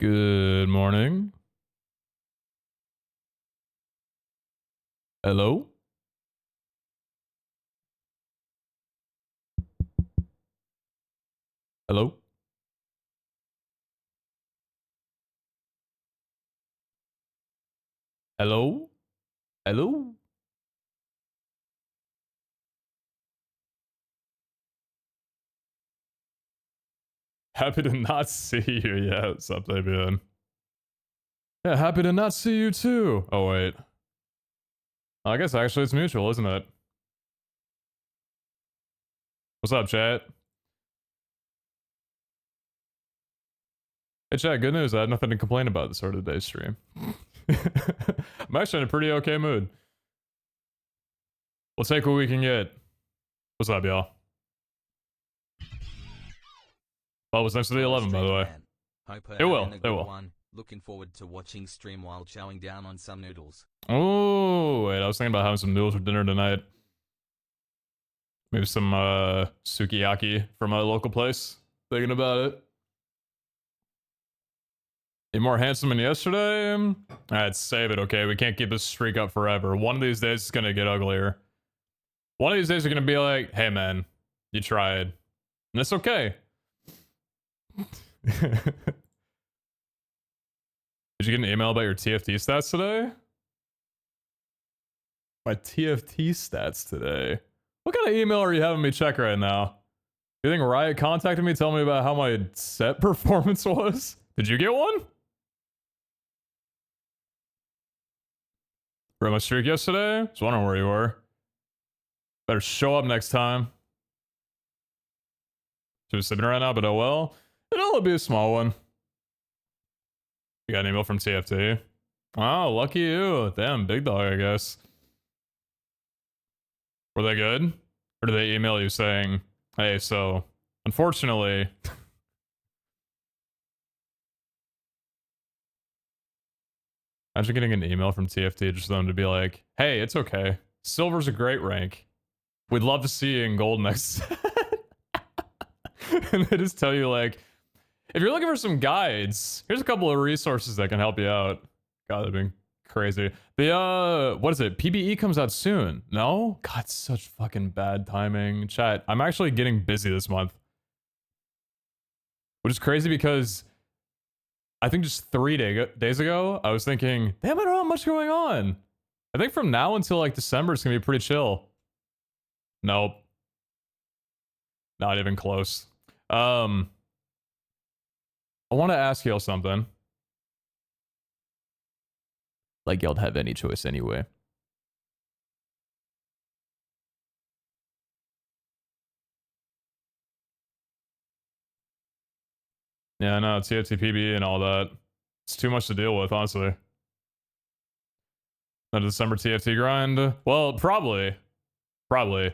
Good morning. Hello? Hello? Hello? Hello? Happy to not see you. Yeah, what's up, Davian? Yeah, happy to not see you too. Oh, wait. I guess actually it's mutual, isn't it? What's up, chat? Hey, chat, good news. I had nothing to complain about this sort of day stream. I'm actually in a pretty okay mood. We'll take what we can get. What's up, y'all? Well, it was next to the 11, by the way. It will. It will. Looking forward to watching stream while chowing down on some noodles. Oh, wait. I was thinking about having some noodles for dinner tonight. Maybe some sukiyaki from a local place. Thinking about it. You more handsome than yesterday? Alright, save it, okay? We can't keep this streak up forever. One of these days it's gonna get uglier. One of these days you're gonna be like, hey man, you tried. And it's okay. Did you get an email about your TFT stats today? My TFT stats today? What kind of email are you having me check right now? You think Riot contacted me telling me about how my set performance was? Did you get one? Ran my streak yesterday? I was wondering where you were. Better show up next time. Should be sipping right now, but oh well. It'll be a small one. You got an email from TFT? Oh, lucky you. Damn, big dog, I guess. Were they good? Or did they email you saying, hey, so, unfortunately... Imagine getting an email from TFT just for them to be like, hey, it's okay. Silver's a great rank. We'd love to see you in gold next. And they just tell you like, if you're looking for some guides, here's a couple of resources that can help you out. God, that'd been crazy. The, what is it? PBE comes out soon. No? God, such fucking bad timing. Chat, I'm actually getting busy this month. Which is crazy because I think just 3 days ago, I was thinking, damn, I don't have much going on. I think from now until like December, it's gonna be pretty chill. Nope. Not even close. I want to ask y'all something. Like y'all have any choice anyway. Yeah, no, TFT PBE and all that. It's too much to deal with, honestly. The December TFT grind? Well, probably. Probably.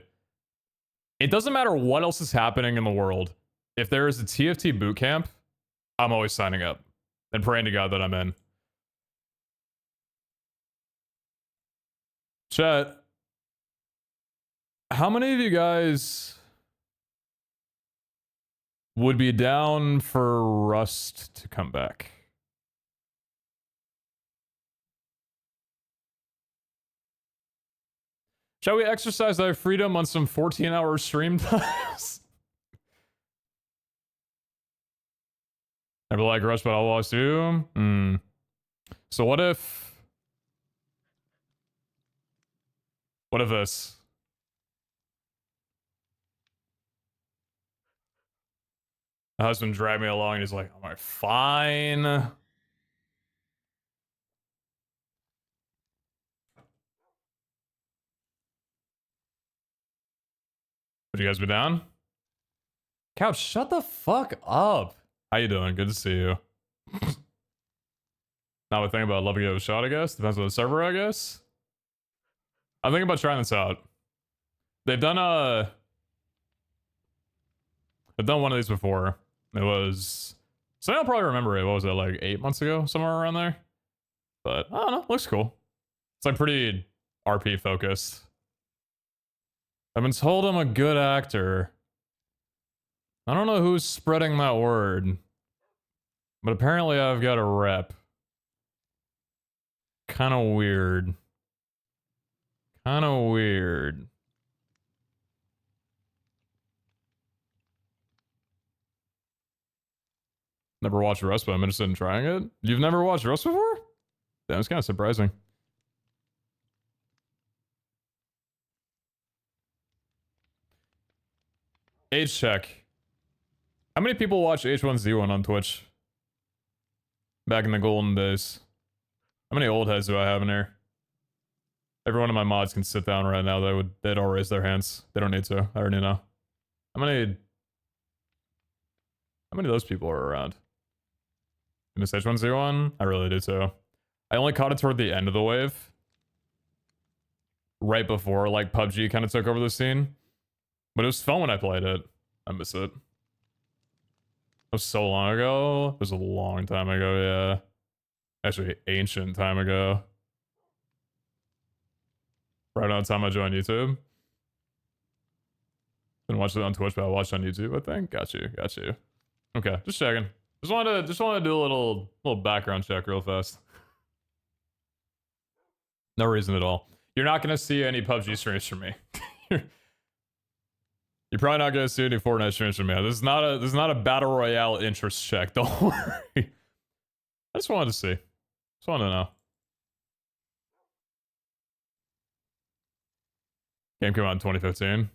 It doesn't matter what else is happening in the world. If there is a TFT bootcamp, I'm always signing up and praying to God that I'm in. Chat, how many of you guys would be down for Rust to come back? Shall we exercise our freedom on some 14-hour stream times? Never like Rust, but I'll always do. So what if this? My husband dragged me along and he's like, all right, fine. Would you guys be down? Couch, shut the fuck up. How you doing? Good to see you. Now we're thinking about loving it a shot, I guess. Depends on the server, I guess. I'm thinking about trying this out. They've done one of these before. It was, so I'll probably remember it. What was it, like 8 months ago, somewhere around there? But I don't know, looks cool. It's like pretty RP focused. I've been told I'm a good actor. I don't know who's spreading that word. But apparently I've got a rep. Kind of weird. Kind of weird. Never watched Rust, but I'm interested in trying it. You've never watched Rust before? Damn, it's kind of surprising. Age check. How many people watch H1Z1 on Twitch? Back in the golden days. How many old heads do I have in here? Every one of my mods can sit down right now. They'd all raise their hands. They don't need to. I already know. How many of those people are around? In this H1Z1? I really do too. I only caught it toward the end of the wave. Right before like PUBG kind of took over the scene. But it was fun when I played it. I miss it. It was so long ago. It was a long time ago, yeah. Actually, ancient time ago. Right on the time I joined YouTube. Didn't watch it on Twitch, but I watched on YouTube, I think. Got you. Okay, just checking. Just wanted to do a little background check real fast. No reason at all. You're not gonna see any PUBG streams from me. You're probably not gonna see any Fortnite streams from me. This is not a battle royale interest check. Don't worry. I just wanted to see. Just wanted to know. Game came out in 2015.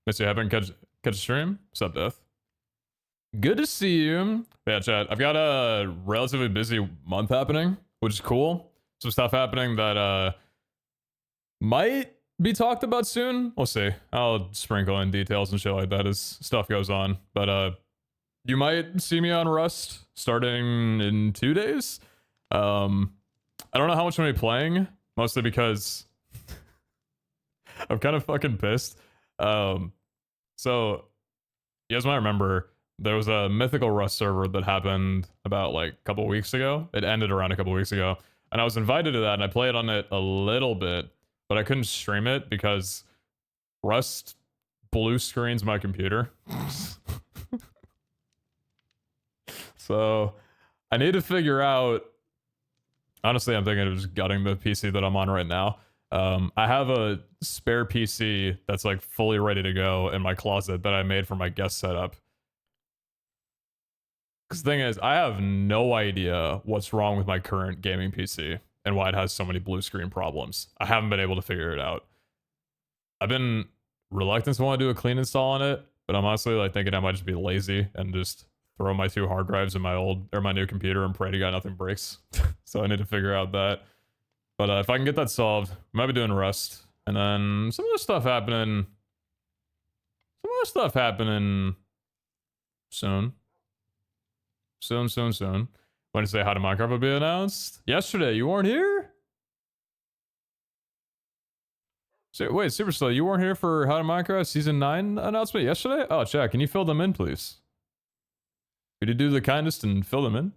Miss you haven't catch a stream? What's up, Death? Good to see you. Yeah, chat. I've got a relatively busy month happening, which is cool. Some stuff happening that might be talked about soon. We'll see. I'll sprinkle in details and shit like that as stuff goes on. But you might see me on Rust starting in 2 days. I don't know how much I'm gonna be playing, mostly because I'm kind of fucking pissed. So you guys might remember there was a mythical Rust server that happened about like a couple weeks ago. It ended around a couple weeks ago, and I was invited to that, and I played on it a little bit, but I couldn't stream it because Rust blue screens my computer. So I need to figure out. Honestly, I'm thinking of just gutting the PC that I'm on right now. I have a spare PC that's like fully ready to go in my closet that I made for my guest setup. Because the thing is, I have no idea what's wrong with my current gaming PC and why it has so many blue screen problems. I haven't been able to figure it out. I've been reluctant to want to do a clean install on it, but I'm honestly like thinking I might just be lazy and just throw my 2 hard drives in my new computer and pray to God nothing breaks. So I need to figure out that. But if I can get that solved, I might be doing Rust. And then some other stuff happening. Soon. Soon. Wednesday, How to Minecraft will be announced. Yesterday, you weren't here? So, wait, Super Slow, you weren't here for How to Minecraft Season 9 announcement yesterday? Oh, chat, can you fill them in, please? Could you do the kindest and fill them in?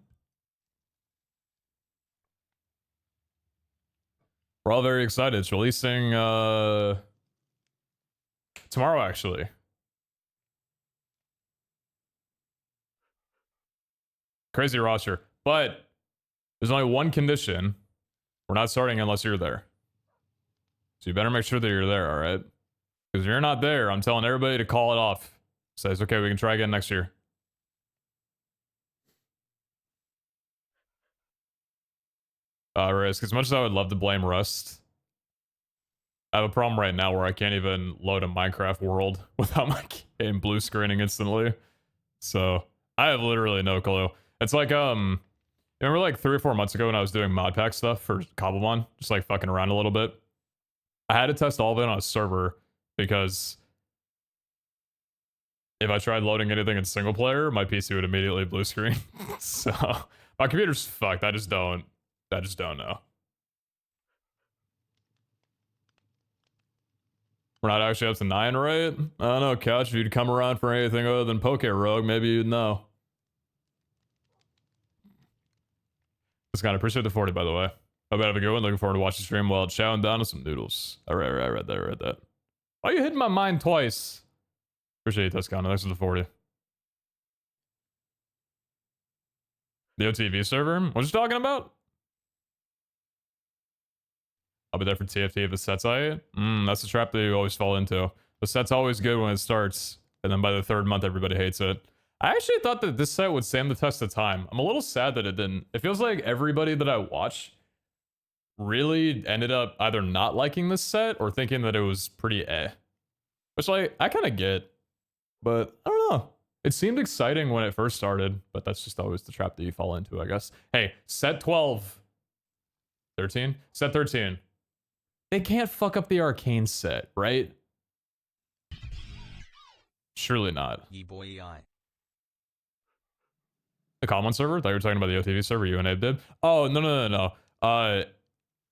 We're all very excited. It's releasing tomorrow, actually. Crazy roster. But there's only one condition. We're not starting unless you're there. So you better make sure that you're there, alright? Because if you're not there, I'm telling everybody to call it off. Says, okay, we can try again next year. Risk. As much as I would love to blame Rust, I have a problem right now where I can't even load a Minecraft world without my game blue screening instantly. So I have literally no clue. It's like remember like 3 or 4 months ago when I was doing mod pack stuff for Cobblemon, just like fucking around a little bit. I had to test all of it on a server because if I tried loading anything in single player, my PC would immediately blue screen. So my computer's fucked. I just don't know. We're not actually up to 9, right? I don't know, Couch. If you'd come around for anything other than Poke Rogue, maybe you'd know. Just gotta appreciate the 40, by the way. Hope you have a good one. Looking forward to watching stream while chowing down on some noodles. All right, I read that. Why are you hitting my mind twice? Appreciate you, Toscana. Thanks for the 40. The OTV server? What you talking about? I'll be there for TFT if the set's aight. That's the trap that you always fall into. The set's always good when it starts, and then by the third month, everybody hates it. I actually thought that this set would stand the test of time. I'm a little sad that it didn't. It feels like everybody that I watch really ended up either not liking this set or thinking that it was pretty eh. Which, like, I kind of get. But, I don't know. It seemed exciting when it first started, but that's just always the trap that you fall into, I guess. Hey, set 12. 13? Set 13. They can't fuck up the arcane set, right? Surely not. Ye boy I. The common server? I thought you were talking about the OTV server you and Abe did. Oh, no.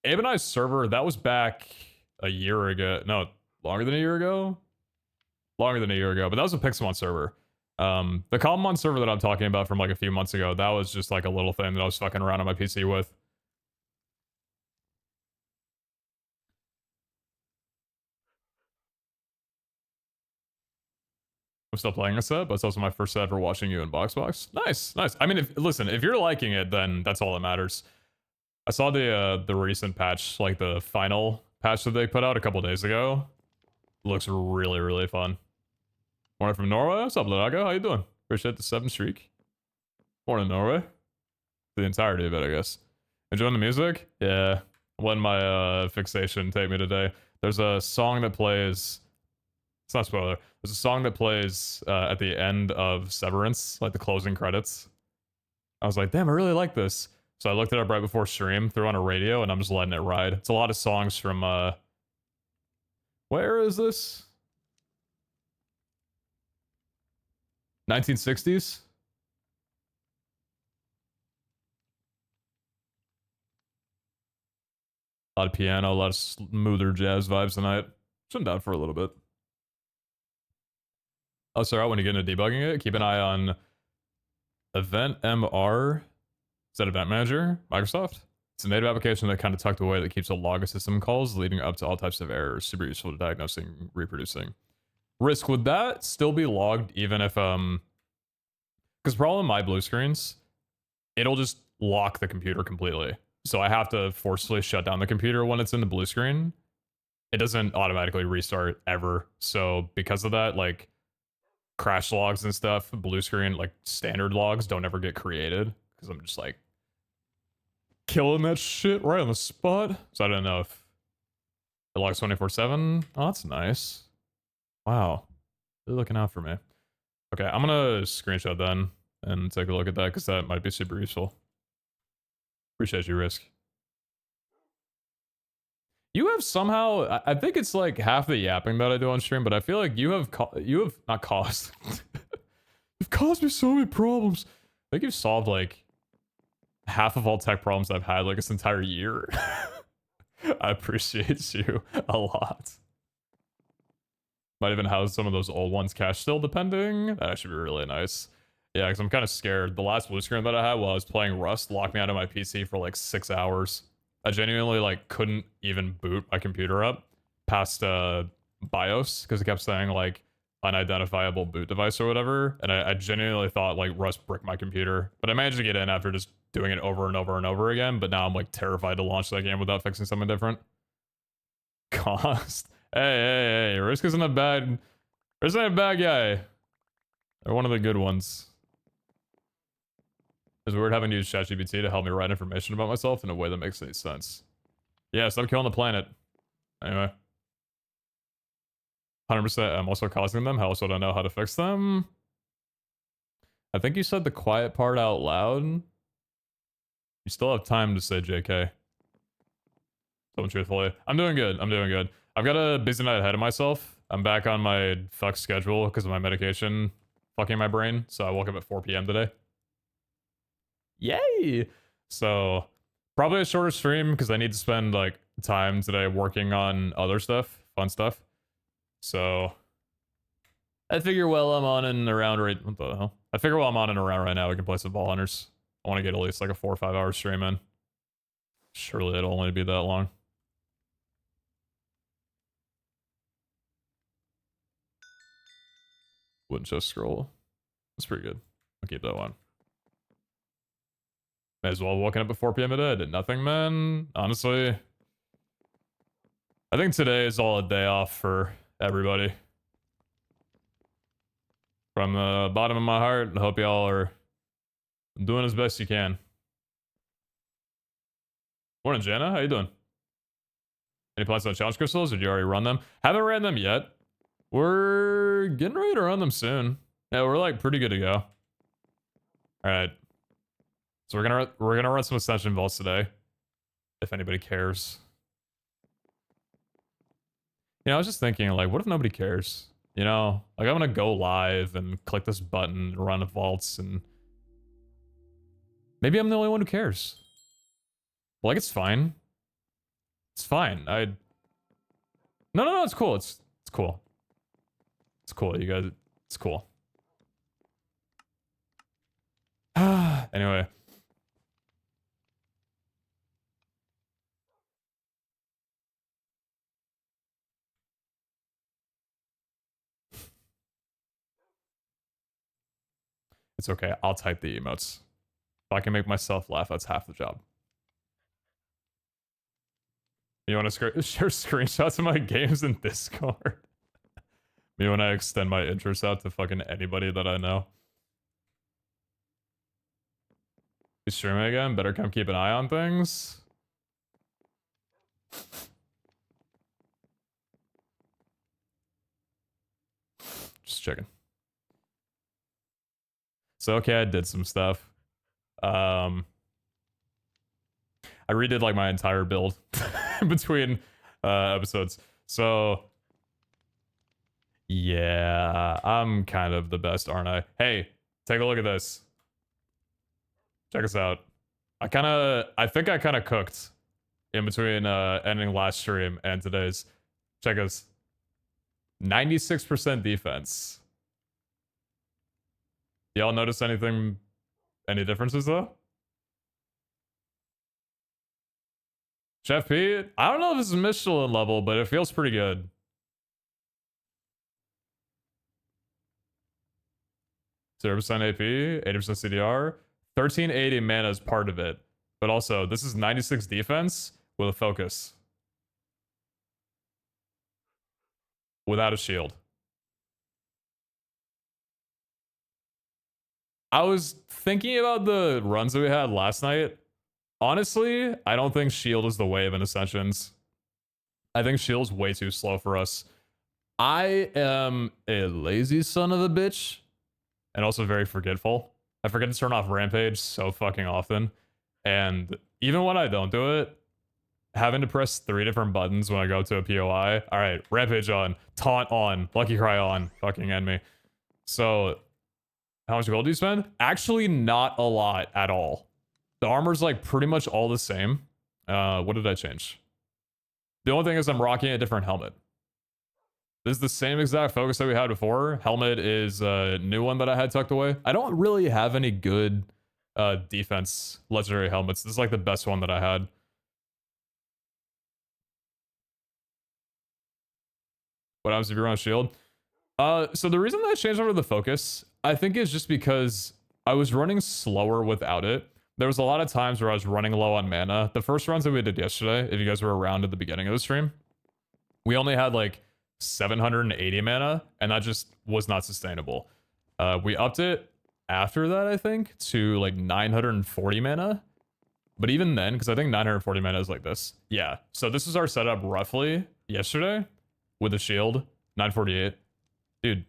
Abe and I's server, that was back a year ago. No, longer than a year ago? Longer than a year ago, but that was a Pixelmon server. The common server that I'm talking about from like a few months ago, that was just like a little thing that I was fucking around on my PC with. I'm still playing a set, but it's also my first set ever watching you in Box. Nice. I mean, listen, if you're liking it, then that's all that matters. I saw the recent patch, like the final patch that they put out a couple days ago. Looks really, really fun. Morning from Norway. What's up, Larago? How you doing? Appreciate the 7 streak. Morning, Norway. The entirety of it, I guess. Enjoying the music? Yeah. Letting my fixation take me today. There's a song that plays. It's not a spoiler. There's a song that plays at the end of Severance, like the closing credits. I was like, damn, I really like this. So I looked it up right before stream, threw on a radio, and I'm just letting it ride. It's a lot of songs from, where is this? 1960s? A lot of piano, a lot of smoother jazz vibes tonight. I'm down for a little bit. Oh, sorry, when you get into debugging it, keep an eye on Event MR. Is that Event Manager? Microsoft? It's a native application that kind of tucked away that keeps a log of system calls leading up to all types of errors. Super useful to diagnosing, reproducing. Risk, would that still be logged even if, because problem with my blue screens, it'll just lock the computer completely. So I have to forcefully shut down the computer when it's in the blue screen. It doesn't automatically restart ever. So because of that, like crash logs and stuff, blue screen, like standard logs don't ever get created because I'm just like killing that shit right on the spot. So I don't know if it logs 24/7. Oh, that's nice. Wow. They're looking out for me. Okay, I'm gonna screenshot then and take a look at that because that might be super useful. Appreciate you, Risk. You have somehow, I think it's like half the yapping that I do on stream, but I feel like you have not caused. You've caused me so many problems. I think you've solved like half of all tech problems I've had like this entire year. I appreciate you a lot. Might even house some of those old ones cache still, depending. That actually be really nice. Yeah, because I'm kind of scared. The last blue screen that I had while I was playing Rust locked me out of my PC for like 6 hours. I genuinely like couldn't even boot my computer up past BIOS because it kept saying like unidentifiable boot device or whatever. And I genuinely thought like Rust bricked my computer. But I managed to get in after just doing it over and over and over again. But now I'm like terrified to launch that game without fixing something different. Cost. Hey, Risk isn't a bad guy. They're one of the good ones. It's weird having to use ChatGPT to help me write information about myself in a way that makes any sense. Yeah, stop killing the planet. Anyway. 100% I'm also causing them. How else would I know how to fix them? I think you said the quiet part out loud. You still have time to say JK. So truthfully. I'm doing good. I've got a busy night ahead of myself. I'm back on my fuck schedule because of my medication fucking my brain. So I woke up at 4 p.m. today. Yay! So probably a shorter stream because I need to spend like time today working on other stuff, fun stuff. So I figure while I'm on and around right, what the hell? I figure while I'm on and around right now, we can play some Ball Hunters. I want to get at least like a 4 or 5 hour stream in. Surely it'll only be that long. Wouldn't just scroll. That's pretty good. I'll keep that one. May as well woken up at 4 p.m. today. Did nothing, man. Honestly, I think today is all a day off for everybody. From the bottom of my heart, I hope y'all are doing as best you can. Morning, Jana. How you doing? Any plans on challenge crystals, or did you already run them? Haven't ran them yet. We're getting ready to run them soon. Yeah, we're like pretty good to go. All right. So we're gonna run some Ascension vaults today, if anybody cares. You know, I was just thinking, like, what if nobody cares? You know, like I'm gonna go live and click this button and run vaults, and maybe I'm the only one who cares. Like, it's fine. It's fine. No, it's cool. It's cool. It's cool, you guys. It's cool. Anyway. It's okay. I'll type the emotes. If I can make myself laugh, that's half the job. You want to share screenshots of my games in Discord? Me when I extend my interests out to fucking anybody that I know. You streaming again? Better come keep an eye on things. Just checking. So okay, I did some stuff. I redid like my entire build between episodes. So yeah, I'm kind of the best, aren't I? Hey, take a look at this. Check us out. I think I kind of cooked in between ending last stream and today's. Check us. 96% defense. Y'all notice anything, any differences though? Chef Pete? I don't know if this is Michelin level, but it feels pretty good. %, AP, 80% CDR, 1380 mana is part of it. But also, this is 96 defense with a focus. Without a shield. I was thinking about the runs that we had last night. Honestly, I don't think shield is the wave in Ascensions. I think shield's way too slow for us. I am a lazy son of a bitch. And also very forgetful. I forget to turn off Rampage so fucking often. And even when I don't do it, having to press 3 different buttons when I go to a POI. All right, Rampage on, Taunt on, Lucky Cry on, fucking end me. So, how much gold do you spend? Actually, not a lot at all. The armor's like pretty much all the same. What did I change? The only thing is I'm rocking a different helmet. This is the same exact focus that we had before. Helmet is a new one that I had tucked away. I don't really have any good defense legendary helmets. This is like the best one that I had. What happens if you're on shield? So the reason that I changed over the focus, I think is just because I was running slower without it. There was a lot of times where I was running low on mana. The first runs that we did yesterday, if you guys were around at the beginning of the stream, we only had like 780 mana, and that just was not sustainable. We upped it after that, I think, to like 940 mana. But even then, because I think 940 mana is like this. Yeah, so this is our setup roughly yesterday with a shield, 948. Dude,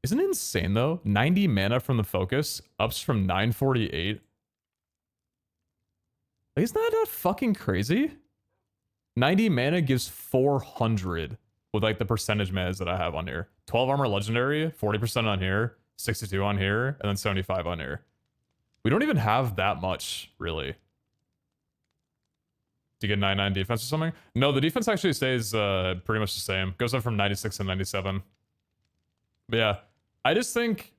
isn't it insane though? 90 mana from the focus, ups from 948. Like, isn't that fucking crazy? 90 mana gives 400 with like the percentage manas that I have on here. 12 armor legendary, 40% on here, 62 on here, and then 75 on here. We don't even have that much, really. To get 99 defense or something? No, the defense actually stays pretty much the same. Goes up from 96 to 97. But yeah, I just think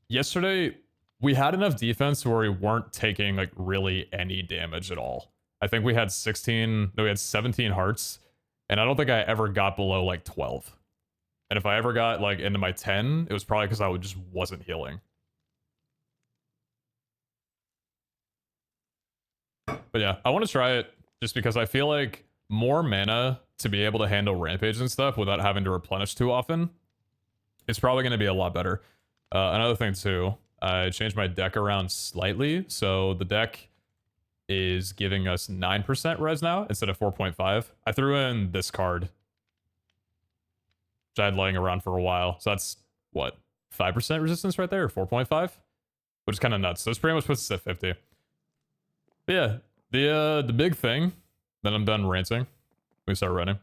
yesterday we had enough defense where we weren't taking like really any damage at all. I think we had 16, no, we had 17 hearts, and I don't think I ever got below like 12. And if I ever got like into my 10, it was probably because I just wasn't healing. But yeah, I want to try it just because I feel like more mana to be able to handle rampage and stuff without having to replenish too often, it's probably going to be a lot better. Another thing too, I changed my deck around slightly. So the deck is giving us 9% res now instead of 4.5. I threw in this card, which I had laying around for a while. So that's what, 5% resistance right there, or 4.5? Which is kind of nuts. So this pretty much puts us at 50. But yeah, the big thing, then I'm done ranting, we start running,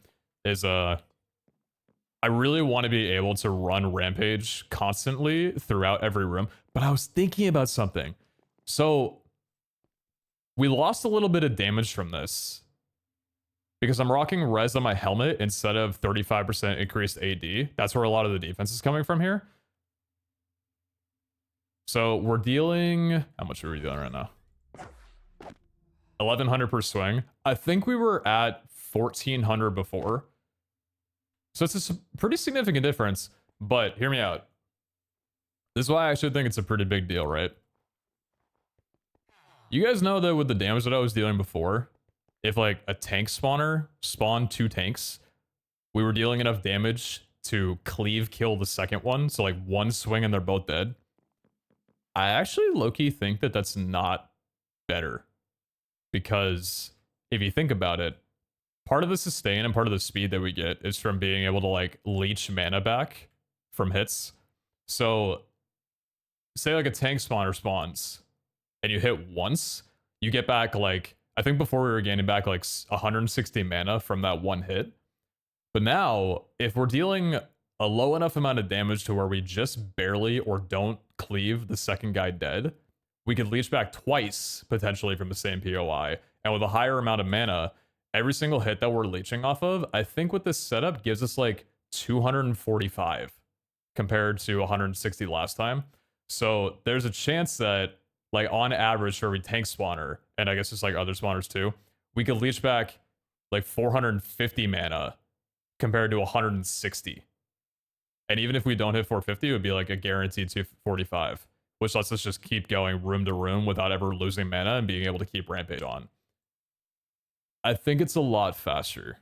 is I really want to be able to run Rampage constantly throughout every room, but I was thinking about something. So we lost a little bit of damage from this because I'm rocking res on my helmet instead of 35% increased AD. That's where a lot of the defense is coming from here. So we're dealing, how much are we dealing right now? 1100 per swing. I think we were at 1400 before. So it's a pretty significant difference, but hear me out. This is why I actually think it's a pretty big deal, right? You guys know that with the damage that I was dealing before, if like a tank spawner spawned 2 tanks, we were dealing enough damage to cleave kill the second one. So like one swing and they're both dead. I actually low-key think that that's not better. Because if you think about it, part of the sustain and part of the speed that we get is from being able to like leech mana back from hits. So say like a tank spawner spawns and you hit once, you get back like, I think before we were gaining back like 160 mana from that one hit. But now if we're dealing a low enough amount of damage to where we just barely or don't cleave the second guy dead, we could leech back twice potentially from the same POI. And with a higher amount of mana, every single hit that we're leeching off of, I think with this setup gives us like 245 compared to 160 last time. So there's a chance that like on average for every tank spawner, and I guess just like other spawners too, we could leech back like 450 mana compared to 160. And even if we don't hit 450, it would be like a guaranteed 245, which lets us just keep going room to room without ever losing mana and being able to keep Rampage on. I think it's a lot faster.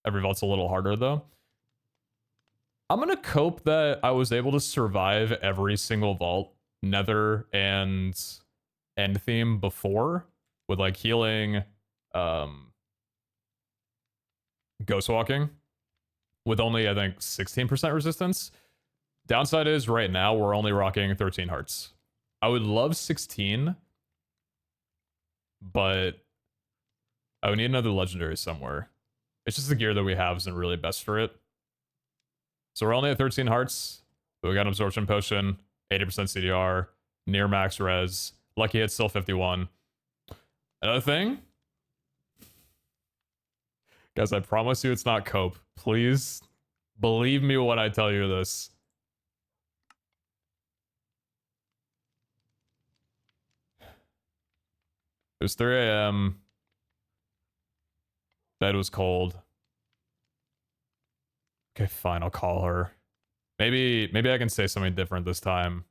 Every vault's a little harder though. I'm gonna cope that I was able to survive every single vault, Nether and End Theme before with like healing, Ghost Walking with only I think 16% resistance. Downside is right now we're only rocking 13 hearts. I would love 16, but I would need another legendary somewhere. It's just the gear that we have isn't really best for it. So we're only at 13 hearts, but we got an absorption potion, 80% CDR, near max res. Lucky hit still 51. Another thing, guys, I promise you it's not cope. Please believe me when I tell you this. It was 3 a.m. Bed was cold. Okay, fine, I'll call her. Maybe I can say something different this time.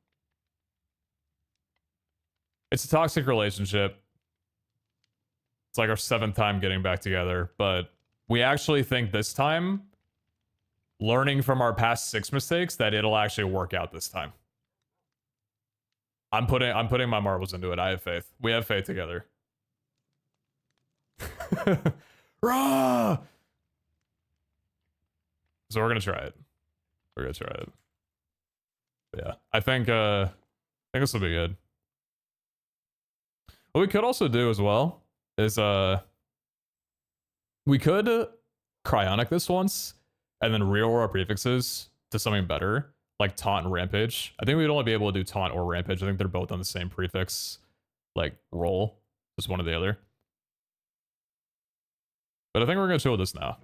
It's a toxic relationship. It's like our 7th time getting back together, but we actually think this time, learning from our past 6 mistakes, that it'll actually work out this time. I'm putting my marbles into it. I have faith. We have faith together. Rah! So we're gonna try it. We're gonna try it. But yeah, I think this will be good. What we could also do as well is we could cryonic this once and then reroll our prefixes to something better, like taunt and rampage. I think we'd only be able to do taunt or rampage. I think they're both on the same prefix, like roll, just one or the other. But I think we're gonna chill with this now.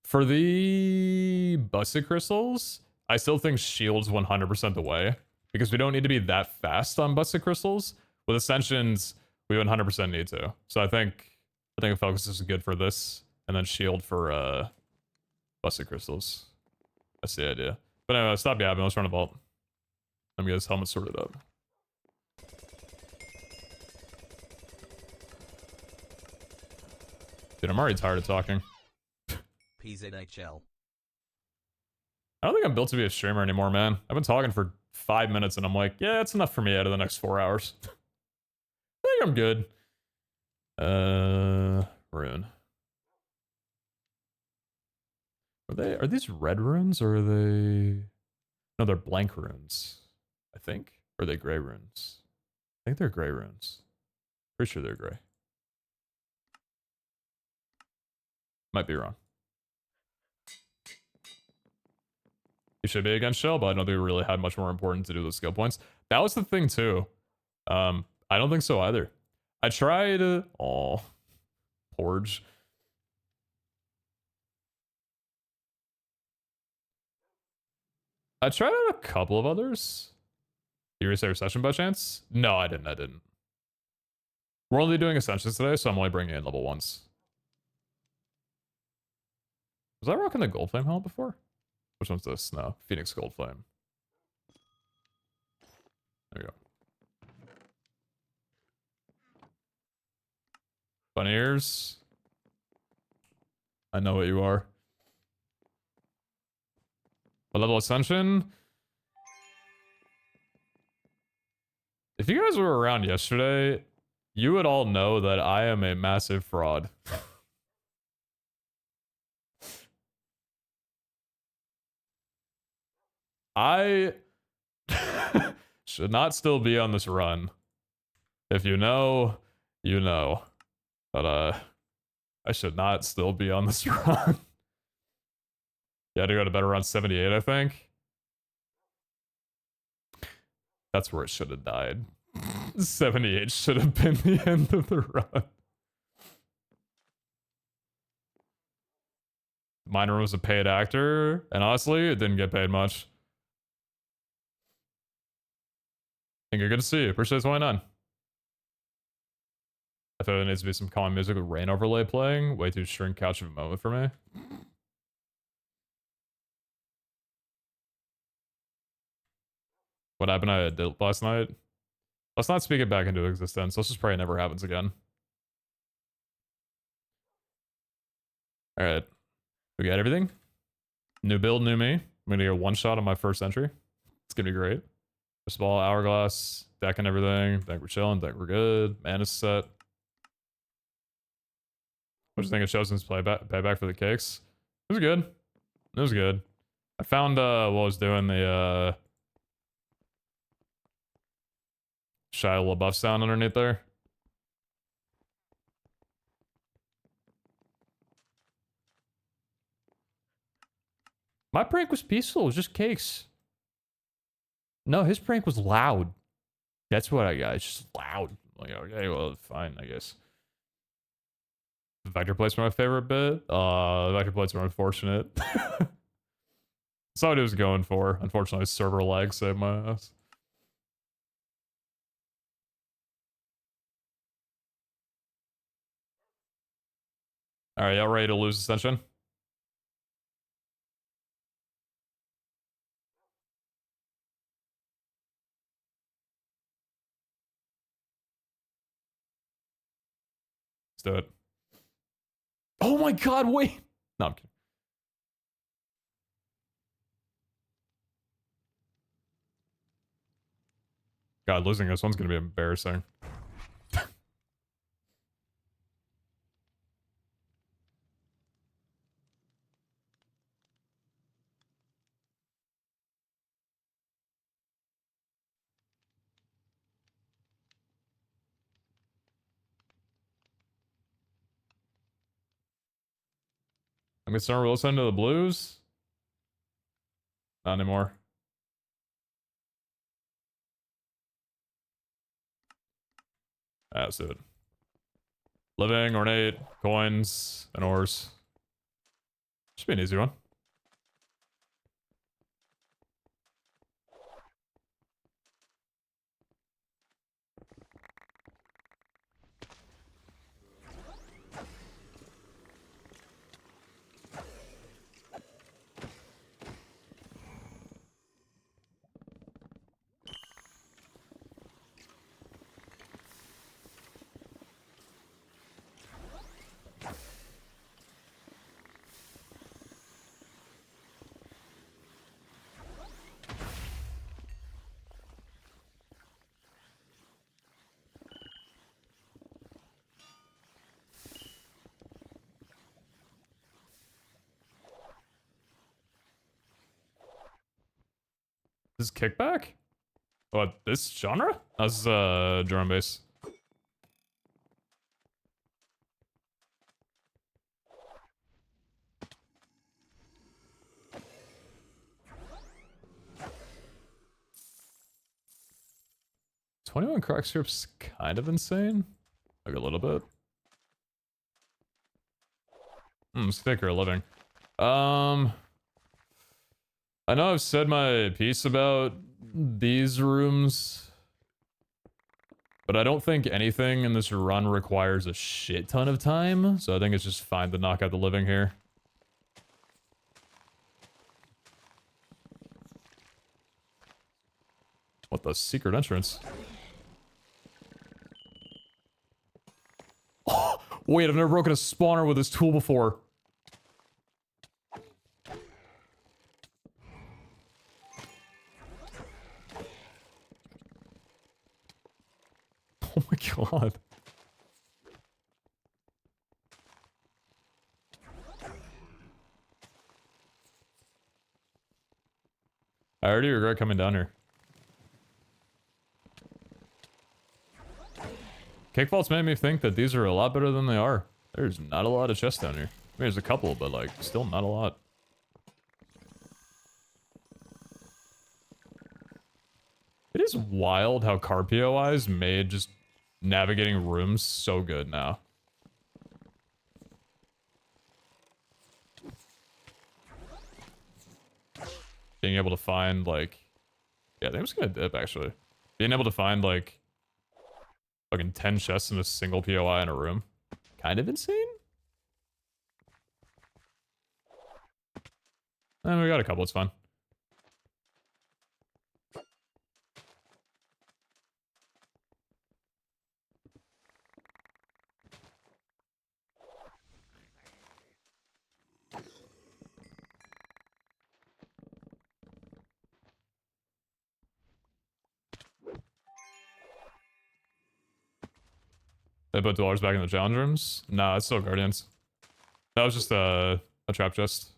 For the busted crystals, I still think shield's 100% the way because we don't need to be that fast on busted crystals. With ascensions, we 100% need to. So I think I think a focus is good for this. And then shield for busted crystals. That's the idea. But anyway, stop yapping. Let's run a vault. Let me get his helmet sorted up. Dude, I'm already tired of talking. PeteZahHutt. I don't think I'm built to be a streamer anymore, man. I've been talking for 5 minutes and I'm like, yeah, it's enough for me out of the next 4 hours. I think I'm good. Rune. Are these red runes or are they... No, they're blank runes, I think. Or are they gray runes? I think they're gray runes. Pretty sure they're gray. Might be wrong. You should be against Shell, but I don't think we really had much more important to do with skill points. That was the thing too. I don't think so either. I tried... Oh, Porge. I tried out a couple of others. You reset your session by chance? No, I didn't. We're only doing Ascensions today, so I'm only bringing in level 1s. Was I rocking the Gold Flame helmet before? Which one's this? No, Phoenix Gold Flame. There we go. Bunny ears. I know what you are. What level Ascension? If you guys were around yesterday, you would all know that I am a massive fraud. I should not still be on this run. If you know, you know. But I should not still be on this run. You had to go to bed around 78, I think. That's where it should have died. 78 should have been the end of the run. Miner was a paid actor, and honestly, it didn't get paid much. And you're good to see you. Appreciate 29. I feel there needs to be some calm music with rain overlay playing. Way too string couch of a moment for me. What happened? I did last night. Let's not speak it back into existence. Let's just pray it never happens again. Alright. We got everything. New build, new me. I'm gonna get one shot on my first entry. It's gonna be great. First ball, hourglass, deck and everything. Think we're chilling, think we're good. Mana's set. What do you think of Chosen's payback for the cakes? It was good. It was good. I found what I was doing, the Shia LaBeouf sound underneath there. My prank was peaceful. It was just cakes. No, his prank was loud. That's what I got. It's just loud. Like, okay, well, fine, I guess. The vector plates were my favorite bit. The vector plates were unfortunate. That's what it was going for. Unfortunately, server lag saved my ass. Alright, y'all ready to lose Ascension? Let's do it. Oh my god, wait! No, I'm kidding. God, losing this one's gonna be embarrassing. I'm gonna start listening to the blues. Not anymore. Let's do it. Living, ornate, coins, and ores. Should be an easy one. This is kickback? What, this genre? That's drum bass. "21 crack syrup's kind of insane. Like a little bit. Sticker living. I know I've said my piece about these rooms, but I don't think anything in this run requires a shit ton of time, so I think it's just fine to knock out the living here. What the secret entrance? Oh, wait, I've never broken a spawner with this tool before. Oh my god. I already regret coming down here. Cake vaults made me think that these are a lot better than they are. There's not a lot of chests down here. I mean, there's a couple, but like, still not a lot. It is wild how car POIs made just navigating rooms so good now. Being able to find, like... Yeah, I think I'm just gonna dip, actually. Being able to find, like... fucking 10 chests in a single POI in a room. Kind of insane? And we got a couple, it's fine. They put dollars back in the challenge rooms? Nah, it's still Guardians. That was just a trap chest.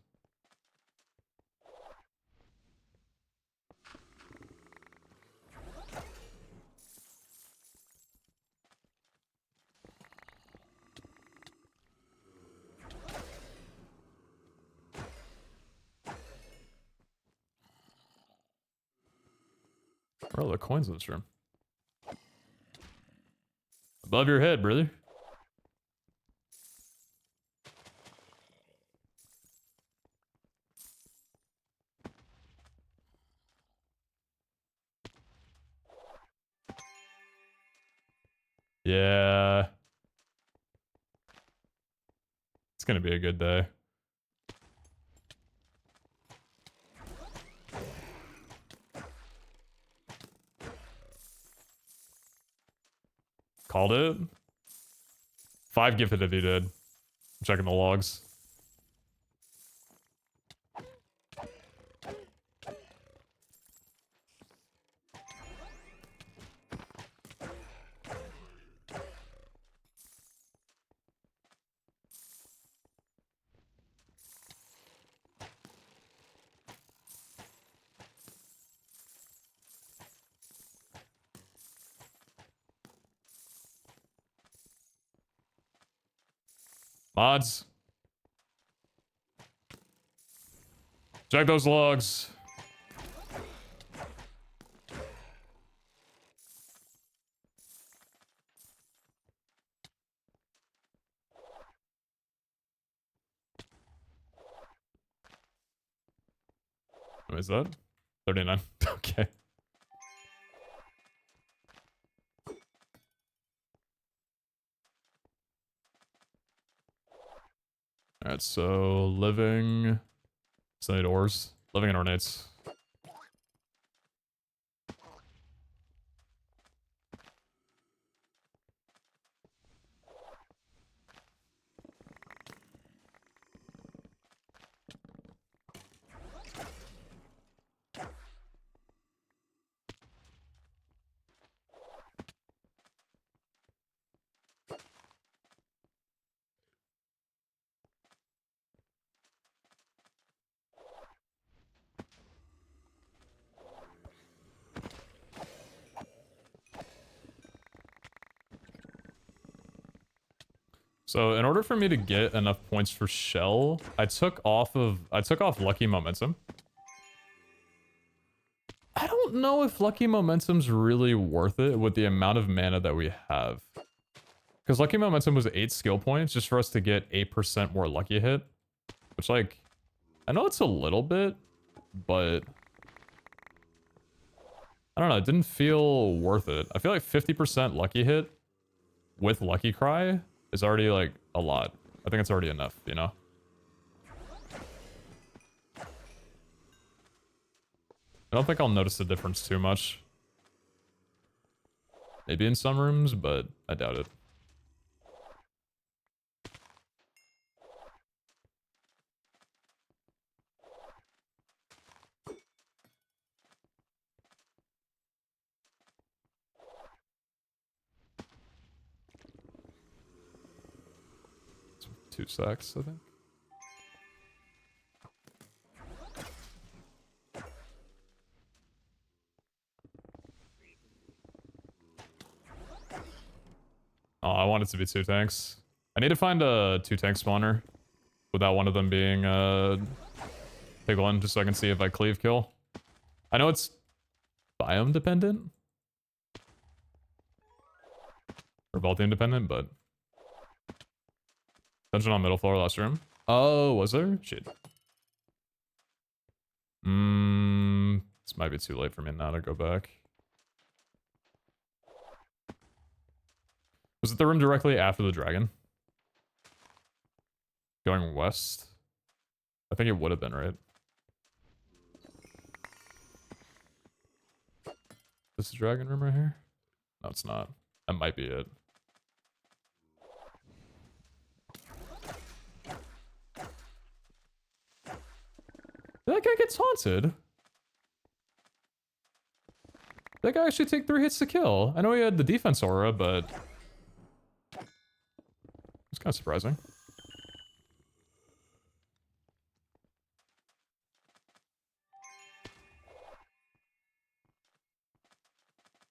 Where are all the coins in this room? Above your head, brother. Yeah. It's gonna be a good day. Called it? 5 gifted if you did. I'm checking the logs. Mods. Check those logs. What is that? 39. Okay. Alright, so living... So I need ores. Living and ornates. So in order for me to get enough points for Shell, I took off Lucky Momentum. I don't know if Lucky Momentum's really worth it with the amount of mana that we have. Because Lucky Momentum was 8 skill points just for us to get 8% more Lucky Hit. Which, like, I know it's a little bit, but I don't know, it didn't feel worth it. I feel like 50% Lucky Hit with Lucky Cry is already, like, a lot. I think it's already enough, you know? I don't think I'll notice the difference too much. Maybe in some rooms, but I doubt it. It's 2 sacks, I think. Oh, I want it to be 2 tanks. I need to find a 2 tank spawner without one of them being Piglin, just so I can see if I cleave kill. I know it's biome dependent. Or Vaultium dependent, but... Dungeon on middle floor last room. Oh, was there? Shit. This might be too late for me now to go back. Was it the room directly after the dragon? Going west? I think it would have been, right? This is dragon room right here? No, it's not. That might be it. That guy gets haunted. That guy actually take 3 hits to kill. I know he had the defense aura, but... It's kind of surprising.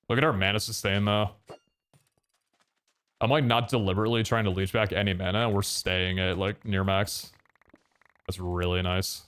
Look at our mana sustain, though. I'm, like, not deliberately trying to leech back any mana, and we're staying at, like, near max. That's really nice.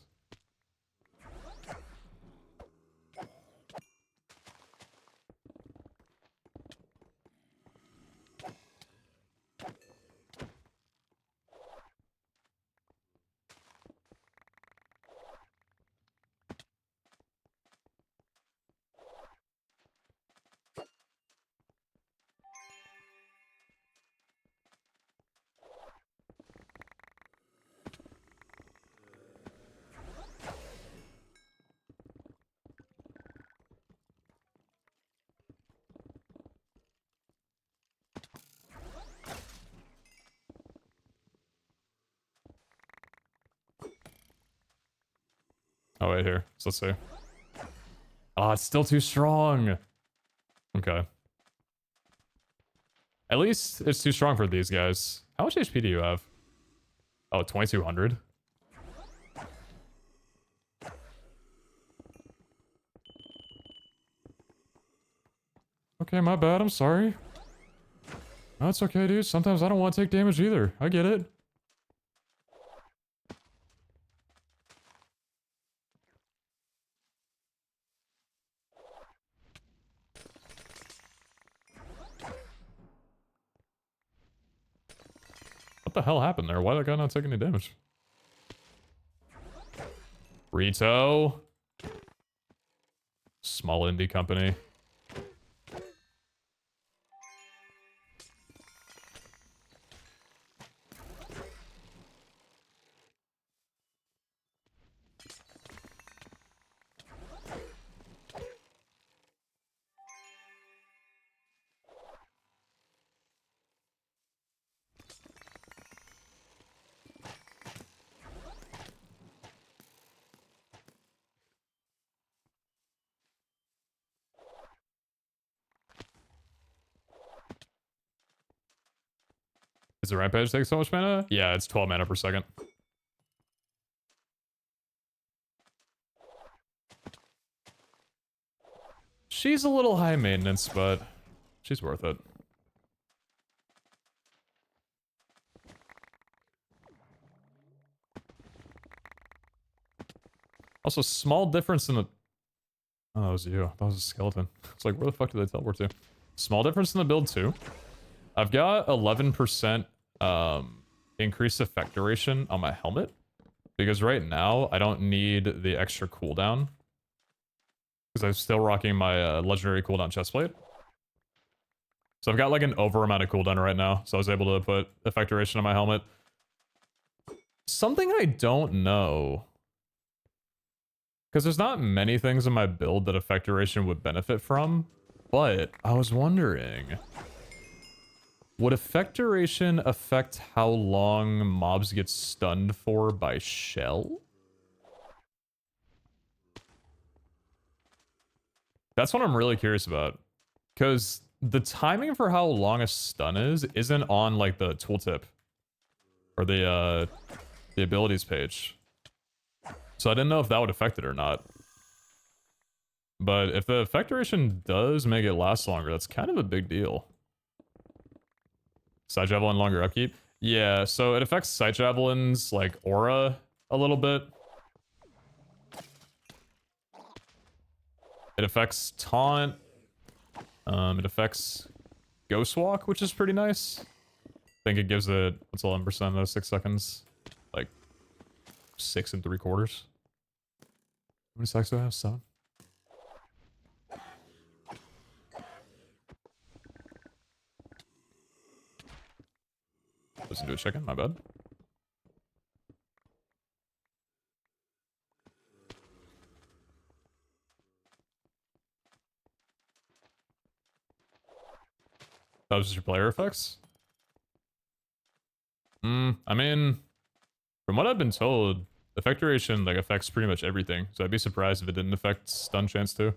Oh, wait, here. So let's see. Oh, it's still too strong. Okay. At least it's too strong for these guys. How much HP do you have? Oh, 2200. Okay, my bad. I'm sorry. No, it's okay, dude. Sometimes I don't want to take damage either. I get it. What the hell happened there? Why did that guy not take any damage? Rito. Small indie company. Does the rampage take so much mana? Yeah, it's 12 mana per second. She's a little high maintenance, but she's worth it. Also, small difference in the... Oh, that was you. That was a skeleton. It's like, where the fuck did they teleport to? Small difference in the build, too. I've got 11% increased effect duration on my helmet. Because right now, I don't need the extra cooldown. Because I'm still rocking my legendary cooldown chestplate. So I've got like an over amount of cooldown right now. So I was able to put effect duration on my helmet. Something I don't know. Because there's not many things in my build that effect duration would benefit from. But I was wondering, would effect duration affect how long mobs get stunned for by shell? That's what I'm really curious about. Because the timing for how long a stun is isn't on like the tooltip or the abilities page. So I didn't know if that would affect it or not. But if the effect duration does make it last longer, that's kind of a big deal. Side javelin longer upkeep? Yeah, so it affects side javelin's like aura a little bit. It affects taunt. It affects ghost walk, which is pretty nice. I think it gives it, what's 11% of 6 seconds? Like 6 3/4. How many seconds do I have? 7? Doesn't do a chicken, my bad. That was just your player effects? I mean, from what I've been told, effect duration like affects pretty much everything. So I'd be surprised if it didn't affect stun chance too.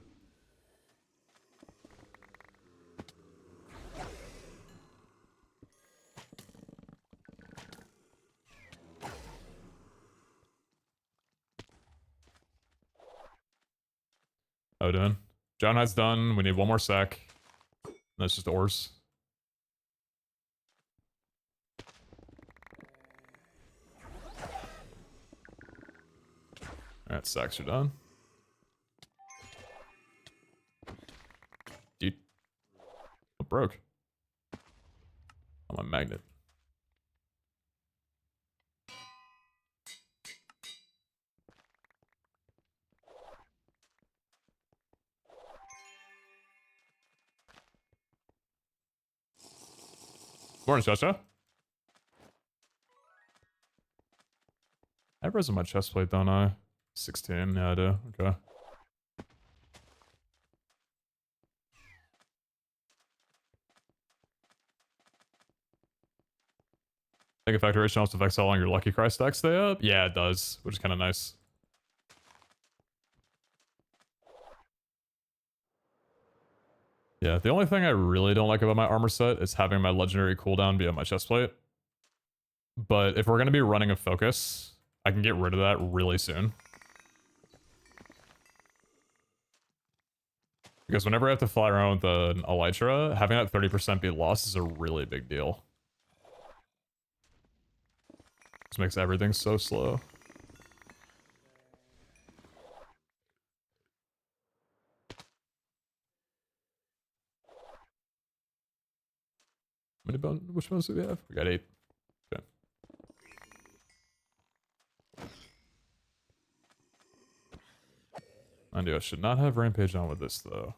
How we doing? John Hyde's done. We need one more sec. That's just ores. Alright, sacks are done. Dude. What broke? Oh, my magnet. Morning, Chacha. I have res on my chest plate, don't I? 16, yeah I do. Okay. I think effect duration also affects how long your Lucky Cry stacks stay up. Yeah, it does, which is kind of nice. Yeah, the only thing I really don't like about my armor set is having my legendary cooldown be on my chest plate. But if we're going to be running a focus, I can get rid of that really soon. Because whenever I have to fly around with an Elytra, having that 30% be lost is a really big deal. This makes everything so slow. How many bones? Which bones do we have? We got 8. Okay. I should not have Rampage on with this, though.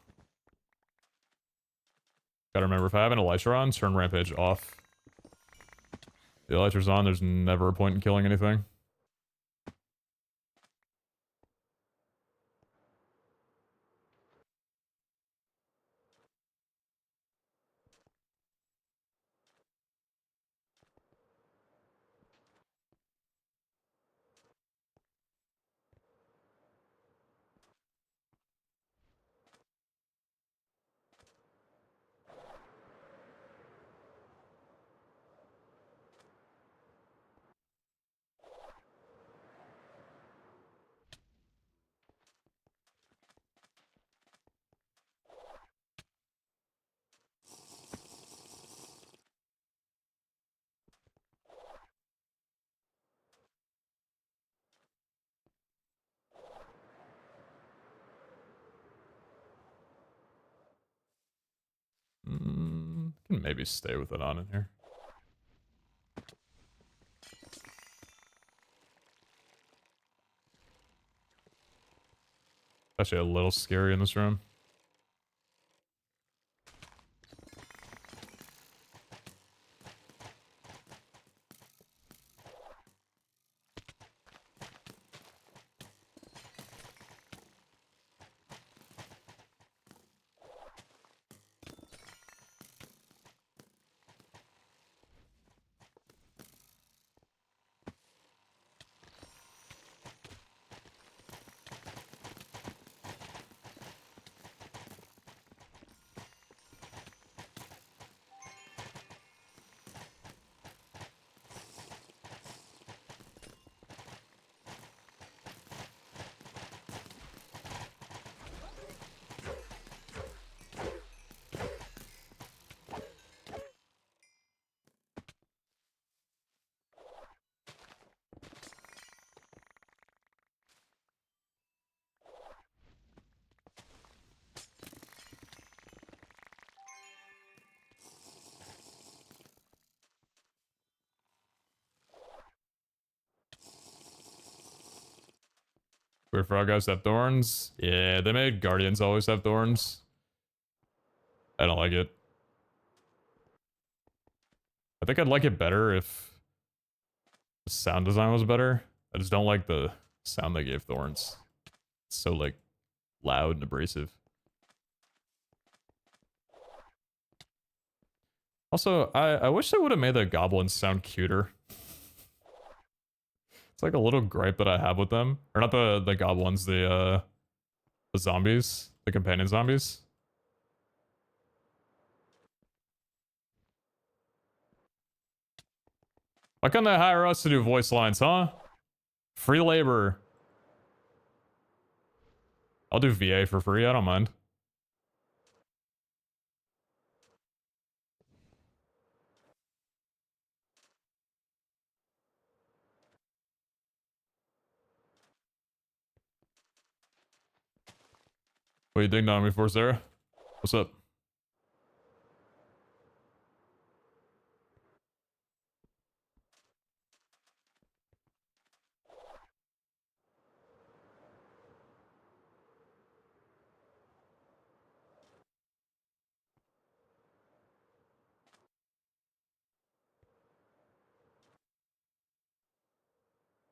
Gotta remember, if I have an Elytra on, turn Rampage off. The Elytra's on, there's never a point in killing anything. Can maybe stay with it on in here. Actually a little scary in this room. Weird frog guys have thorns. Yeah, they made guardians always have thorns. I don't like it. I think I'd like it better if the sound design was better. I just don't like the sound they gave thorns. It's so like loud and abrasive. Also, I wish they would have made the goblins sound cuter. It's like a little gripe that I have with them. Or not the goblins, the zombies. The companion zombies. Why can't they hire us to do voice lines, huh? Free labor. I'll do VA for free, I don't mind. What you ding on me for, Sarah? What's up?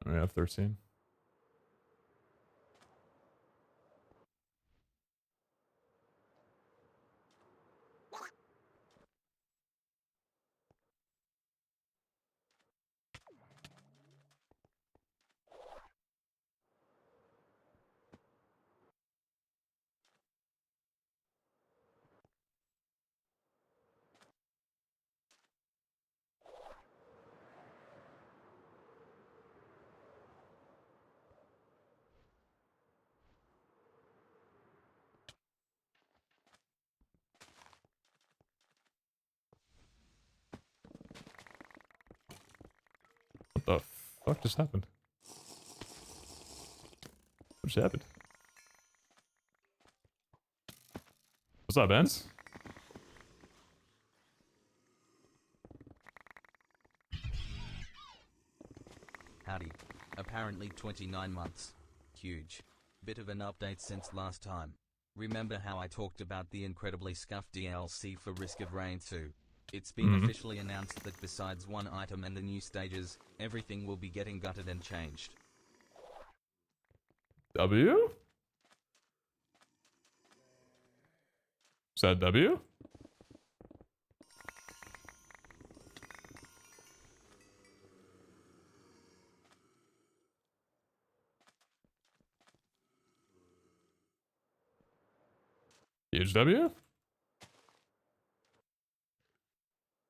We have 13. What the fuck just happened? What just happened? What's up, Benz? Howdy. Apparently 29 months. Huge. Bit of an update since last time. Remember how I talked about the incredibly scuffed DLC for Risk of Rain 2? It's been officially announced that besides one item and the new stages, everything will be getting gutted and changed. W? Is that W? Huge W?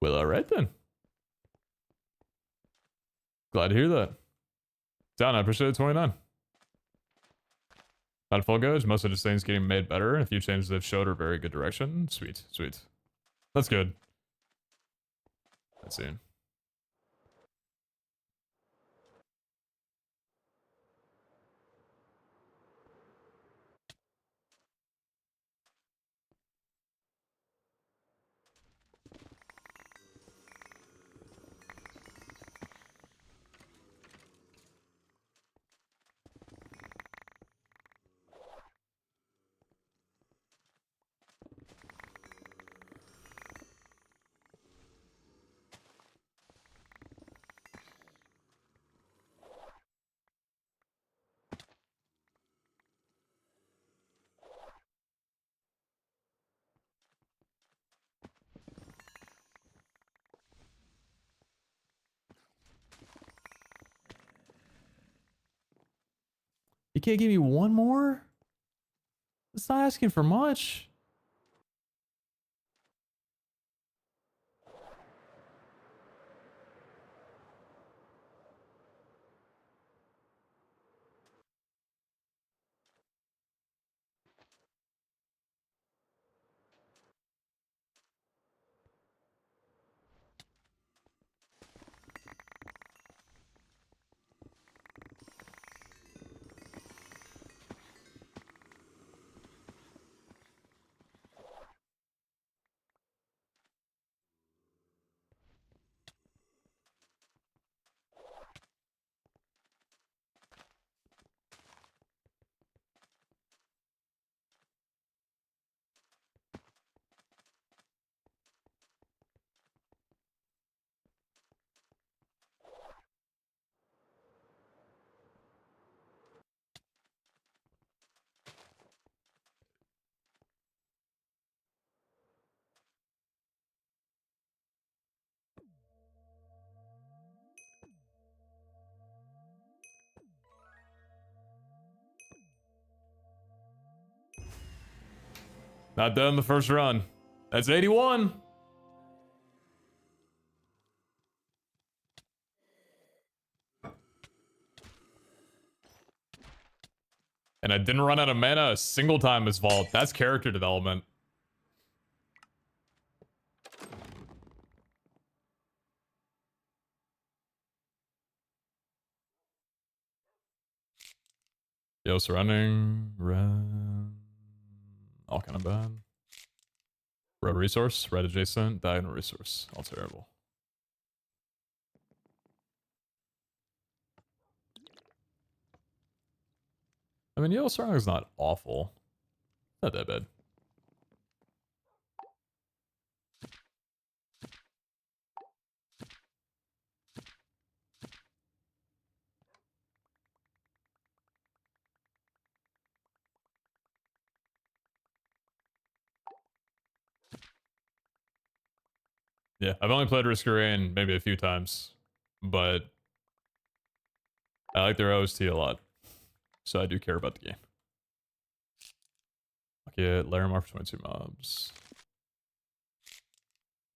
Well, alright then. Glad to hear that. Down, I appreciate it, 29. Not full gauge, most of the things getting made better, and a few changes they've showed are very good direction. Sweet, sweet. That's good. Let's see. can't give me one more? It's not asking for much. Not done the first run. That's 81. And I didn't run out of mana a single time this vault. That's character development. Yo, surrounding, red, all kind of bad. Red resource, red adjacent, diagonal resource, all terrible. I mean, yellow surrounding is not awful. Not that bad. Yeah, I've only played Risk of Rain maybe a few times, but I like their OST a lot, so I do care about the game. Okay, layer mark for 22 mobs.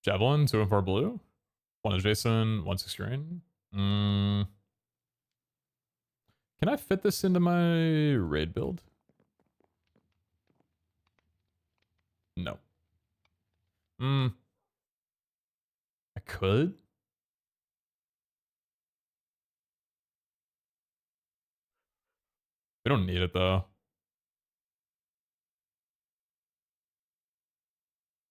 Javelin, 2 and 4 blue. 1 adjacent, 1 6 green. Can I fit this into my raid build? No. I could. We don't need it though.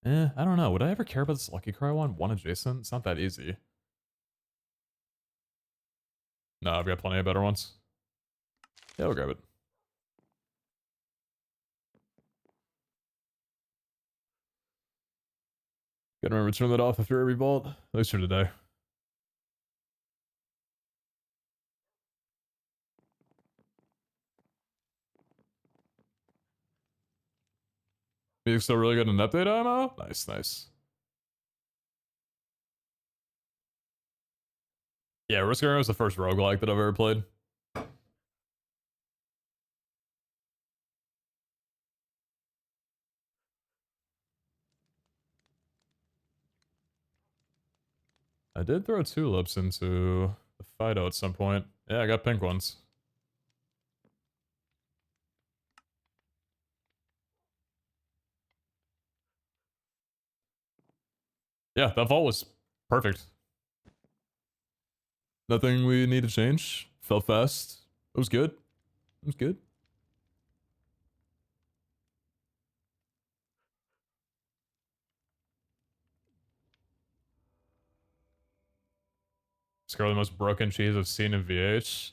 I don't know. Would I ever care about this Lucky Cry one? 1 adjacent? It's not that easy. No, I've got plenty of better ones. Yeah, we'll grab it. Gotta remember to turn that off after every vault. At least for today. Music's still really good in update ammo? Nice, nice. Yeah, Risk of Rain was the first roguelike that I've ever played. I did throw tulips into the Fido at some point. Yeah, I got pink ones. Yeah, that vault was perfect. Nothing we need to change. Felt fast. It was good. It was good. Scar the most broken cheese I've seen in VH.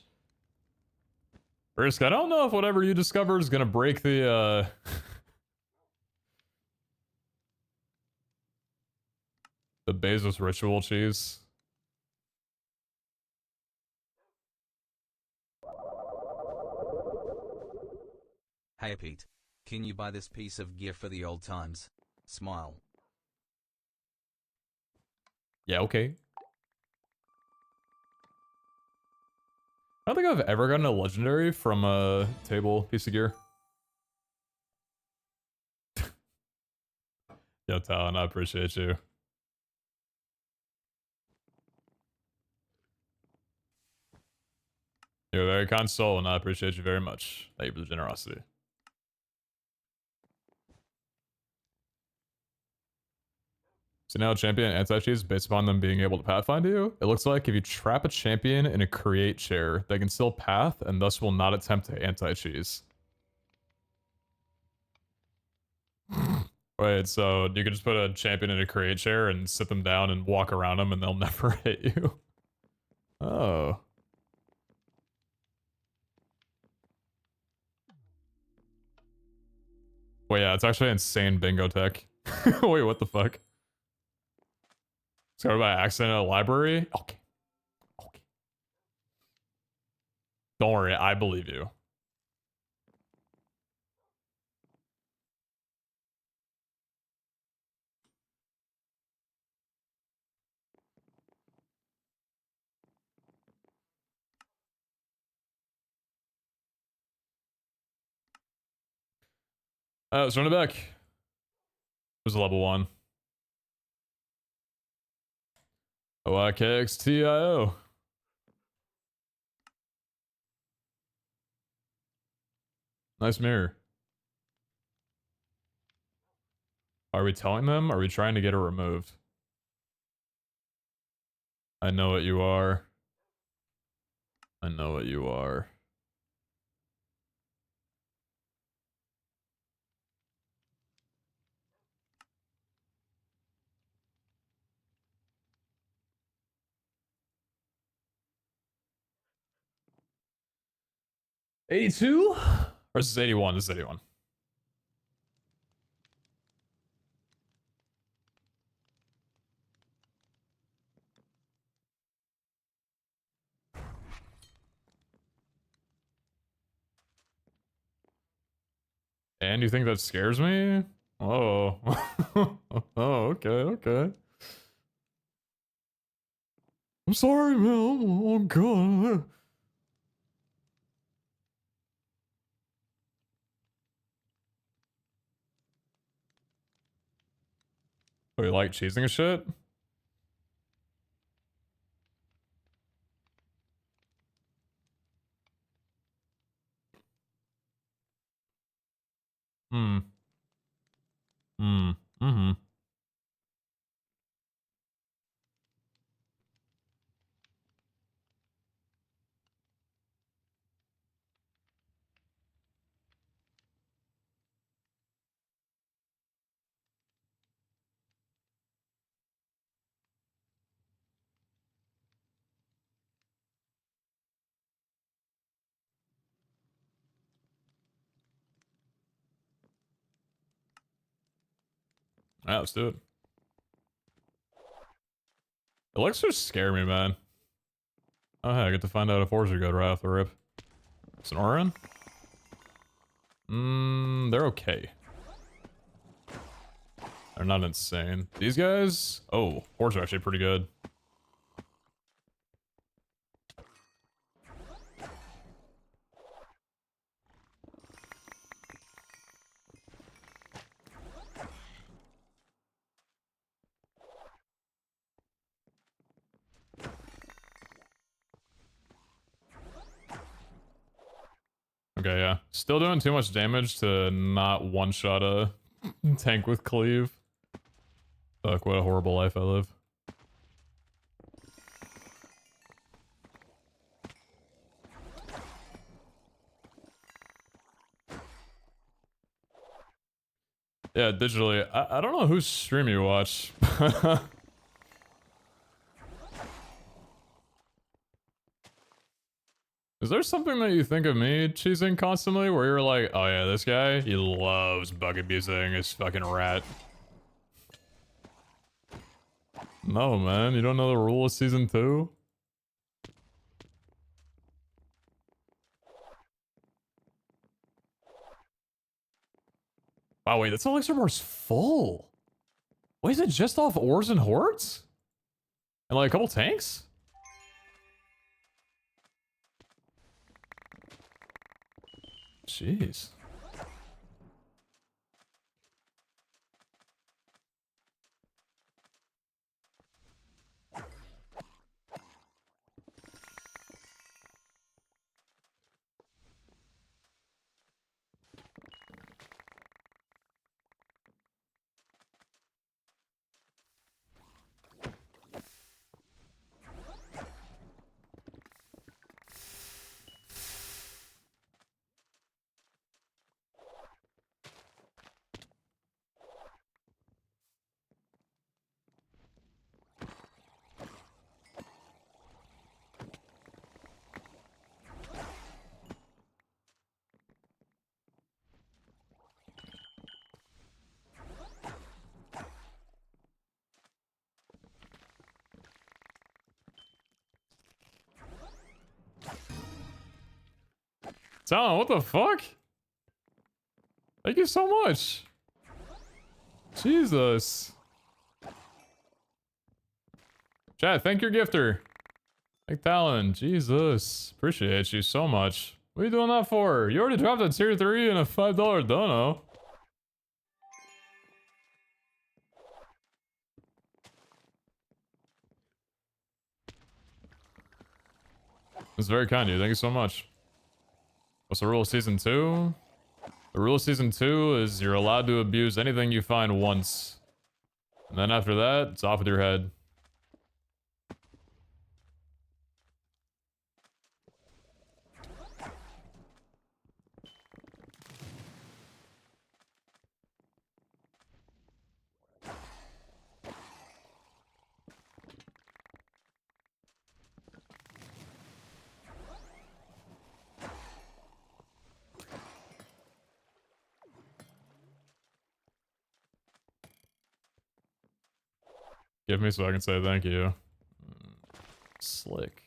Risk, I don't know if whatever you discovered is gonna break the the Bezos ritual cheese. Hey Pete, can you buy this piece of gear for the old times? Smile. Yeah, okay. I don't think I've ever gotten a legendary from a table piece of gear. Yo, Talon, I appreciate you. You're a very kind soul, and I appreciate you very much. Thank you for the generosity. So now champion anti-cheese based upon them being able to pathfind you. It looks like if you trap a champion in a create chair, they can still path and thus will not attempt to anti-cheese. Wait, so you could just put a champion in a create chair and sit them down and walk around them and they'll never hit you. Oh. Wait, yeah, it's actually insane bingo tech. Wait, what the fuck? Discovered by accident in a library? Okay. Okay. Don't worry, I believe you. Let's run it back. It was a level 1. OIKXTIO. Nice mirror. Are we telling them? Or are we trying to get it removed? I know what you are. I know what you are. $82? Versus 81. This is 81. And you think that scares me? Oh. Oh, okay, okay. I'm sorry, man. Oh, God. Oh, you like cheesing and shit? Hmm. Hmm. Mm-hmm. Alright, let's do it. Elixirs scare me, man. Oh, hey, I get to find out if ores are good right off the rip. It's an Orin? They're okay. They're not insane. These guys? Oh, ores are actually pretty good. Okay, yeah. Still doing too much damage to not one-shot a tank with cleave. Fuck, what a horrible life I live. Yeah, digitally. I don't know whose stream you watch. Is there something that you think of me cheesing constantly where you're like, oh yeah, this guy, he loves bug abusing his fucking rat. No, man, you don't know the rule of season 2? Oh wait, that's elixir bar's full. Wait, is it just off ores and hordes? And like a couple tanks? Jeez. Talon, what the fuck? Thank you so much. Jesus. Chat, thank your gifter. Thank Talon. Jesus. Appreciate you so much. What are you doing that for? You already dropped a tier 3 and a $5 dono. It's very kind of you. Thank you so much. What's the rule of season 2? The rule of season 2 is you're allowed to abuse anything you find once. And then after that, it's off with your head. Give me so I can say thank you. Slick.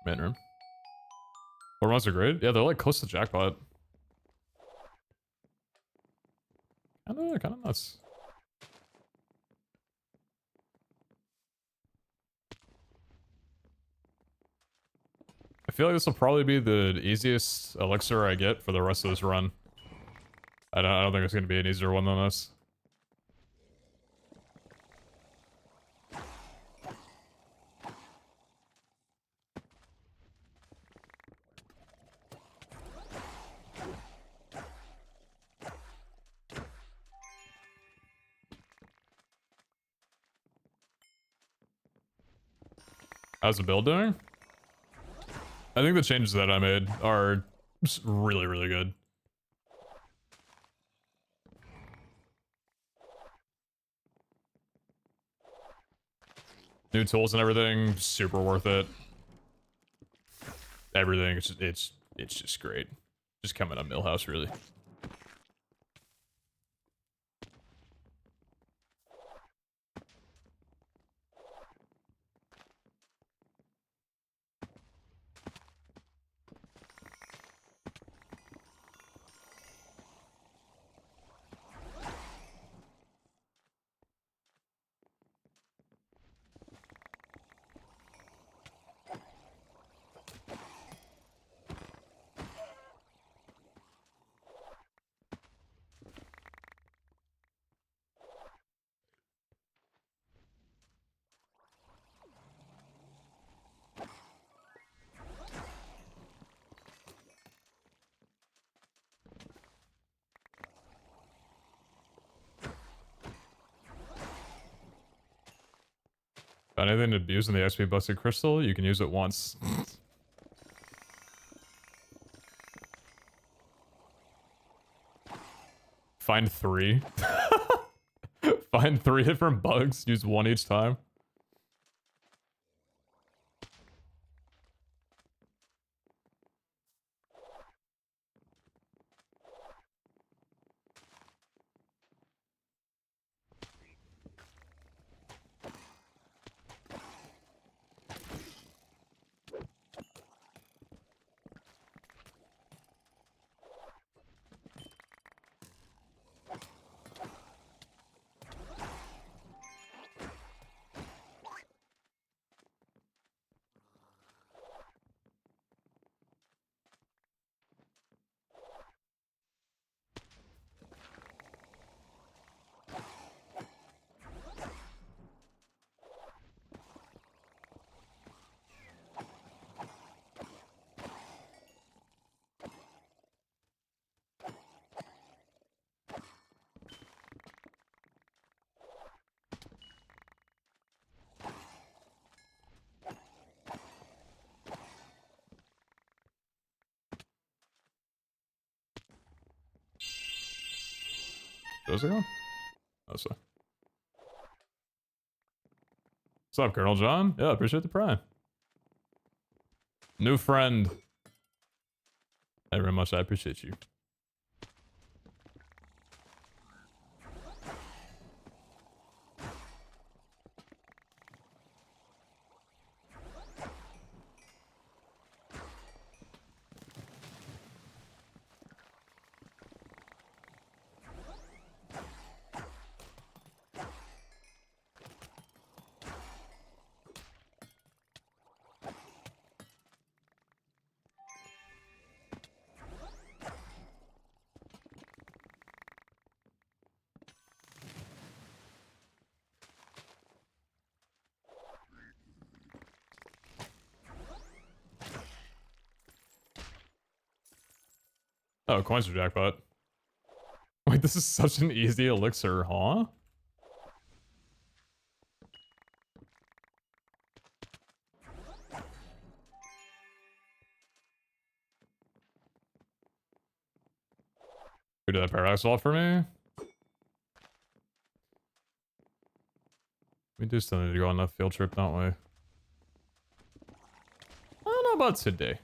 Main room. Hormones are great. Yeah, they're like close to jackpot. Kinda nuts. I feel like this will probably be the easiest elixir I get for the rest of this run. I don't think it's gonna be an easier one than this. How's the build doing? I think the changes that I made are really, really good. New tools and everything, super worth it. Everything, it's just great. Just coming up Millhouse, really. Got anything to abuse in the XP busted crystal? You can use it once. Find 3. Find 3 different bugs, use 1 each time. Does it go? Oh, so. What's up, Colonel John? Yeah, appreciate the prime. New friend. Thank you very much. I appreciate you. Oh, coins for jackpot. Wait, this is such an easy elixir, huh? Who did that paradox off for me? We do still need to go on that field trip, don't we? I don't know about today.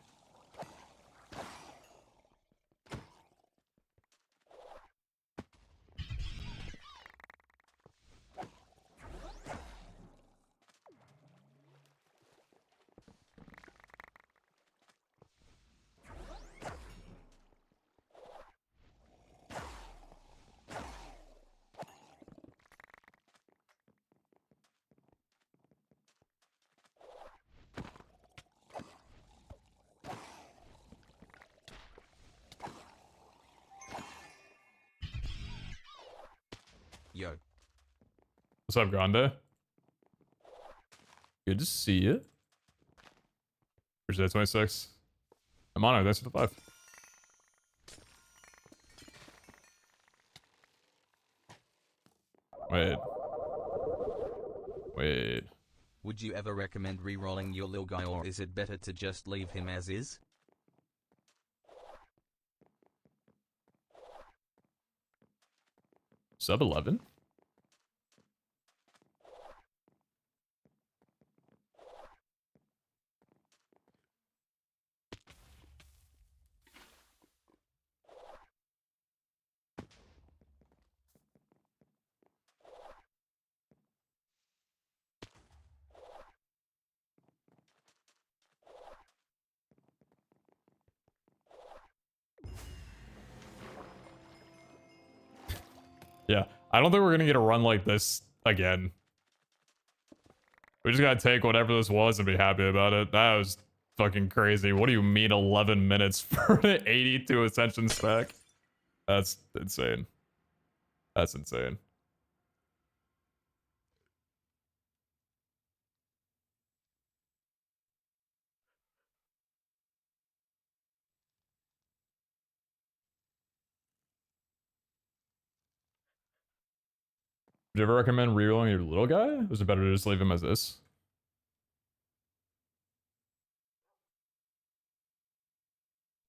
Yo. What's up, Grande? Good to see you. Appreciate that 26. I'm on it. Thanks for the 5. Wait. Wait. Would you ever recommend re-rolling your little guy, or is it better to just leave him as is? Sub 11? Yeah. I don't think we're gonna get a run like this again. We just gotta take whatever this was and be happy about it. That was fucking crazy. What do you mean 11 minutes for an 82 Ascension stack? That's insane. That's insane. Would you ever recommend rerolling your little guy? Or is it better to just leave him as this?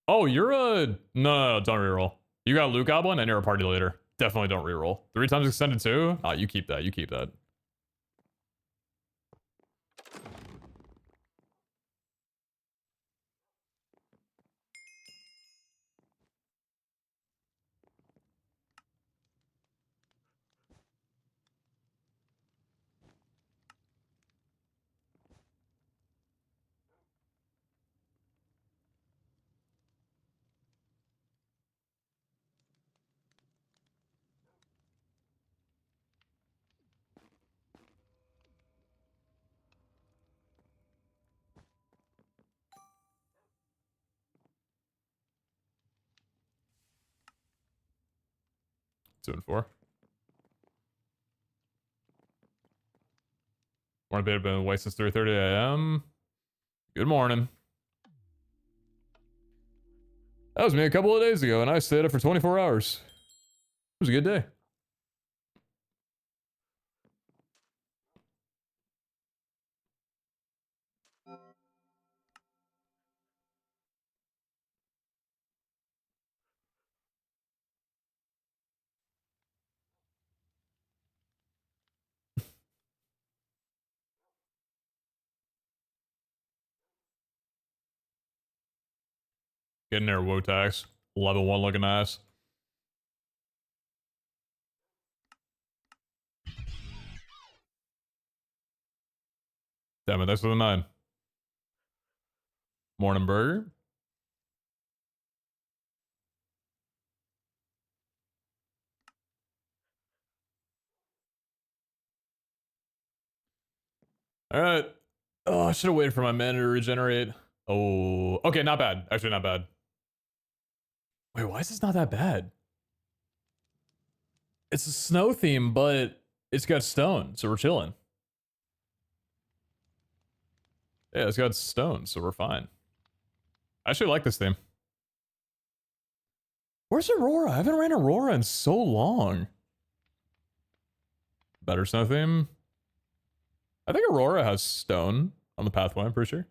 Oh, you're a... No, don't reroll. You got Loot Goblin and you're a party leader. Definitely don't reroll. 3 times extended too? Ah, you keep that. You keep that. Two and four. Morning, beta, been awake since 3:30 a.m. Good morning. That was me a couple of days ago, and I stayed up for 24 hours. It was a good day. Get in there, Wotax. Level 1 looking ass. Damn it, that's for the 9. Morning burger. Alright. Oh, I should have waited for my mana to regenerate. Oh, okay, not bad. Actually, not bad. Wait, why is this not that bad? It's a snow theme, but it's got stone, so we're chilling. Yeah, it's got stone, so we're fine. I actually like this theme. Where's Aurora? I haven't ran Aurora in so long. Better snow theme. I think Aurora has stone on the pathway, I'm pretty sure.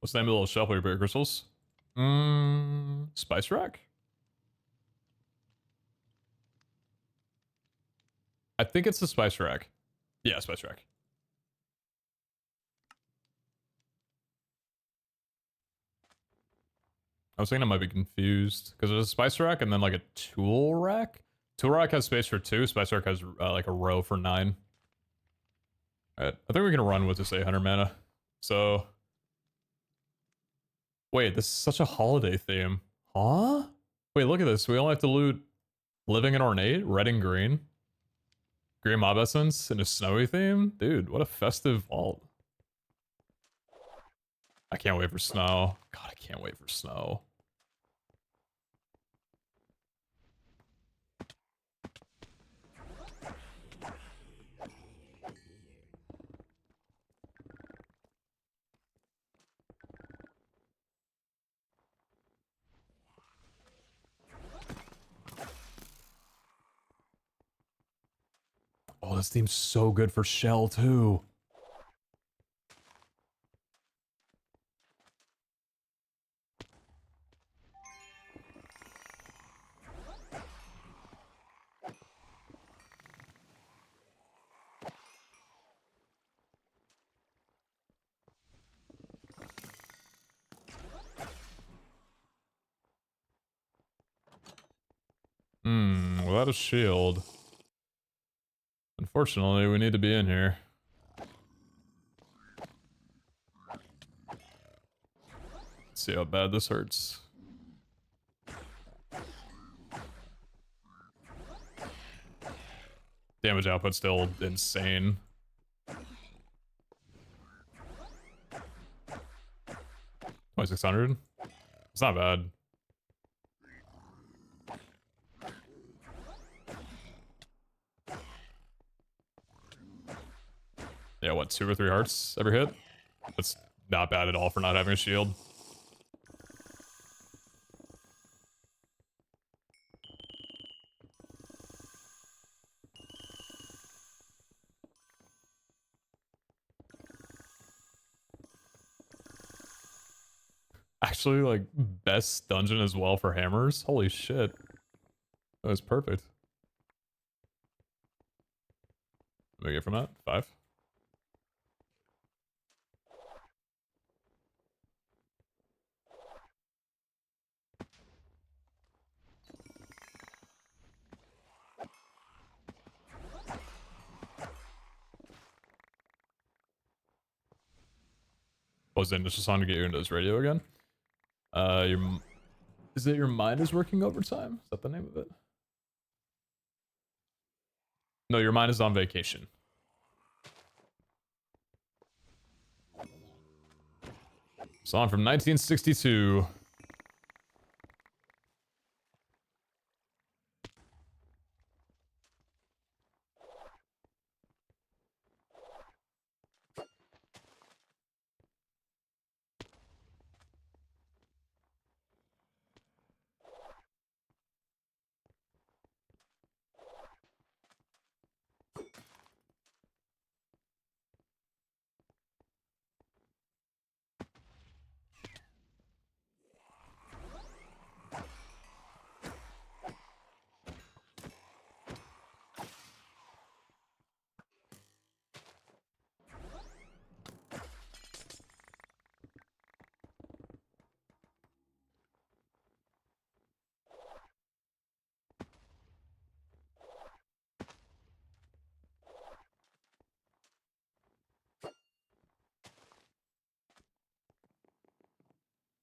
What's the name of the little shelf where you put your crystals? Spice rack? I think it's the spice rack. Yeah, spice rack. I was thinking I might be confused because there's a spice rack and then like a tool rack. Tool rack has space for 2. Spice rack has like a row for 9. Alright, I think we can run with this 800 mana. So, wait, this is such a holiday theme. Huh? Wait, look at this. We only have to loot Living and Ornate, red and green. Green Mob Essence in a snowy theme? Dude, what a festive vault. I can't wait for snow. God, I can't wait for snow. Oh, this theme's so good for Shell, too. Without a shield. Unfortunately, we need to be in here. Let's see how bad this hurts. Damage output still insane. 2600. It's not bad. Yeah, what, 2 or 3 hearts every hit? That's not bad at all for not having a shield. Actually, like, best dungeon as well for hammers? Holy shit. That was perfect. What do we get from that? 5? Was the initial song to get you into this radio again? Is it your mind is working overtime? Is that the name of it? No, your mind is on vacation. Song from 1962.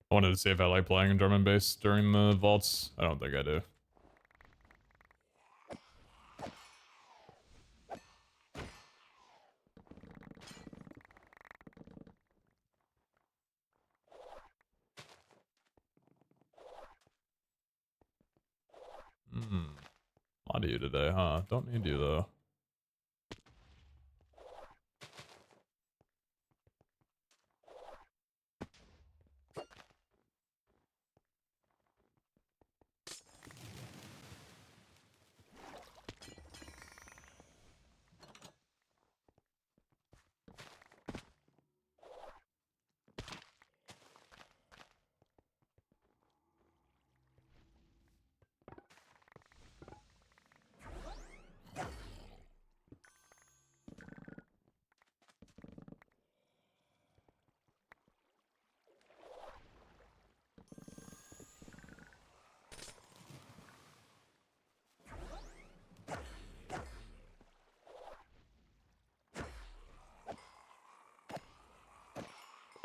I wanted to see if I like playing in drum and bass during the vaults. I don't think I do. A lot of you today, huh? Don't need you though.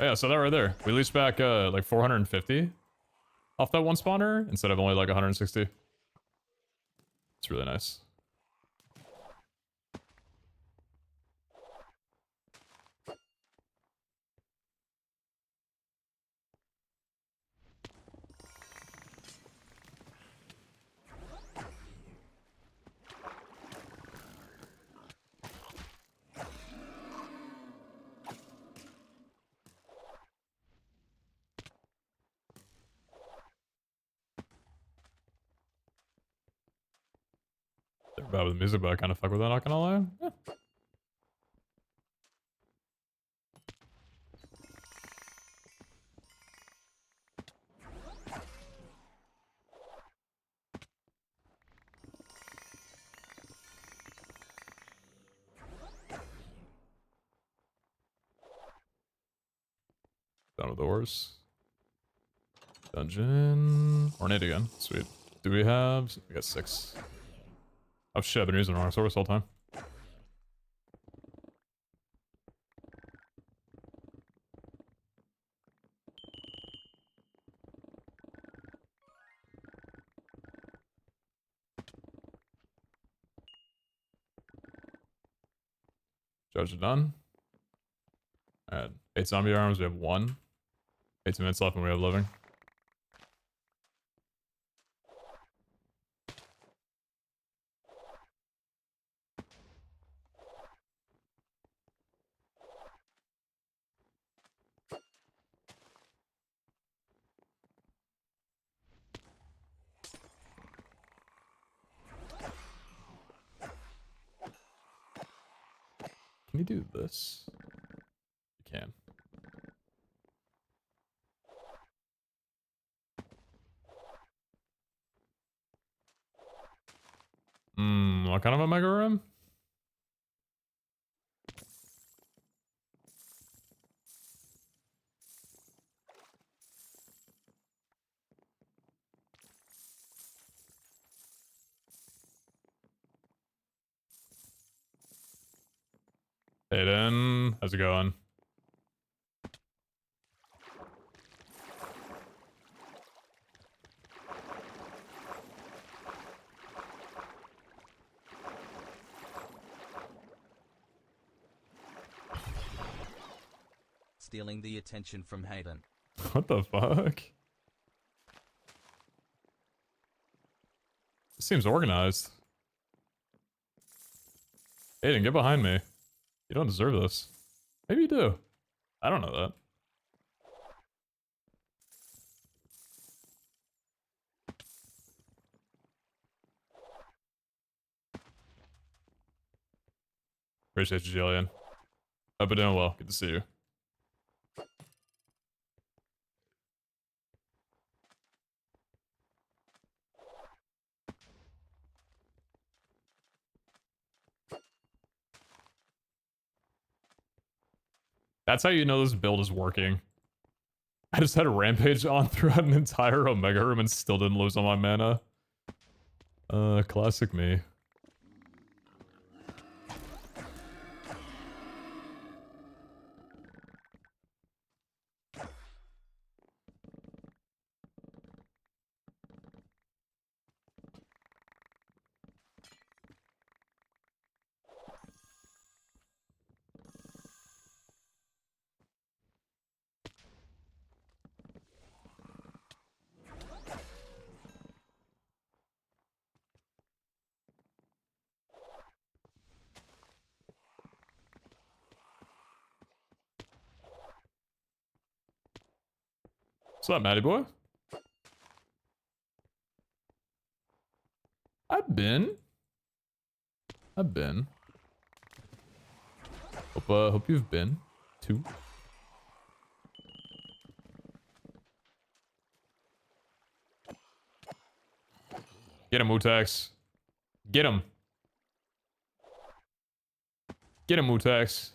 Yeah, so that right there. We leased back like 450 off that one spawner instead of only like 160. It's really nice. They're bad with the music, but I kind of fuck with that, not gonna lie. Yeah. Done with the horse. Dungeon. Ornate again. Sweet. Do we have... We got 6. Oh shit, I've been using the wrong source all the time. Judge it done. Alright. 8 zombie arms, we have 1. 18 minutes left and we have living. Can you do this? You can. What kind of a mega room? Aiden, how's it going? Stealing the attention from Hayden. What the fuck? This seems organized. Aiden, get behind me. You don't deserve this. Maybe you do. I don't know that. Appreciate you, Jillian. Hope you're doing well. Good to see you. That's how you know this build is working. I just had a rampage on throughout an entire Omega room and still didn't lose all my mana. Classic me. What's up, Matty boy? I've been. Hope you've been too. Get him, Mutex. Get him. Get him, Mutex.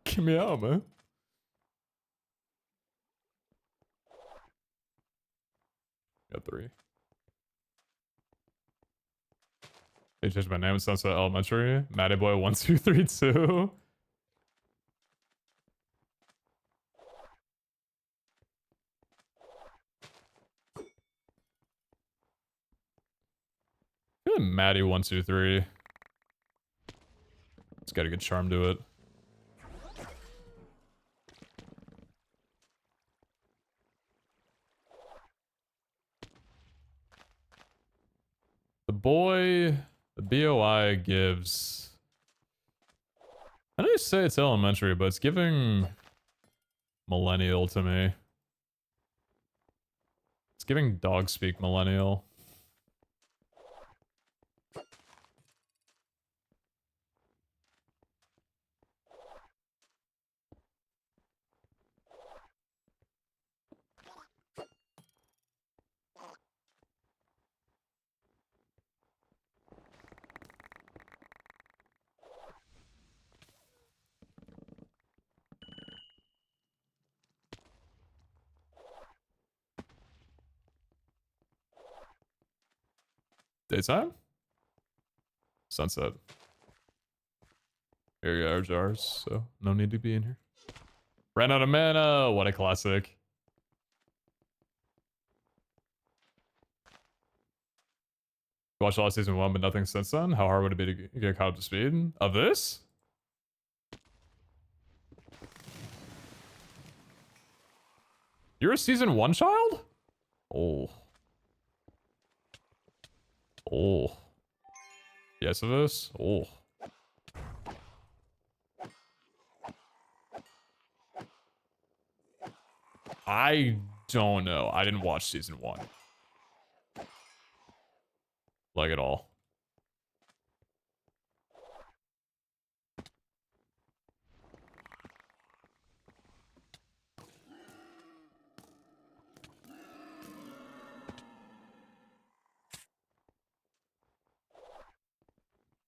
Get me out, man. Got 3. They changed my name. Sunset Elementary. Matty Boy 1232. Matty 123. It's got a good charm to it. The boy, the BOI gives. I know you say it's elementary, but it's giving millennial to me. It's giving dog speak millennial. Daytime? Sunset. Here you go, jars, so no need to be in here. Ran out of mana, what a classic. Watched all of season 1, but nothing since then. How hard would it be to get caught up to speed? Of this? You're a season 1 child? Oh. Oh. Yes of this? Oh. I don't know. I didn't watch season 1. Like at all.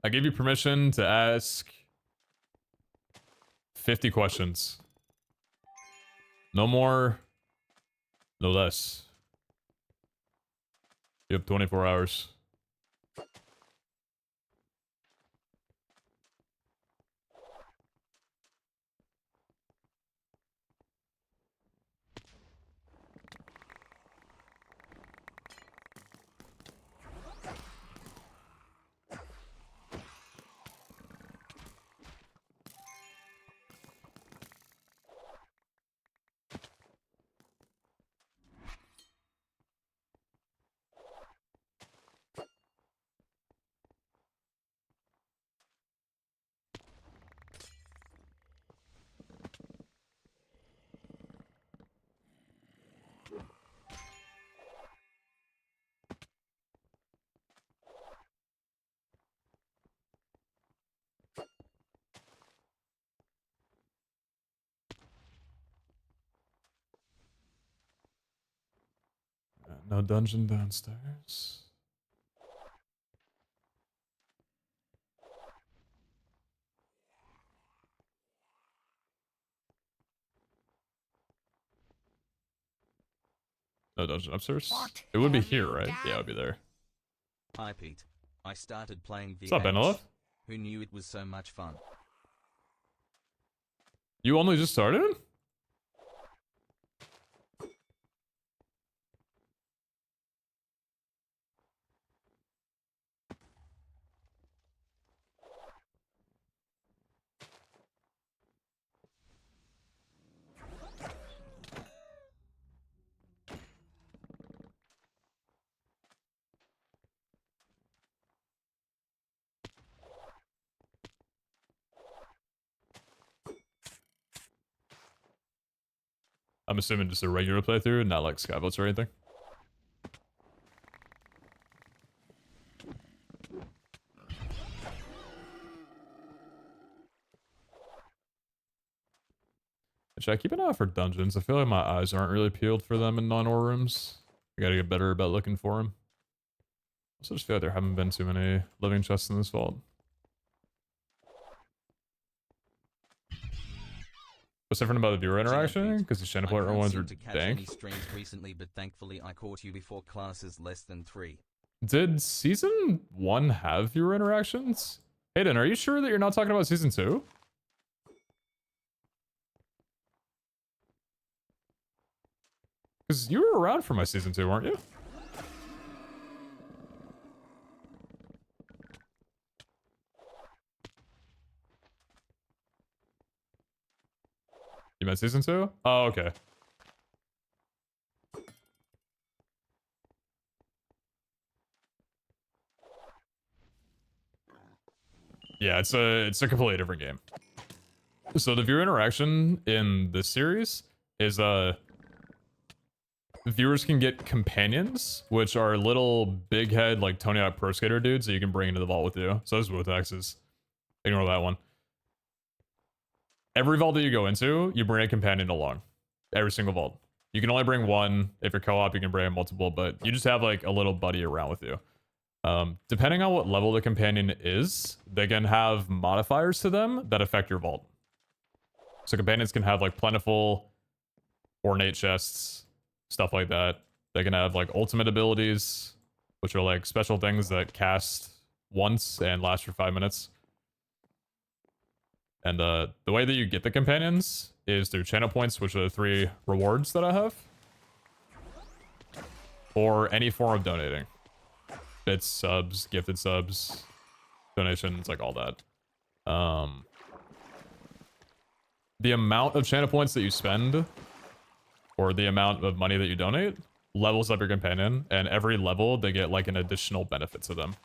I gave you permission to ask 50 questions. No more, no less. You have 24 hours. No dungeon downstairs. No dungeon upstairs. What It would be have here, you right? Yeah, it would be done? there. Hi Pete. I started playing What's up, VH. Benelov? Who knew it was so much fun? You only just started? I'm assuming just a regular playthrough, not like Skyboats or anything. Should I keep an eye out for dungeons? I feel like my eyes aren't really peeled for them in non-ore rooms. I gotta get better about looking for them. Also just feel like there haven't been too many living chests in this vault. What's different about the viewer interaction? Because the channel I player can't ones seem are to catch any dank. streams recently, but thankfully I caught you before classes less than 3. Did season 1 have viewer interactions? Hayden, are you sure that you're not talking about season 2? Because you were around for my season 2, weren't you? You meant season 2? Oh, okay. Yeah, it's a completely different game. So the viewer interaction in this series is viewers can get companions, which are little big head like Tony Hawk Pro Skater dudes that you can bring into the vault with you. So those Wotaxes. Ignore that one. Every vault that you go into, you bring a companion along. Every single vault. You can only bring one. If you're co-op, you can bring multiple, but you just have like a little buddy around with you. Depending on what level the companion is, they can have modifiers to them that affect your vault. So companions can have like plentiful, ornate chests, stuff like that. They can have like ultimate abilities, which are like special things that cast once and last for 5 minutes. And the way that you get the companions is through channel points, which are the 3 rewards that I have, or any form of donating. Bits, subs, gifted subs, donations, like all that. The amount of channel points that you spend, or the amount of money that you donate, levels up your companion, and every level they get like an additional benefit to them.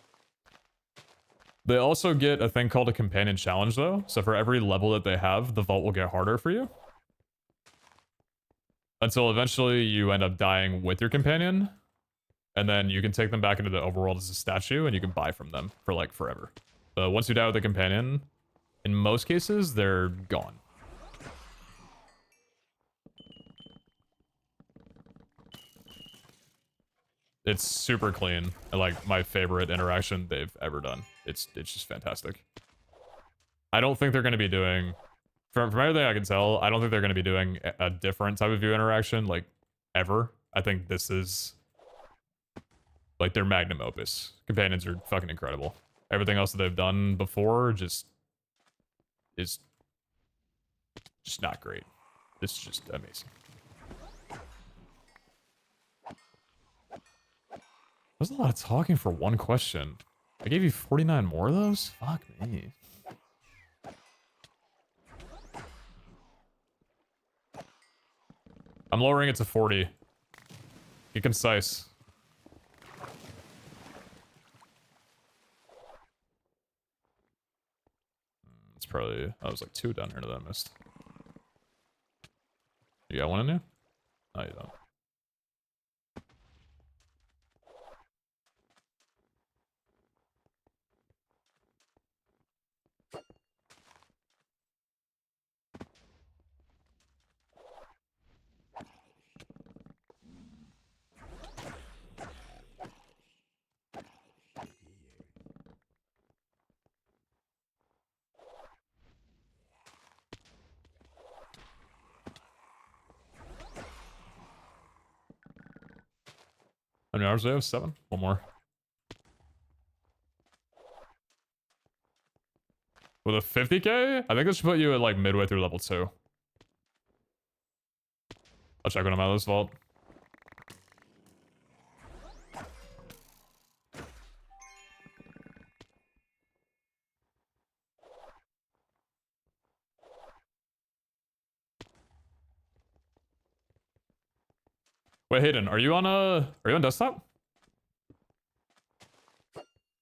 They also get a thing called a companion challenge though, so for every level that they have, the vault will get harder for you. Until eventually you end up dying with your companion, and then you can take them back into the overworld as a statue, and you can buy from them for like forever. But once you die with the companion, in most cases, they're gone. It's super clean, and like my favorite interaction they've ever done. It's just fantastic. I don't think they're going to be doing, from everything I can tell, I don't think they're going to be doing a different type of view interaction, like, ever. I think this is, like, their magnum opus. Companions are fucking incredible. Everything else that they've done before just is just not great. It's just amazing. There's a lot of talking for one question. I gave you 49 more of those? Fuck me. I'm lowering it to 40. Get concise. It's probably... Oh, there's like 2 down here that I missed. You got one in you? No, you don't. many hours do I have? 7? One more. With a 50k? I think this should put you at like midway through level 2. I'll check when I'm out of this vault. Wait, Hayden, are you on desktop?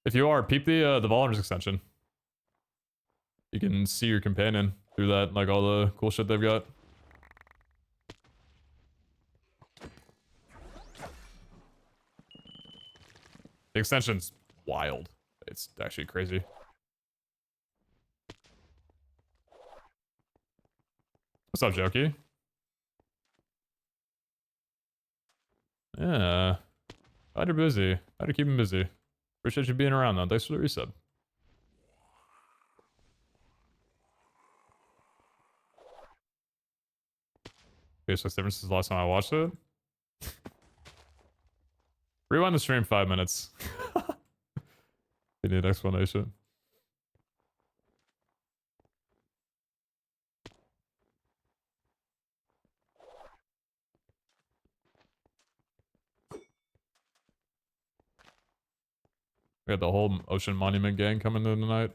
If you are, peep the Volunteers extension. You can see your companion through that, like all the cool shit they've got. The extension's wild. It's actually crazy. What's up, Jokey? Yeah. Glad you're busy. Glad to keep him busy. Appreciate you being around, though. Thanks for the resub. Okay, so what's the difference since the last time I watched it? Rewind the stream 5 minutes. You need an explanation. We got the whole Ocean Monument gang coming in tonight.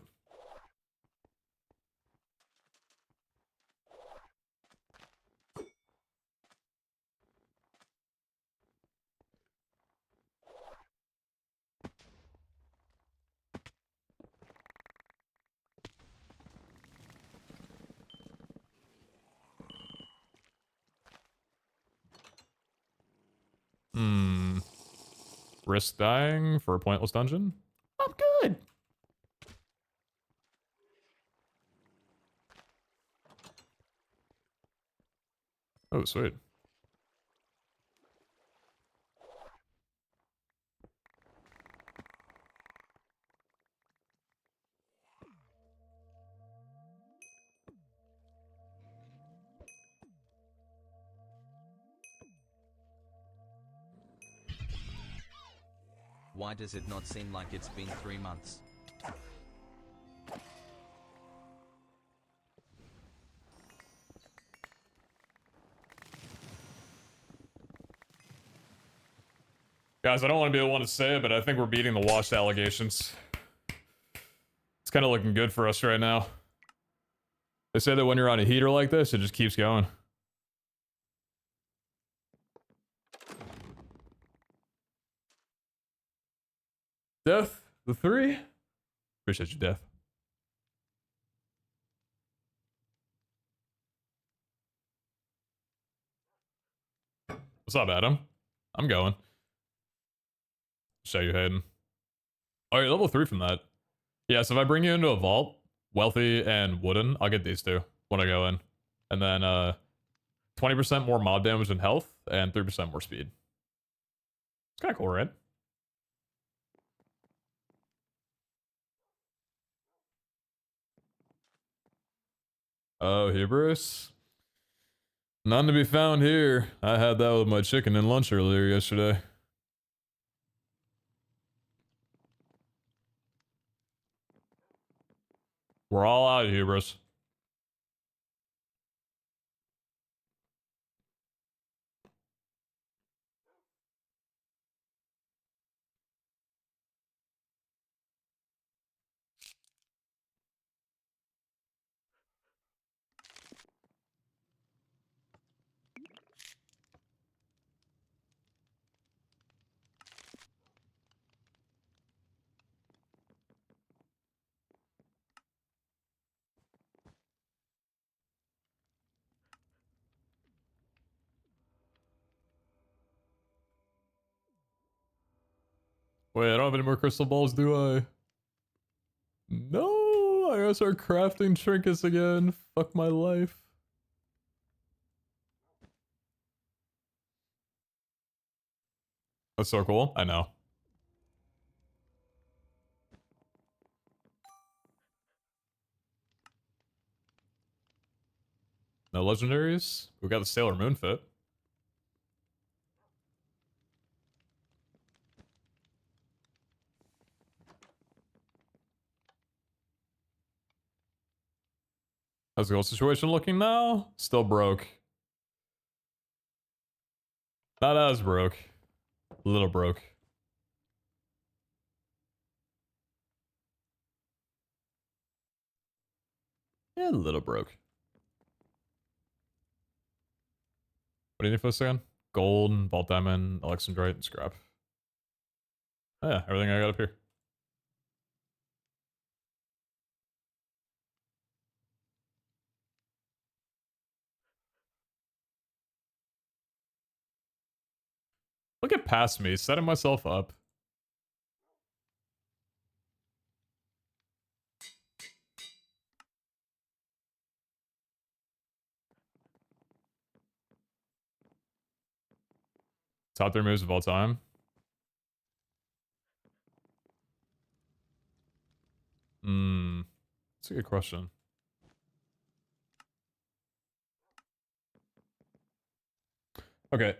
Hmm. Risk dying for a pointless dungeon? I'm good. Oh, sweet. Why does it not seem like it's been 3 months? Guys, I don't want to be the one to say it, but I think we're beating the washed allegations. It's kind of looking good for us right now. They say that when you're on a heater like this, it just keeps going. Death, the 3? Appreciate you, Death. What's up, Adam? I'm going. Show you, Hayden. Oh, you're level 3 from that. Yeah, so if I bring you into a vault, wealthy and wooden, I'll get these two when I go in. And then 20% more mob damage and health, and 3% more speed. It's kind of cool, right? Oh, Hubris? None to be found here. I had that with my chicken and lunch earlier yesterday. We're all out, Hubris. Wait, I don't have any more crystal balls, do I? No, I gotta start crafting trinkets again. Fuck my life. That's so cool. I know. No legendaries? We got the Sailor Moon fit. How's the gold situation looking now? Still broke. Not as broke. A little broke. Yeah, a little broke. What do you need for this again? Gold, Vault Diamond, Alexandrite, and scrap. Oh yeah, everything I got up here. Look at past me, setting myself up. Top 3 moves of all time. Hmm. That's a good question. Okay.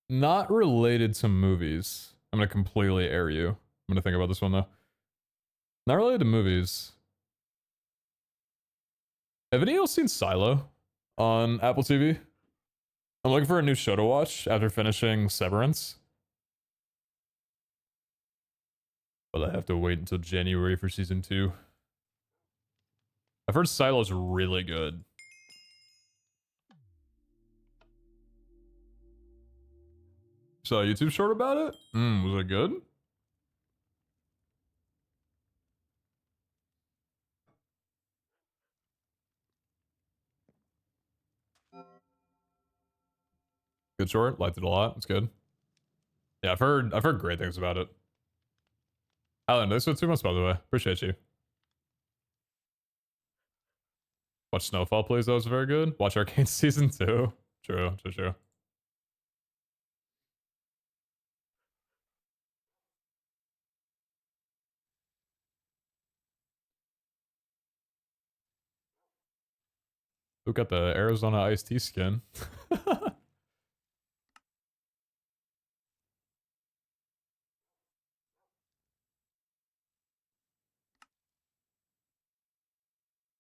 Not related to movies. I'm gonna completely air you. I'm gonna think about this one though. Not related to movies. Have any of you seen Silo on Apple TV? I'm looking for a new show to watch after finishing Severance. But I have to wait until January for season 2. I've heard Silo's really good. Saw a YouTube short about it? Was it good? Good short, liked it a lot. It's good. Yeah, I've heard great things about it. Alan, thanks for 2 months by the way. Appreciate you. Watch Snowfall, please. That was very good. Watch Arcane season 2. True. Who got the Arizona iced tea skin?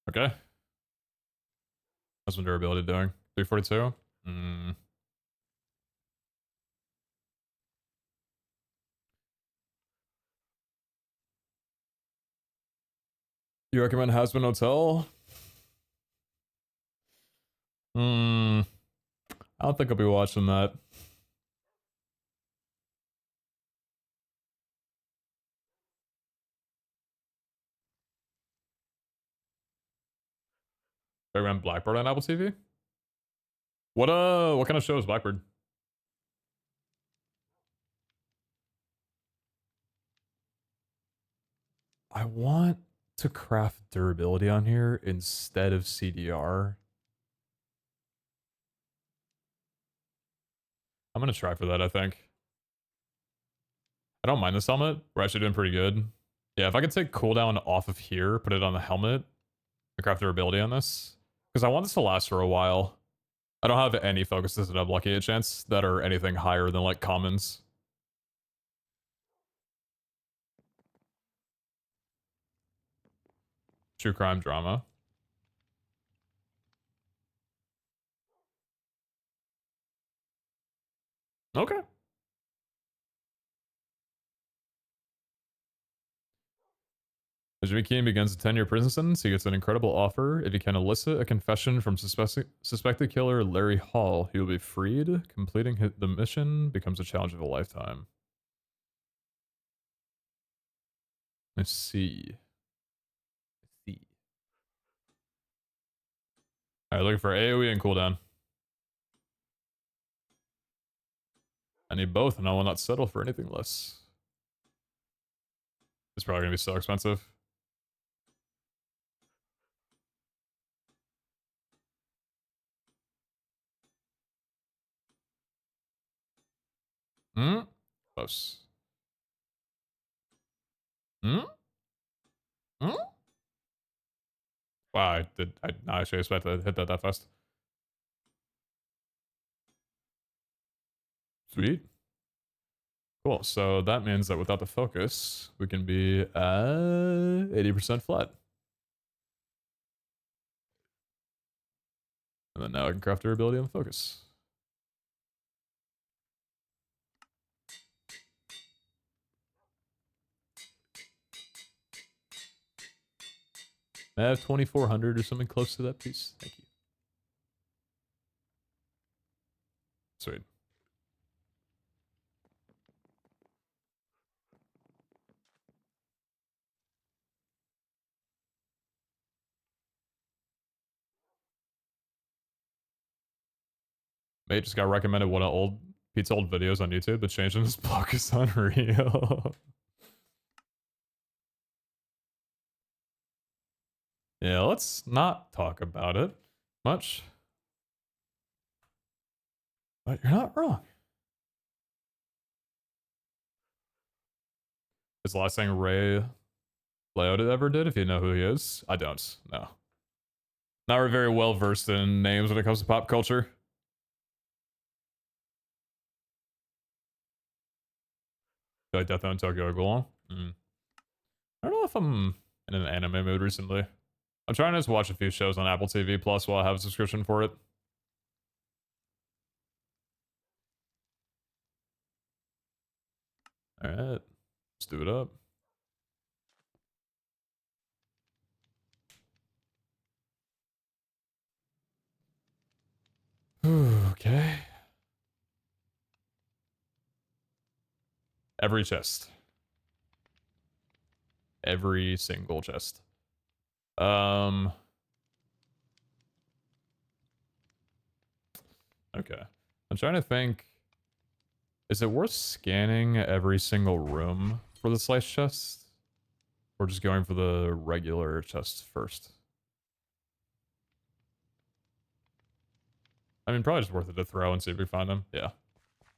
Okay. How's my durability doing? 342? You recommend Hasbin Hotel? I don't think I'll be watching that. Recommend Blackbird on Apple TV? What kind of show is Blackbird? I want to craft durability on here instead of CDR. I'm gonna try for that, I think. I don't mind this helmet. We're actually doing pretty good. Yeah, if I could take cooldown off of here, put it on the helmet, and craft durability on this. Because I want this to last for a while. I don't have any focuses that have lucky chance that are anything higher than like commons. True crime drama. Okay. As Jimmy Keane begins a 10-year prison sentence, he gets an incredible offer. If he can elicit a confession from suspected killer Larry Hall, he will be freed. Completing the mission becomes a challenge of a lifetime. Let's see. Alright, looking for AoE and cooldown. I need both, and I will not settle for anything less. It's probably gonna be so expensive. Hmm? Close. Hmm? Hmm? Wow, I not actually expect to hit that fast. Sweet. Cool, so that means that without the focus, we can be at 80% flat. And then now I can craft durability and focus. I have 2400 or something close to that piece. Thank you. Sweet. Mate just got recommended one of Pete's old videos on YouTube, but changing his block is unreal. Yeah, let's not talk about it much. But you're not wrong. It's the last thing Ray Liotta ever did, if you know who he is. I don't, no. Not very well versed in names when it comes to pop culture. Like Death Note and Tokyo Ghoul. I don't know if I'm in an anime mood recently. I'm trying to just watch a few shows on Apple TV Plus while I have a subscription for it. Alright, let's do it up. Okay. Every chest. Every single chest. Okay. I'm trying to think. Is it worth scanning every single room for the slice chest? Or just going for the regular chest first? I mean, probably just worth it to throw and see if we find them. Yeah.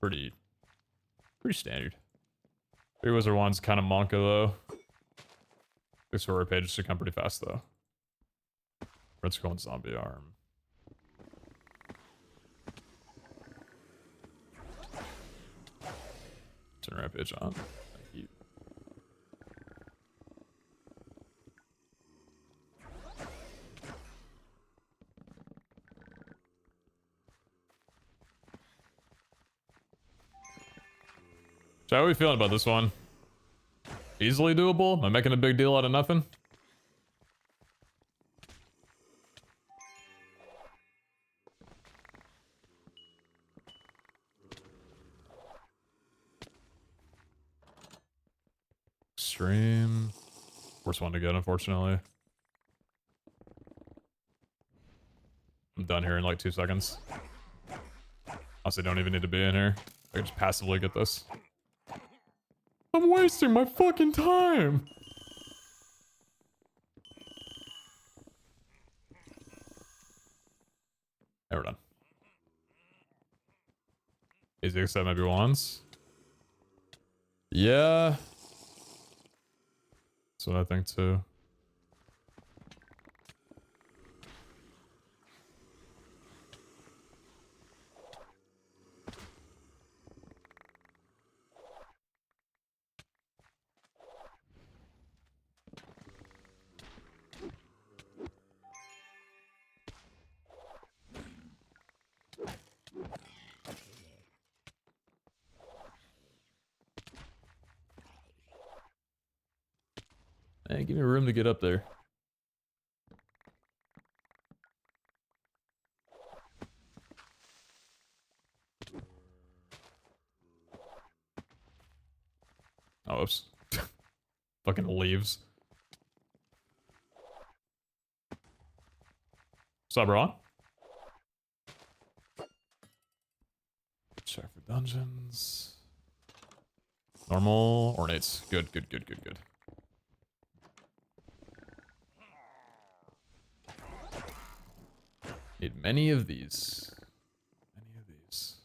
Pretty standard. Three Wizard One's kind of monka, though. The story pages should come pretty fast, though. Red Skull and Zombie Arm. Turn Rampage on. Thank you. So how are we feeling about this one? Easily doable? Am I making a big deal out of nothing? Extreme. Worst one to get, unfortunately. I'm done here in like 2 seconds. Honestly, don't even need to be in here. I can just passively get this. I'm wasting my fucking time! Yeah, we're done. Easy except maybe once. Yeah. That's what I think too. Hey, give me room to get up there. Oh, oops. Fucking leaves. What's up, bro? Check for dungeons. Normal ornates. Good. Need many of these. Many of these.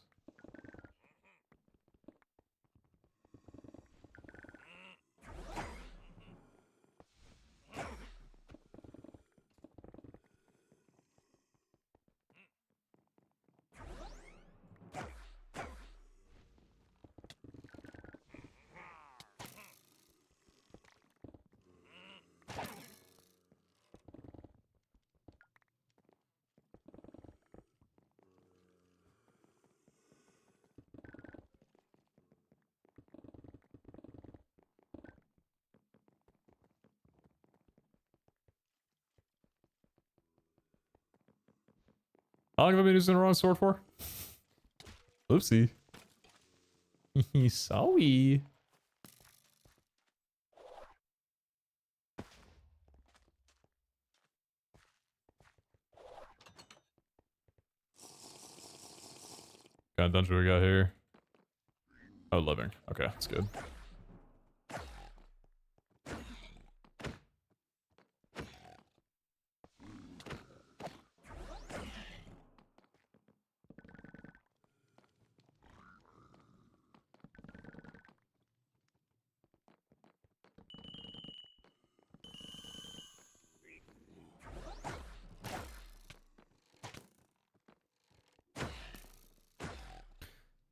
How long have I been using the wrong sword for? Oopsie. Sorry. What kind of dungeon we got here? Oh, living. Okay, that's good.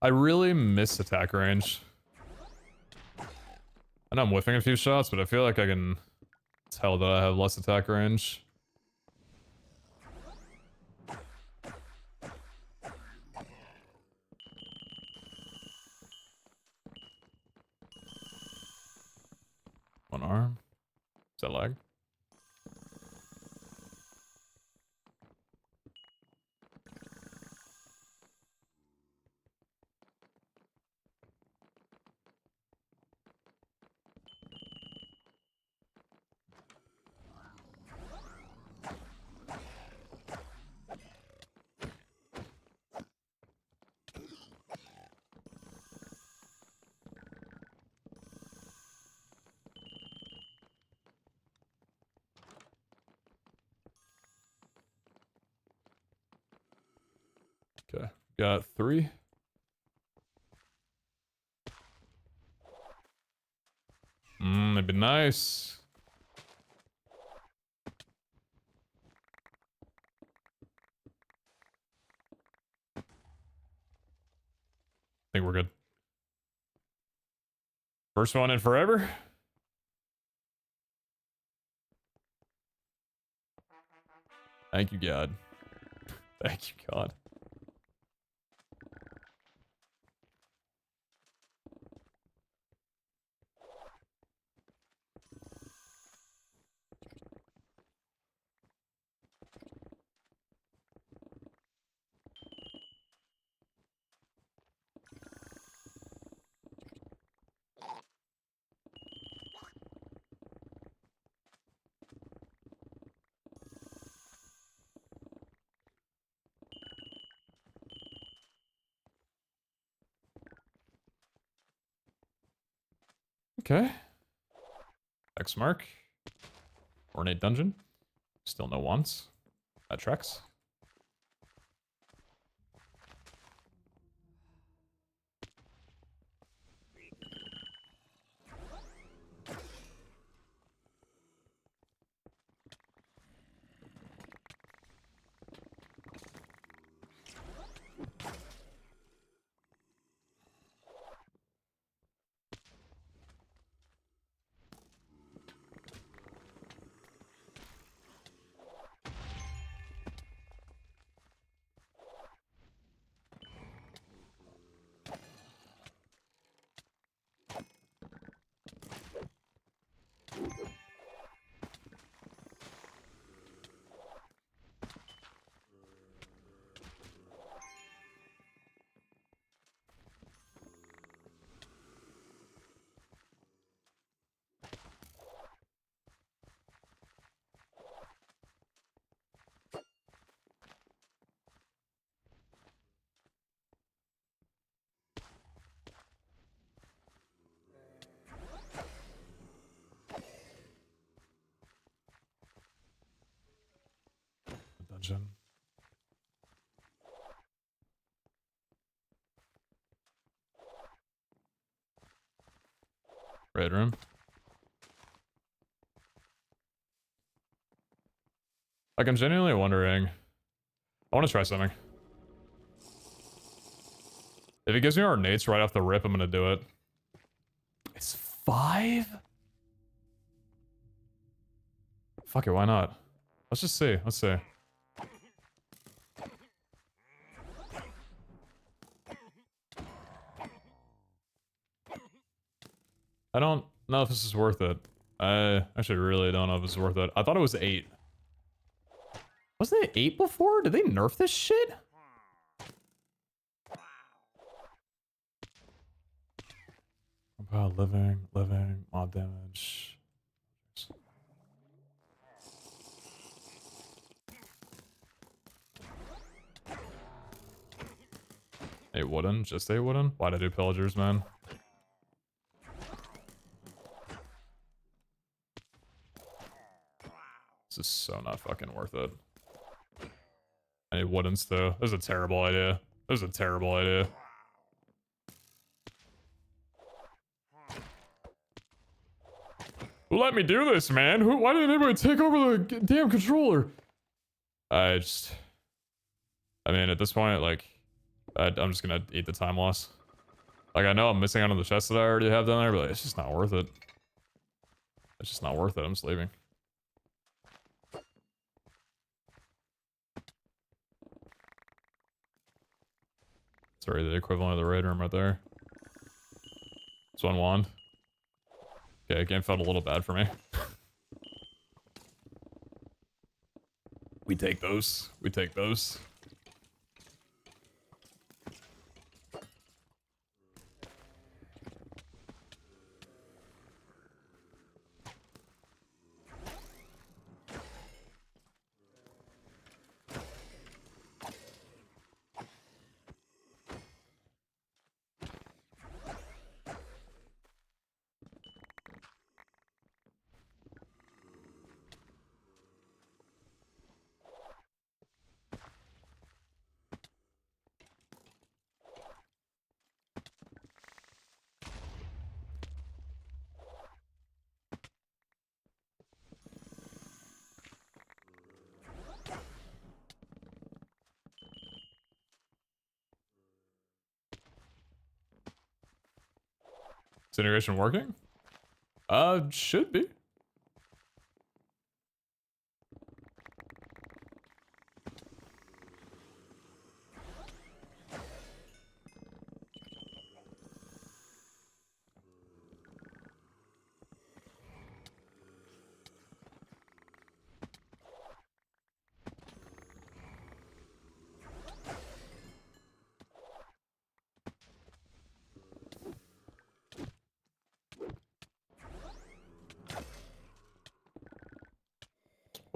I really miss attack range. I know I'm whiffing a few shots, but I feel like I can tell that I have less attack range. One arm. Is that lag? Okay, got 3. That'd be nice. I think we're good. First one in forever. Thank you, God. Thank you, God. Okay. X mark. Ornate dungeon. Still no wands. That tracks. Dungeon. Red room. Like, I'm genuinely wondering. I want to try something. If it gives me our nates right off the rip, I'm gonna do it. It's 5? Fuck it, why not? Let's just see. Let's see. I don't know if this is worth it. I actually really don't know if it's worth it. I thought it was 8. Wasn't it 8 before? Did they nerf this shit? About living, mob damage. A wooden? Just a wooden? Why'd I do pillagers, man? This is so not fucking worth it. I need woodens too. This is a terrible idea. This is a terrible idea. Let me do this, man. Why didn't anybody take over the damn controller? I mean, at this point, like, I'm just gonna eat the time loss. Like, I know I'm missing out on the chests that I already have down there, but it's just not worth it. It's just not worth it. I'm just leaving. Sorry, the equivalent of the raid room right there. It's one wand. Okay, game felt a little bad for me. We take those. We take those. Is integration working? Should be.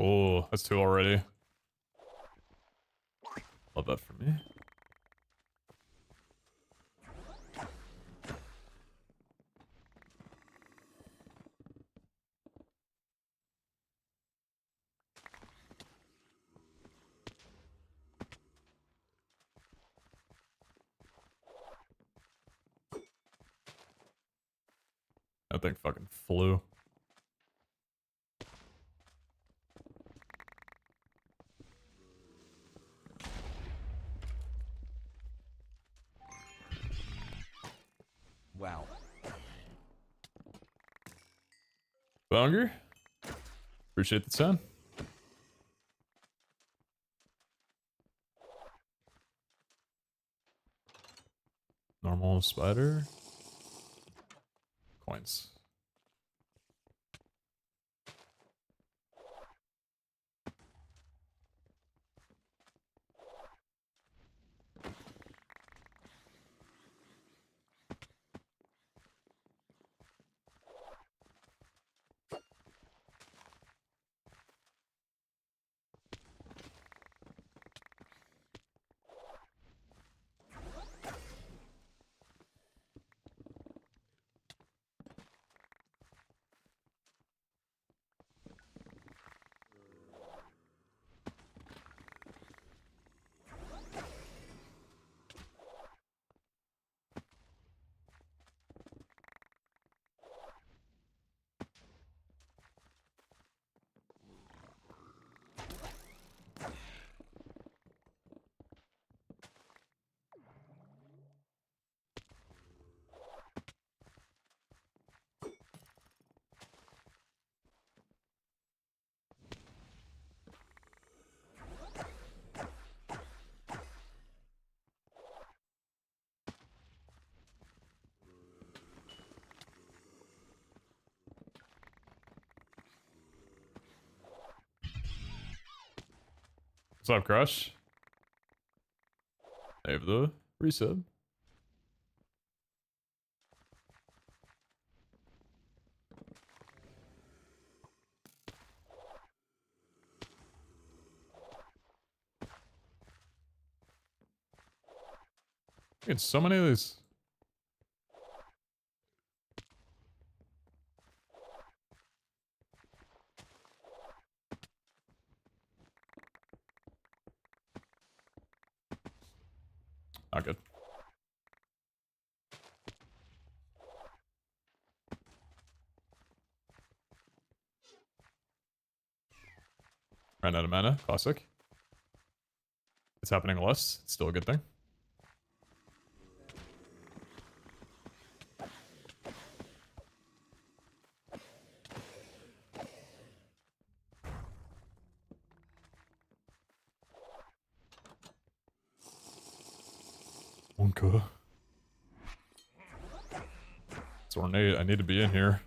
Oh, that's two already. Love that for me. That thing fucking flew. Wow. Bonger? Appreciate the 10. Normal spider. Coins. What's up, Crush? Save the resub. Get so many of these. Not good. Ran out of mana. Classic. It's happening less. It's still a good thing. Wonka. It's ornate. I need to be in here.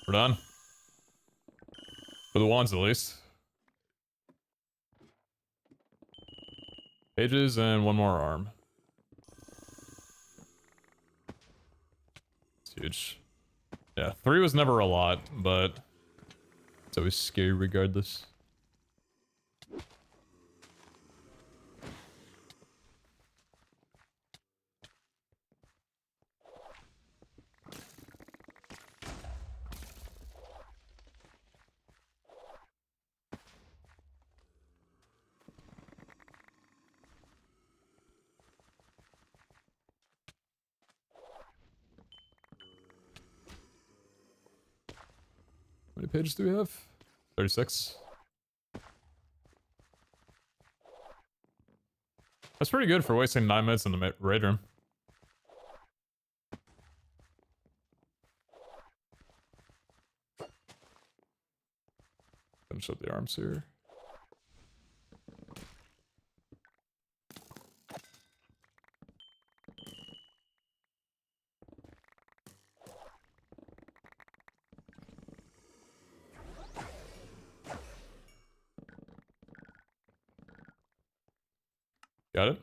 We're done. For the wands, at least. Pages and one more arm. It's huge. Yeah, 3 was never a lot, but it's always scary regardless. How many pages do we have? 36. That's pretty good for wasting 9 minutes in the raid room. Finish up the arms here. Got it?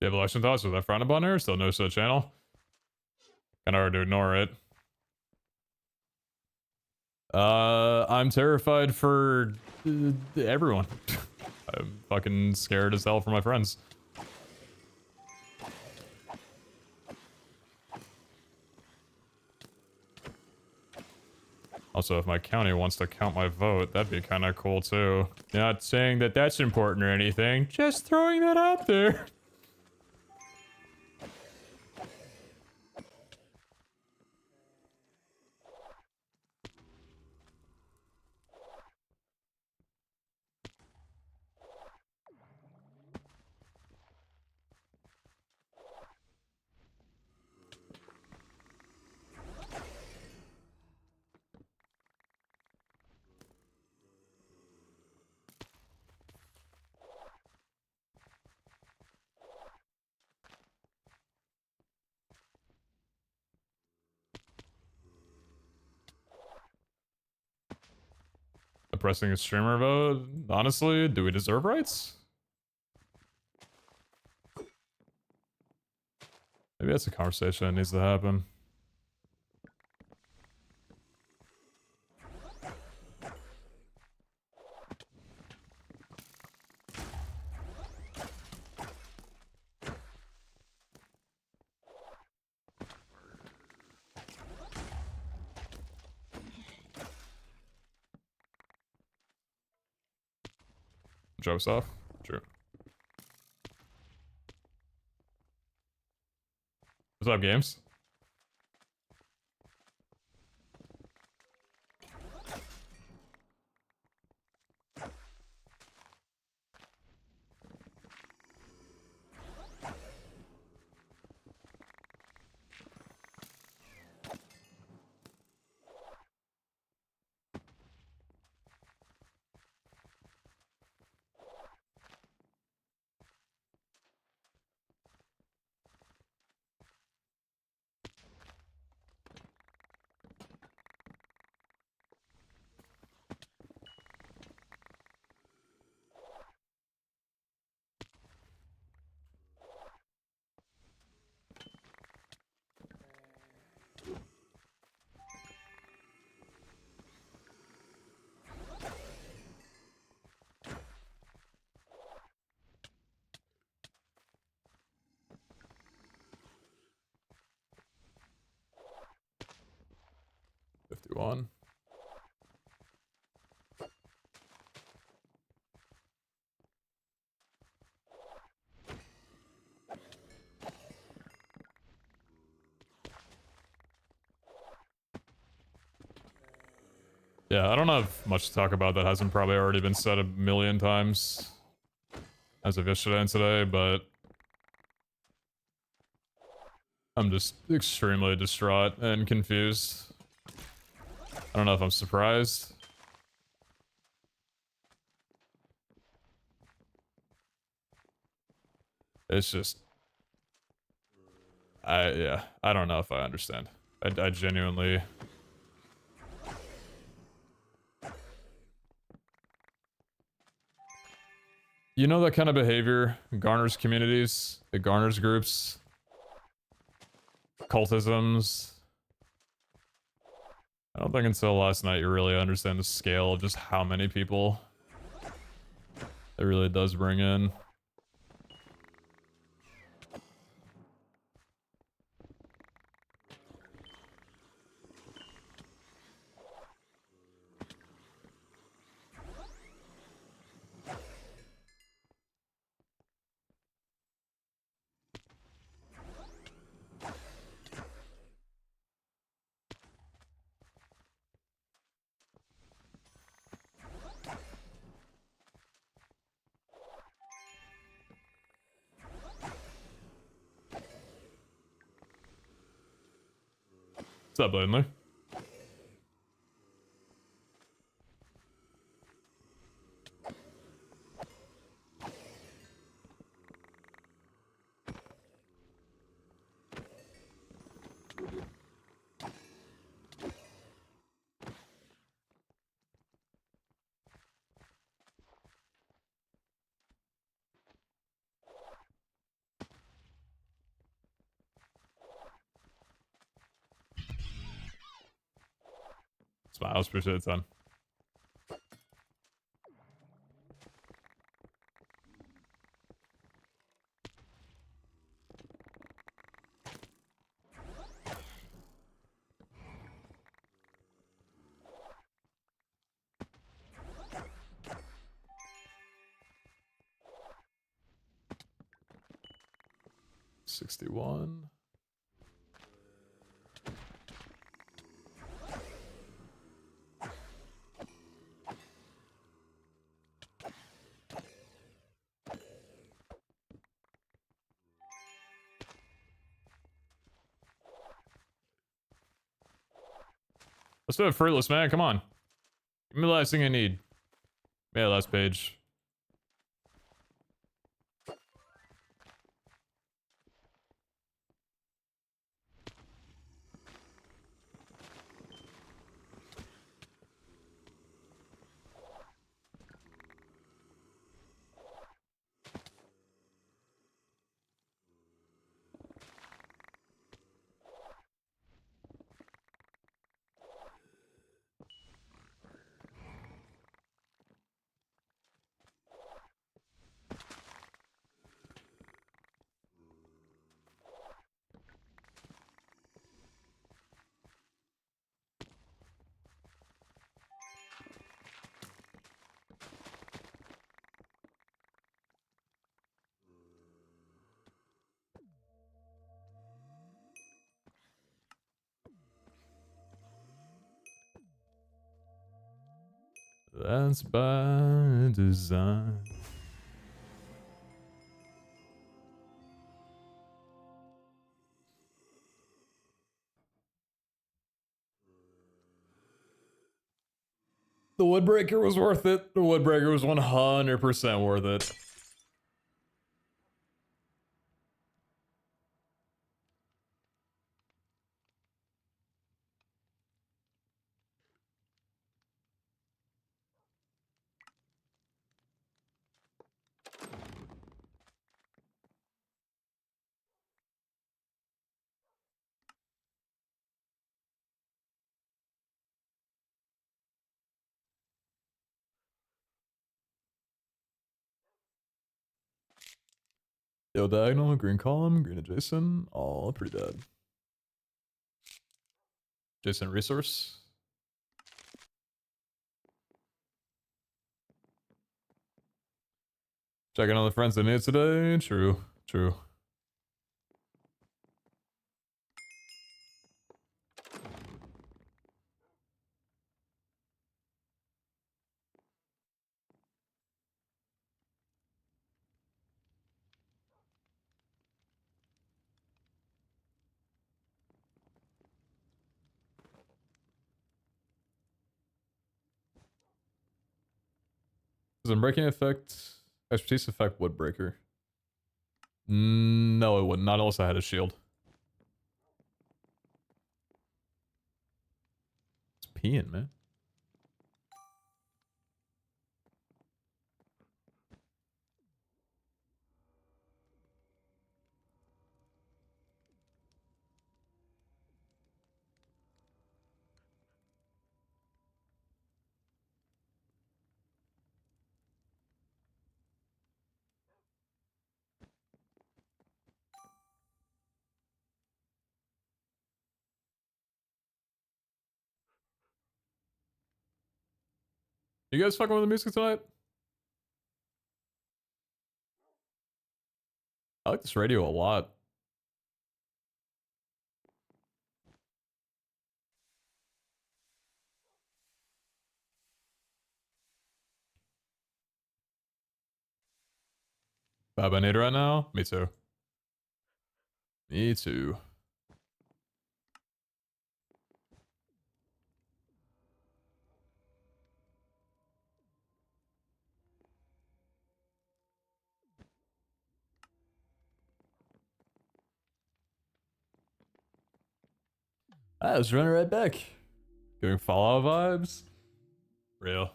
You have election thoughts with that frowned upon her? Still no such channel? Kinda hard to ignore it. I'm terrified for everyone. I'm fucking scared as hell for my friends. Also, if my county wants to count my vote, that'd be kind of cool too. Not saying that that's important or anything, just throwing that out there. pressing a streamer vote. Honestly, do we deserve rights? Maybe that's a conversation that needs to happen. Jokes off. True. What's up, games? One. Yeah, I don't have much to talk about that hasn't probably already been said a million times as of yesterday and today, but I'm just extremely distraught and confused. I don't know if I'm surprised. It's just... yeah, I don't know if I understand. I genuinely... You know that kind of behavior garners communities, it garners groups, cultisms. I don't think until last night you really understand the scale of just how many people it really does bring in. What's up, Bladley? Smiles, appreciate it, son. $61. Let's do it, fruitless, man. Come on. Give me the last thing I need. Yeah, last page. That's by design. The Woodbreaker was worth it. The Woodbreaker was 100% worth it. Yo, diagonal, green column, green adjacent, all pretty dead. Adjacent resource. Checking on the friends I need today. True, true. Does unbreaking effect, expertise effect Woodbreaker? No, it wouldn't. Not unless I had a shield. It's peeing, man. You guys fucking with the music tonight? I like this radio a lot. Vibe I need right now? Me too. Me too. I was running right back. Giving Fallout vibes. Real.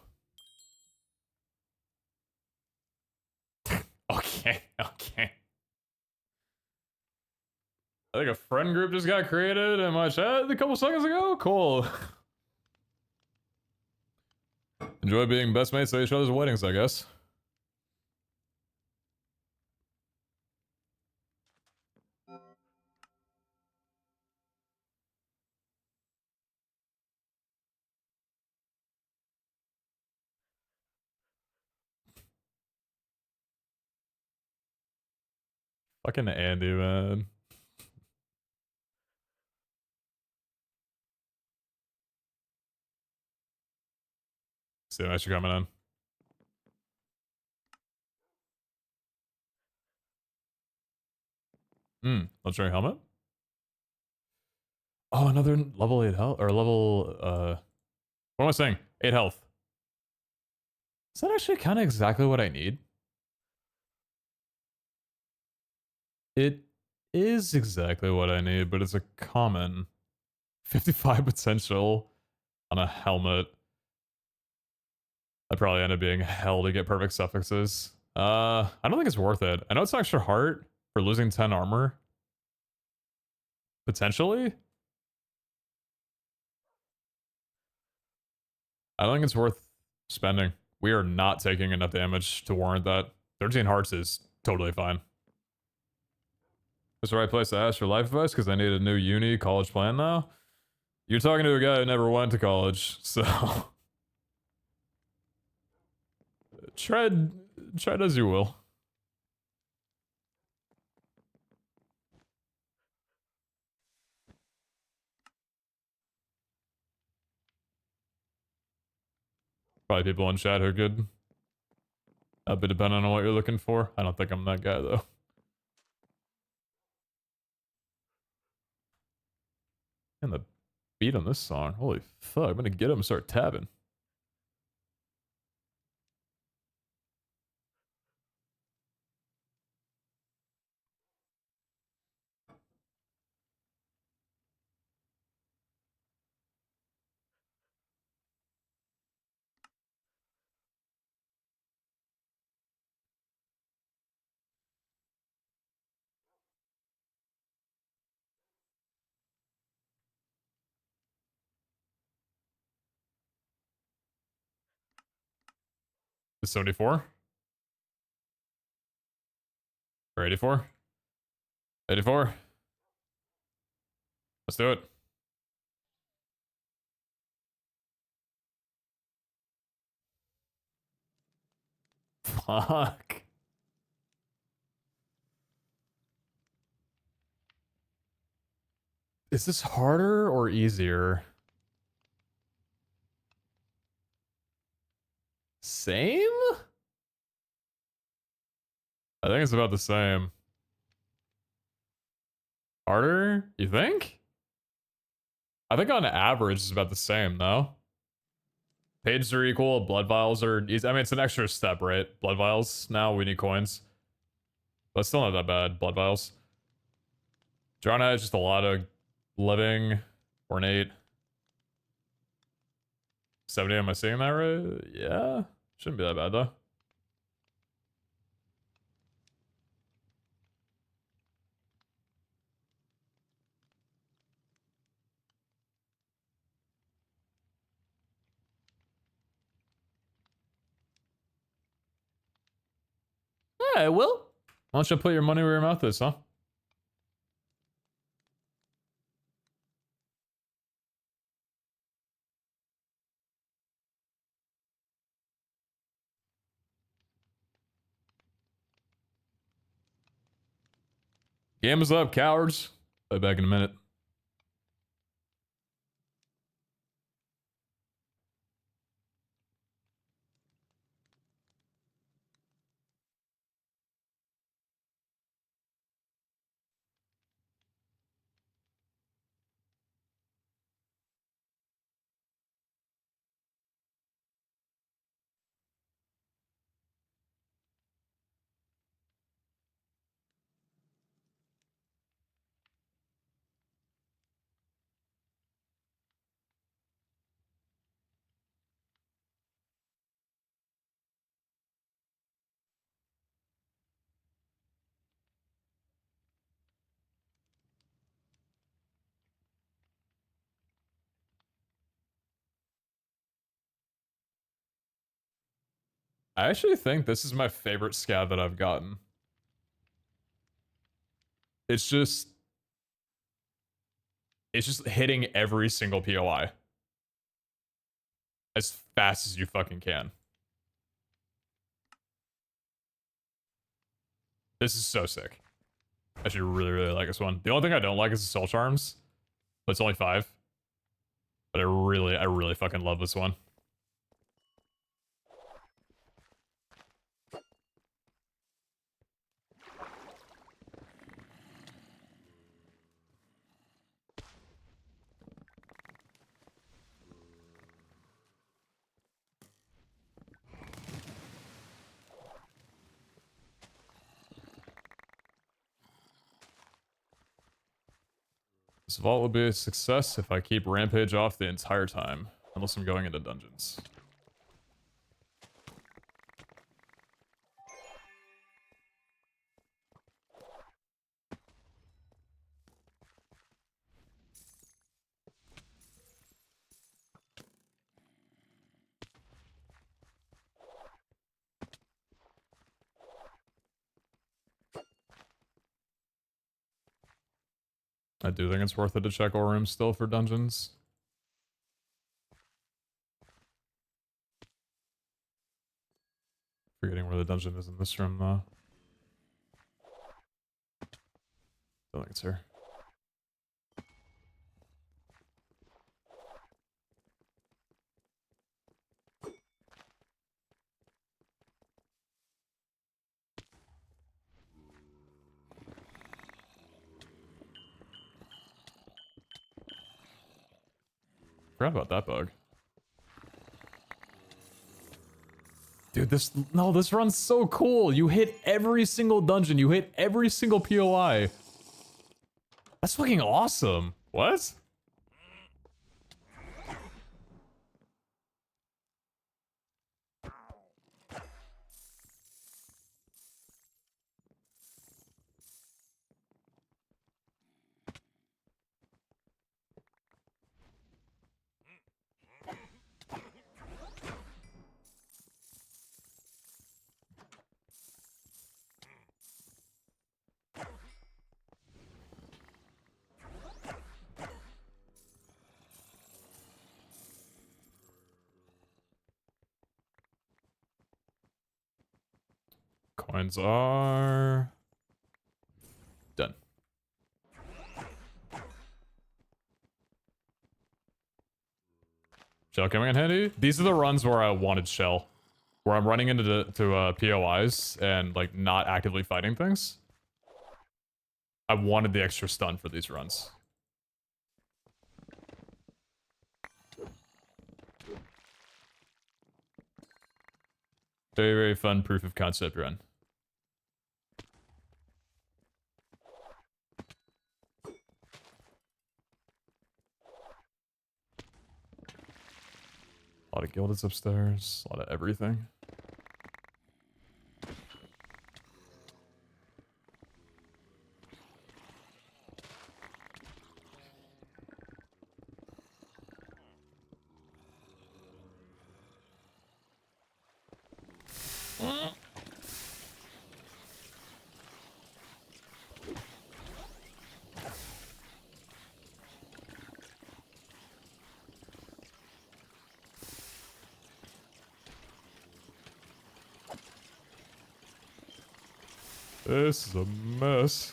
Okay, okay. I think a friend group just got created in my chat a couple seconds ago. Cool. Enjoy being best mates at each other's weddings, I guess. Fucking Andy, man. See you actually coming in. Legendary helmet. Oh, another level 8 health or level what am I saying? 8 health. Is that actually kind of exactly what I need? It is exactly what I need, but it's a common 55 potential on a helmet. I'd probably end up being hell to get perfect suffixes. I don't think it's worth it. I know it's an extra heart for losing 10 armor. Potentially. I don't think it's worth spending. We are not taking enough damage to warrant that. 13 hearts is totally fine. It's the right place to ask for life advice because I need a new uni college plan now. You're talking to a guy who never went to college, so tread as you will. Probably people in chat who could. A bit depending on what you're looking for. I don't think I'm that guy though. And the beat on this song, holy fuck! I'm gonna get him and start tapping. The 74 or 84, 84. Let's do it. Fuck. Is this harder or easier? Same? I think it's about the same. Harder? You think? I think on average it's about the same, though. Pages are equal, blood vials are easy. I mean, it's an extra step, right? Blood vials, now we need coins. But still not that bad, blood vials. Jarna is just a lot of living, ornate. 70, am I seeing that right? Yeah. Shouldn't be that bad, though. Yeah, Will. Why don't you put your money where your mouth is, huh? Game is up, cowards. Play back in a minute. I actually think this is my favorite scav that I've gotten. It's just... It's just hitting every single POI. As fast as you fucking can. This is so sick. I actually really, really like this one. The only thing I don't like is the soul charms. But it's only 5. But I really fucking love this one. This vault will be a success if I keep Rampage off the entire time. Unless I'm going into dungeons. I do think it's worth it to check all rooms still for dungeons. Forgetting where the dungeon is in this room, though. Don't think it's here. Forgot about that bug. Dude, this run's so cool. You hit every single dungeon. You hit every single POI. That's fucking awesome. What? Coins are done. Shell coming in handy. These are the runs where I wanted shell, where I'm running into POIs and like not actively fighting things. I wanted the extra stun for these runs. Very, very fun proof of concept run. A lot of gildeds upstairs, a lot of everything. This is a mess.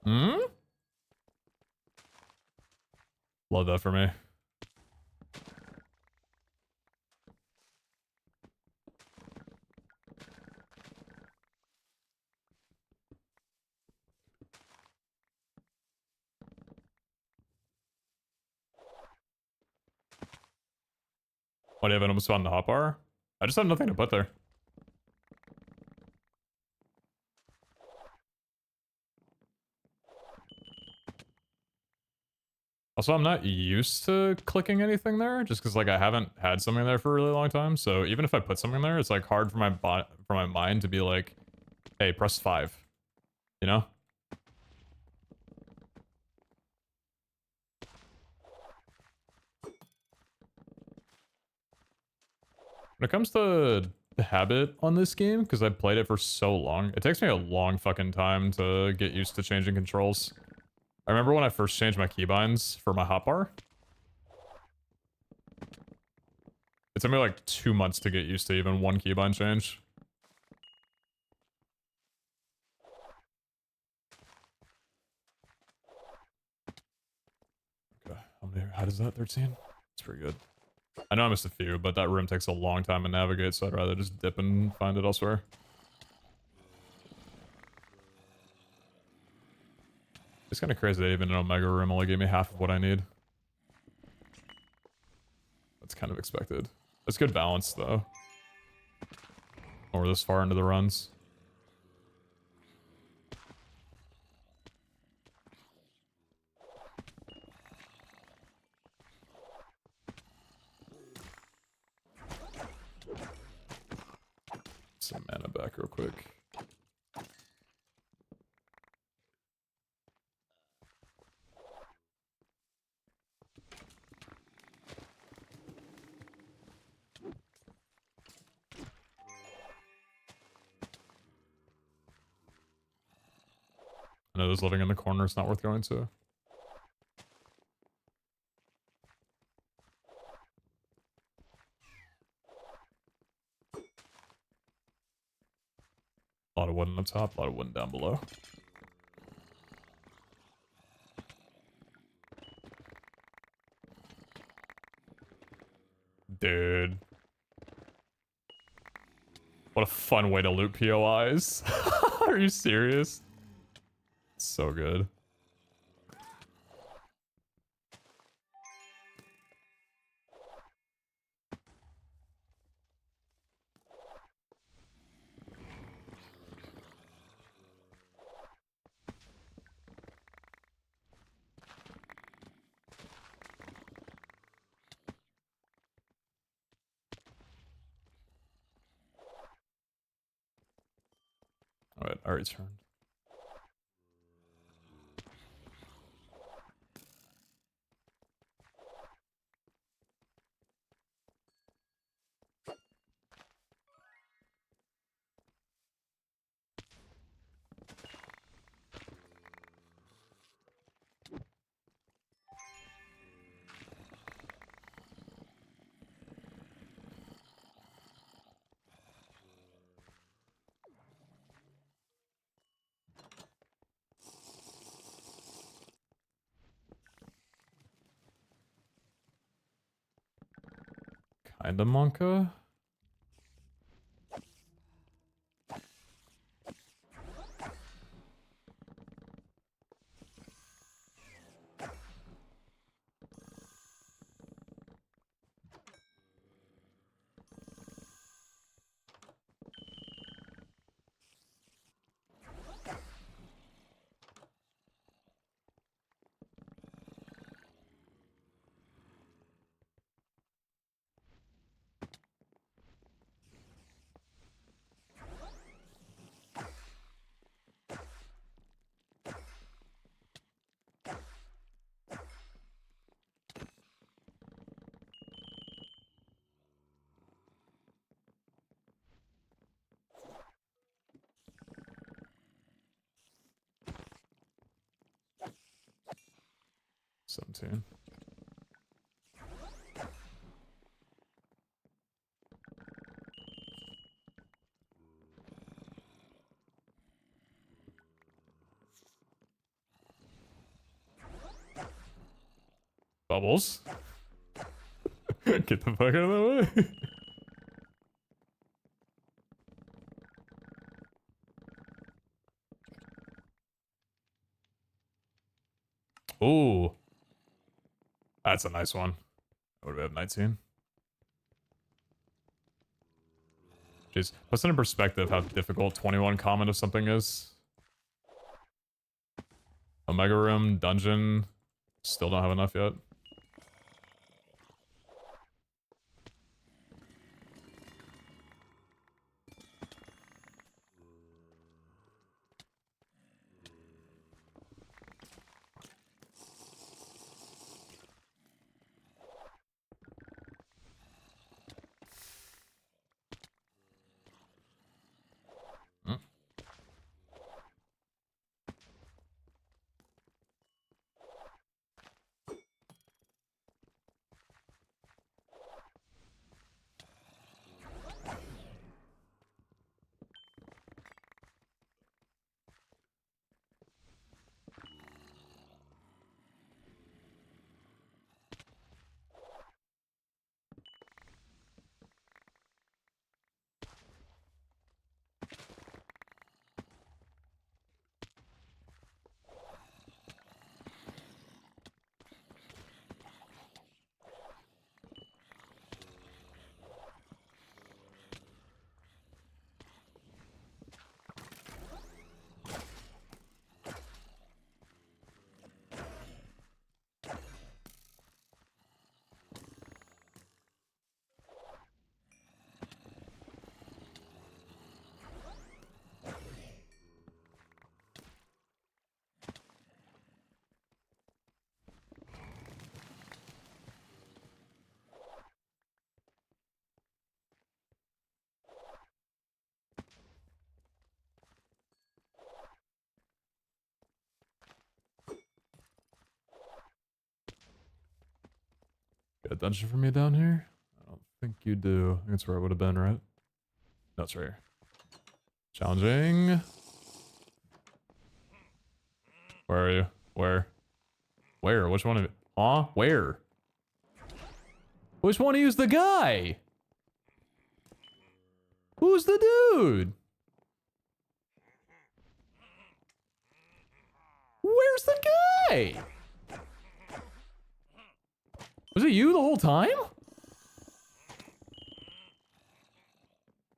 Hmm? Love that for me. What, do you have an almost found the hotbar? I just have nothing to put there. Also, I'm not used to clicking anything there, just because like I haven't had something there for a really long time. So even if I put something there, it's like hard for my mind to be like, hey, press 5. You know? When it comes to the habit on this game, because I've played it for so long, it takes me a long fucking time to get used to changing controls. I remember when I first changed my keybinds for my hotbar. It took me like 2 months to get used to even one keybind change. Okay, how does that? 13? It's pretty good. I know I missed a few, but that room takes a long time to navigate, so I'd rather just dip and find it elsewhere. It's kind of crazy that even an Omega room only gave me half of what I need. That's kind of expected. That's good balance, though. When we're this far into the runs. Some mana back real quick. I know those living in the corner, it's not worth going to. up top, a lot of wind down below. Dude. What a fun way to loot POIs. Are you serious? So good. Alright, I returned. Kinda Monka? $17. Bubbles. Get the fuck out of the way. Ooh. That's a nice one. What do we have, 19? Jeez. Puts it in perspective how difficult 21 common of something is. Omega Room, Dungeon. Still don't have enough yet. Got a dungeon for me down here? I don't think you do. I think that's where I would have been, right? No, it's right here. Challenging. Where are you? Where? Where? Which one of you? Huh? Where? Which one of you's the guy? Who's the dude? Where's the guy? Was it you the whole time?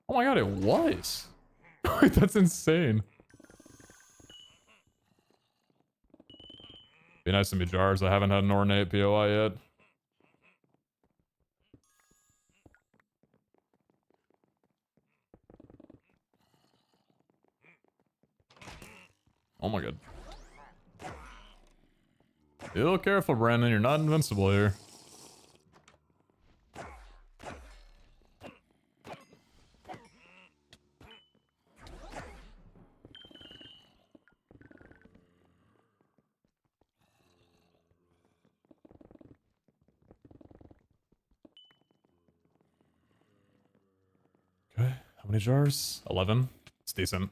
Oh my god, it was. That's insane. Be nice to meet Jars. I haven't had an ornate POI yet. Oh my god. Be a little careful, Brandon. You're not invincible here. Okay, how many jars? 11. It's decent.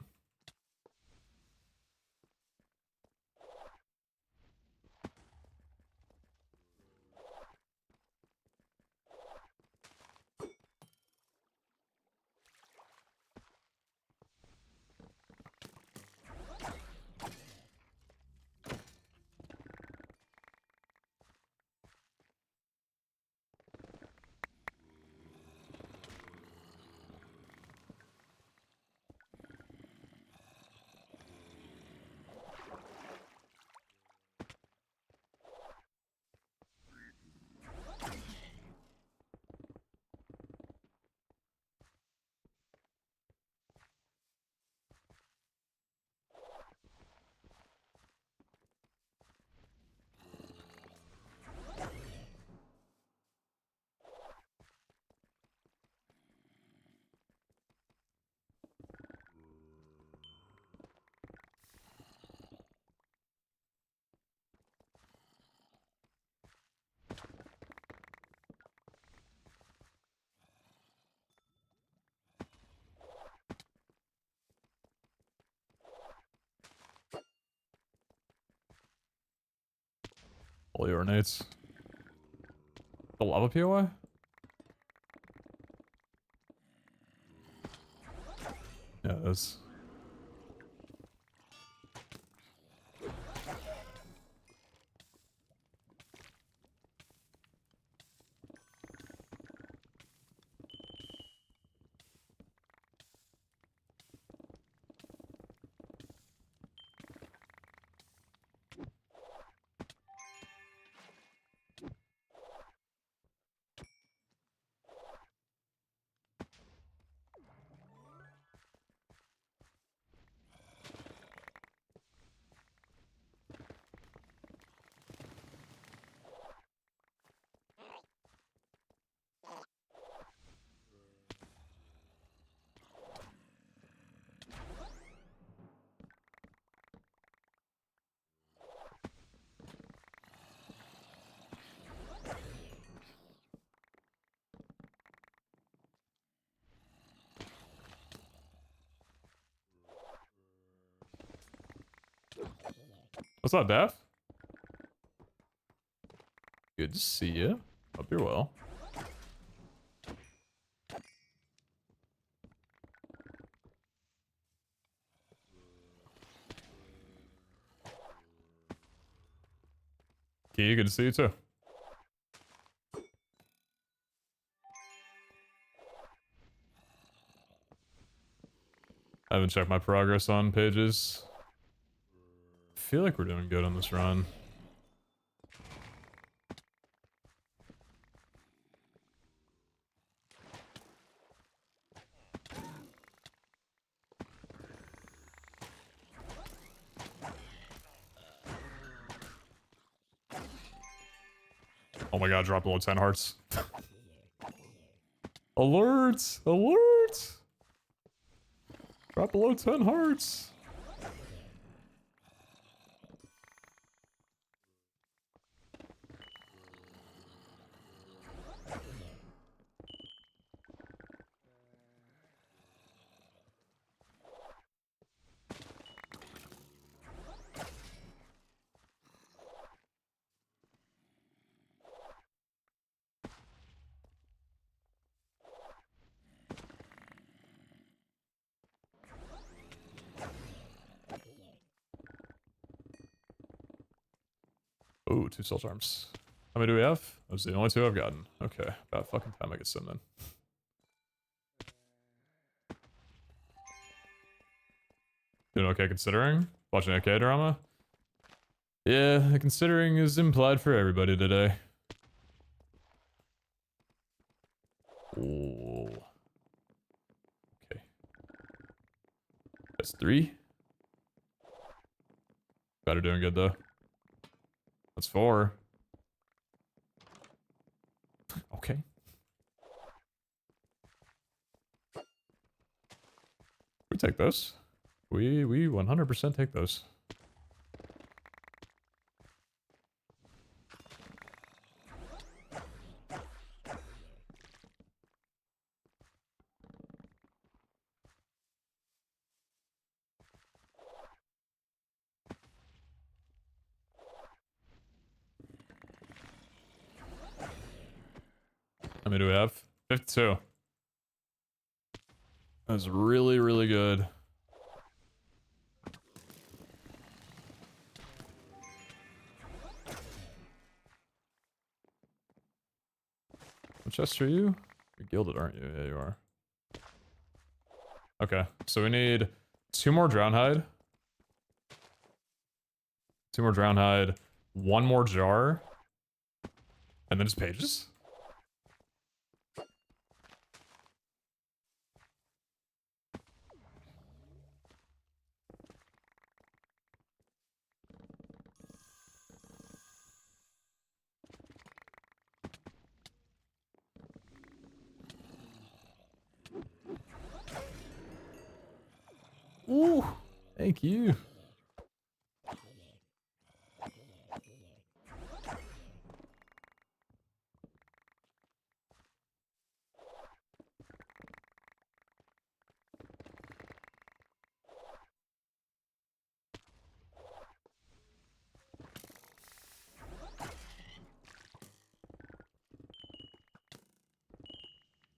All your ornates. The lava POI? Yeah, it is. What's up, Daph? Good to see you. Hope you're well. Key, good to see you too. I haven't checked my progress on pages. I feel like we're doing good on this run. Oh my god, drop below 10 hearts. Alert! Alert! Drop below 10 hearts. Oh, 2 soul charms. How many do we have? Those are the only 2 I've gotten. Okay, about fucking time I get some then. Doing okay considering? Watching a K-drama? Yeah, the considering is implied for everybody today. Oh. Okay. That's 3. Better doing good though. That's 4. Okay. We take those. We 100% take those. How many do we have? 52. That's really, really good. What chest are you? You're gilded, aren't you? Yeah, you are. Okay, so we need 2 more drownhide. 2 more drownhide. 1 more jar. And then just pages? Ooh, thank you.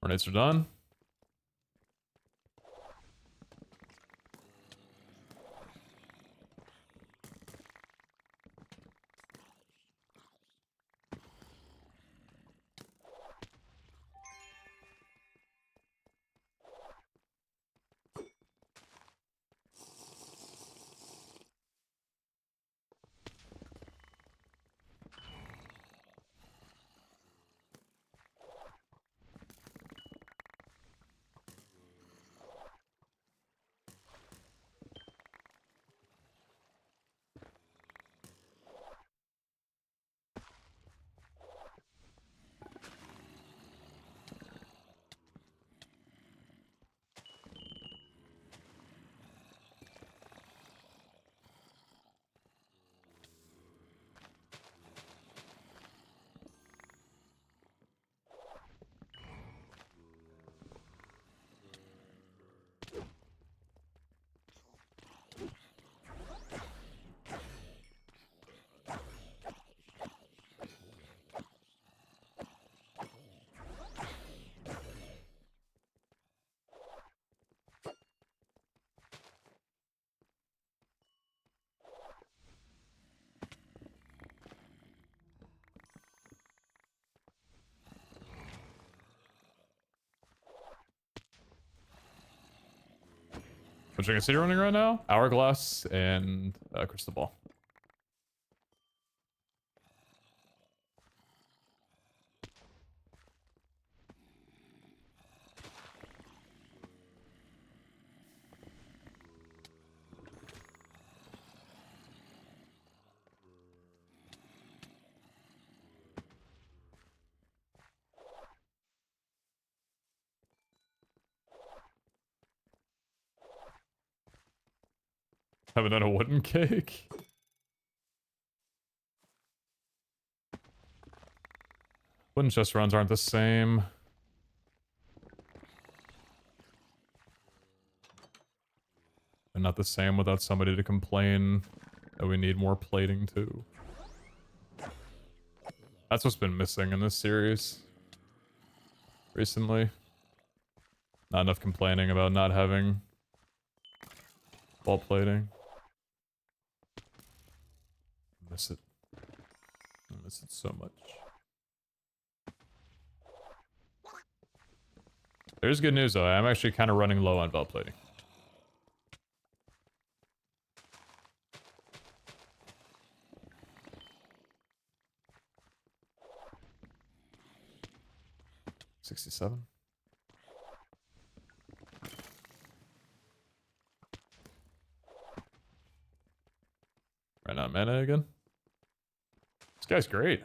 Grenades are done. Which I can see running right now? Hourglass and Crystal Ball. Haven't done a wooden cake. Wooden chest runs aren't the same. They're not the same without somebody to complain that we need more plating too. That's what's been missing in this series recently. Not enough complaining about not having wall plating. Miss it. miss it so much. There's good news though. I'm actually kind of running low on belt plating. $67. Right now, mana again. This guy's great.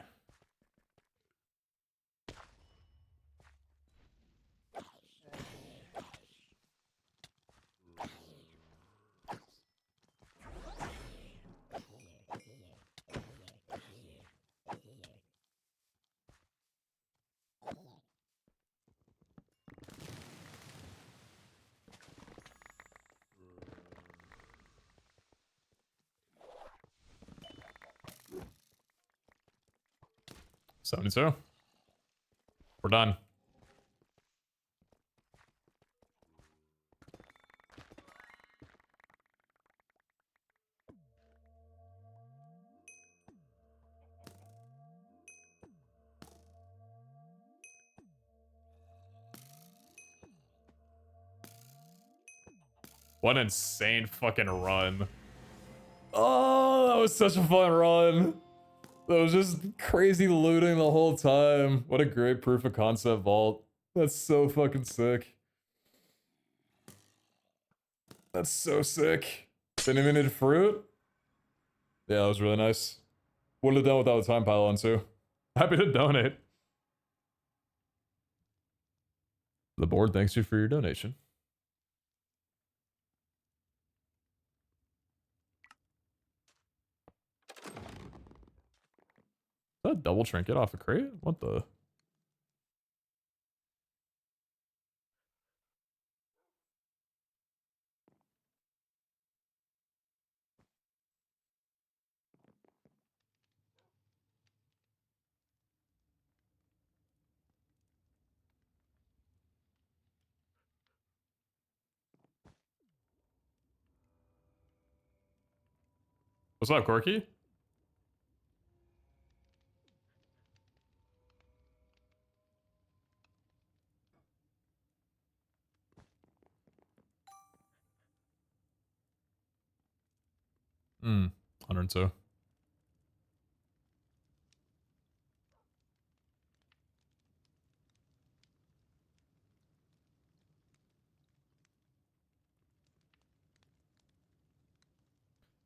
$72. We're done. What an insane fucking run. Oh, that was such a fun run. That was just crazy looting the whole time. What a great proof of concept vault. That's so fucking sick. That's so sick. Didn't even need fruit? Yeah, that was really nice. Would have done without the time pylon too. Happy to donate. The board thanks you for your donation. Is that a double trinket off a crate? What the? What's up, Corky? Hmm. 102.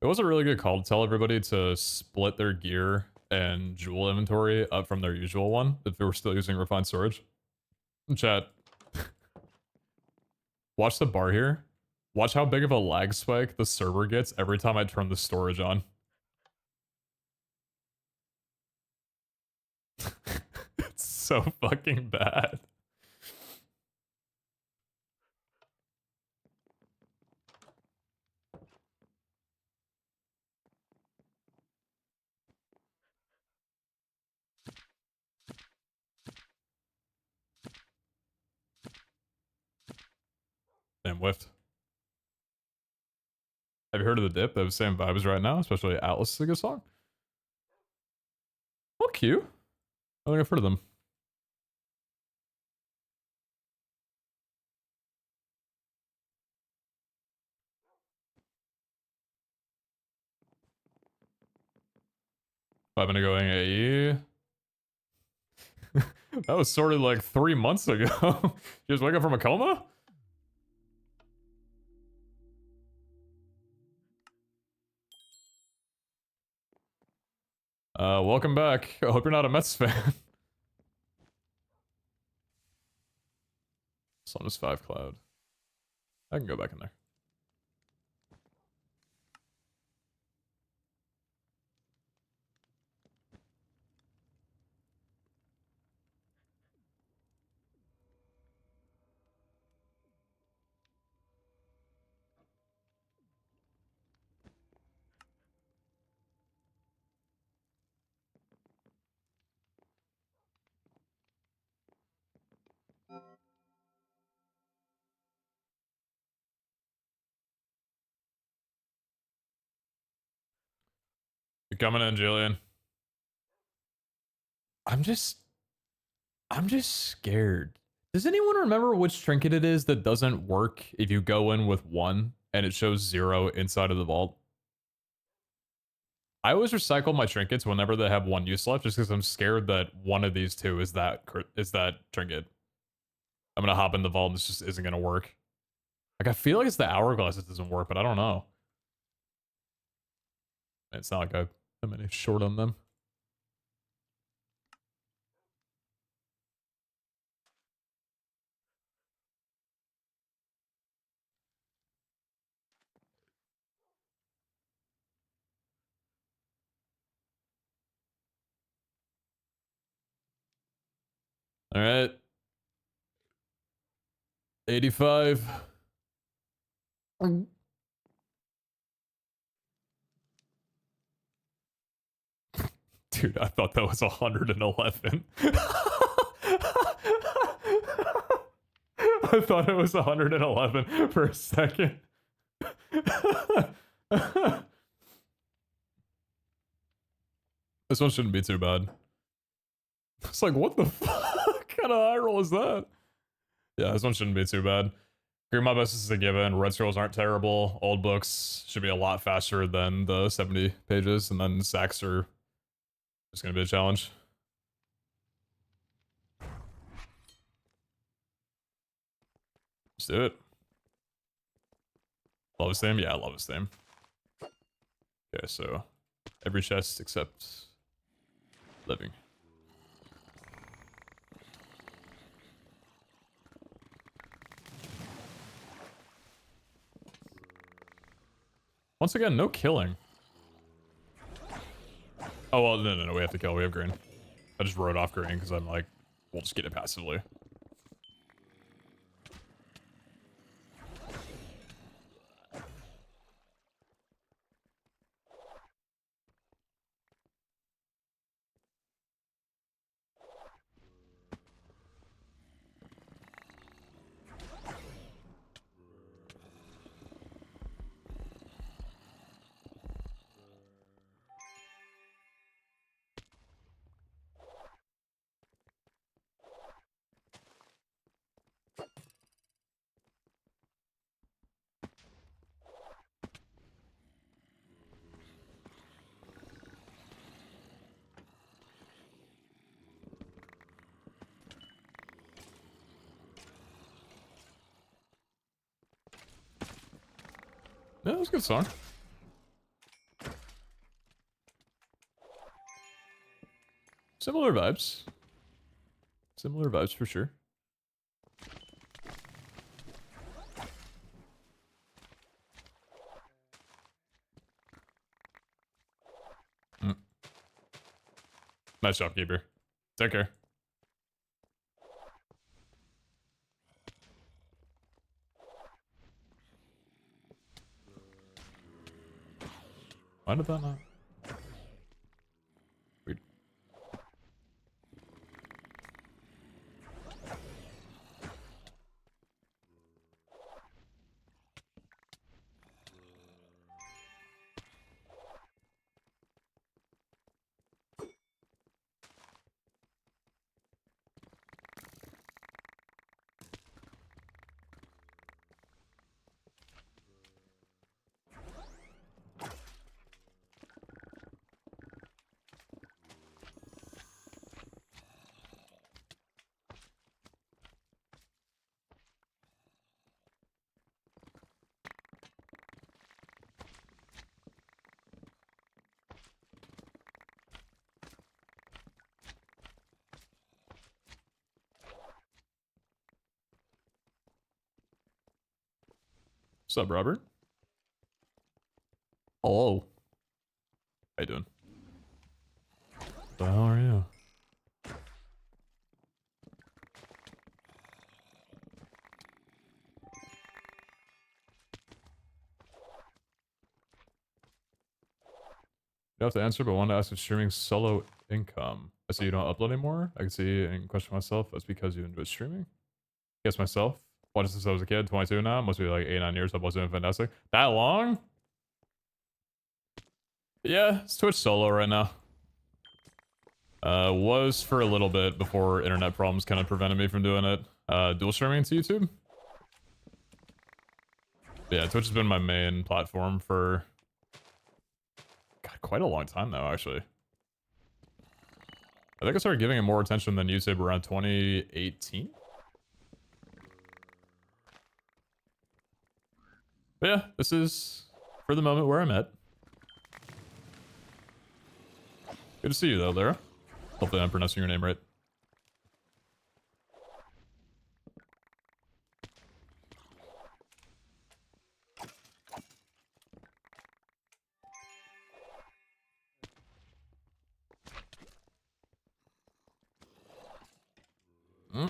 It was a really good call to tell everybody to split their gear and jewel inventory up from their usual one if they were still using refined storage. Chat, watch the bar here. Watch how big of a lag spike the server gets every time I turn the storage on. It's so fucking bad. Damn, whiffed. Have you heard of the dip? They have the same vibes right now, especially Atlas is a good song. Oh, cute. I think I've heard of them. I've been going AE. That was sort of like 3 months ago. You just wake up from a coma? Welcome back. I hope you're not a Mets fan. Sun is 5 cloud. I can go back in there. You're coming in, Julian. I'm just scared. Does anyone remember which trinket it is that doesn't work if you go in with 1 and it shows 0 inside of the vault? I always recycle my trinkets whenever they have 1 use left, just because I'm scared that one of these two is that trinket. I'm gonna hop in the vault and this just isn't gonna work. Like, I feel like it's the hourglass that doesn't work, but I don't know. It's not like I have any short on them. All right. 85. Dude, I thought that was 111. I thought it was 111 for a second. This one shouldn't be too bad. It's like, what the fuck kind of eye roll is that? Yeah, this one shouldn't be too bad. Green My Best is a given. Red scrolls aren't terrible. Old books should be a lot faster than the 70 pages, and then sacks are just gonna be a challenge. Let's do it. Love his theme? Yeah, I love his theme. Okay, so every chest except living. Once again, no killing. Oh, well, no, we have to kill. We have green. I just wrote off green because I'm like, we'll just get it passively. Yeah, that was a good song. Similar vibes. Similar vibes for sure. Mm. Nice job, keeper. Take care. Why did that not? Weird. What's up, Robert? Hello. How you doing? How are you? You have to answer, but I wanted to ask if streaming solo income. I see you don't upload anymore. I can see and question myself. That's because you enjoy streaming. Guess myself. Watched since I was a kid. 22 now. Must be like 8-9 years. I wasn't fantastic. That long? Yeah, it's Twitch solo right now. Was for a little bit before internet problems kind of prevented me from doing it. Dual streaming to YouTube? Yeah, Twitch has been my main platform for God, quite a long time now, actually. I think I started giving it more attention than YouTube around 2018. But yeah, this is, for the moment, where I'm at. Good to see you, though, Lara. Hopefully I'm pronouncing your name right. Mm.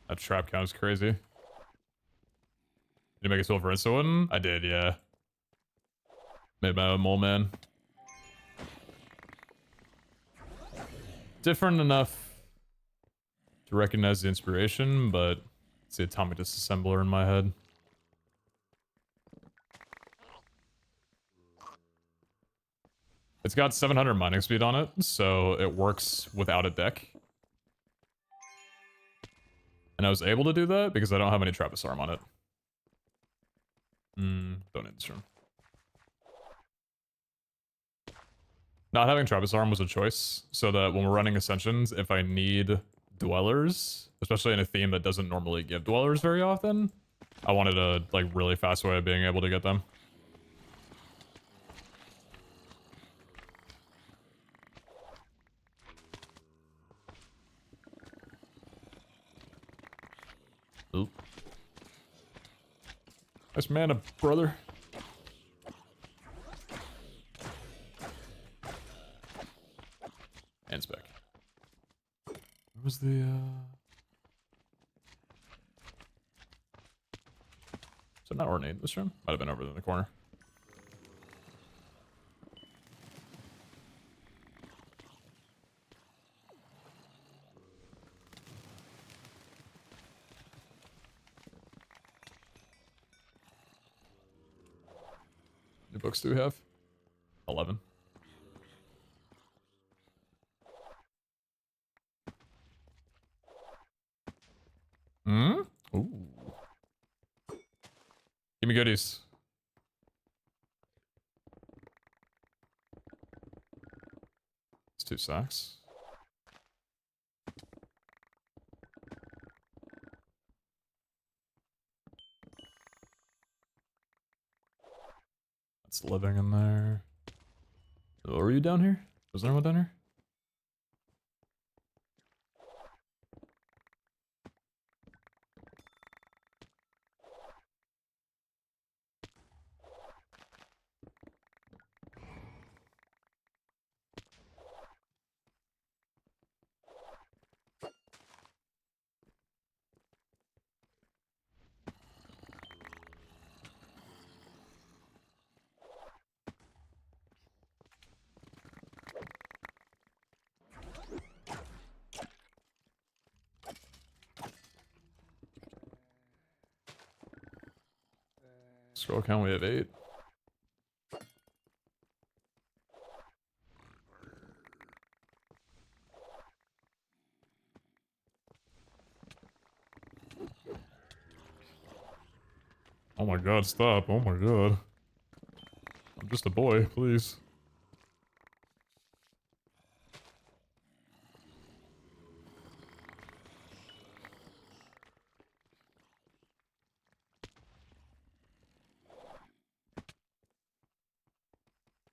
That trap count is crazy. Did you make a silver insta one? I did, yeah. Made my own mole man. Different enough to recognize the inspiration, but it's the atomic disassembler in my head. It's got 700 mining speed on it, so it works without a deck. And I was able to do that because I don't have any Trappist arm on it. Don't need this room. Not having Trappist arm was a choice, so that when we're running Ascensions, if I need dwellers, especially in a theme that doesn't normally give dwellers very often, I wanted a like really fast way of being able to get them. Oop. Nice mana, brother. And spec. Where was the, Is it not ornate in this room? Might have been over there in the corner. How many books do we have? 11. Hmm? Ooh. Give me goodies. It's 2 sacks. That's living in there. Oh, are you down here? Was there anyone down here? Scroll count, we have 8. Oh my god, stop. Oh my god. I'm just a boy, please.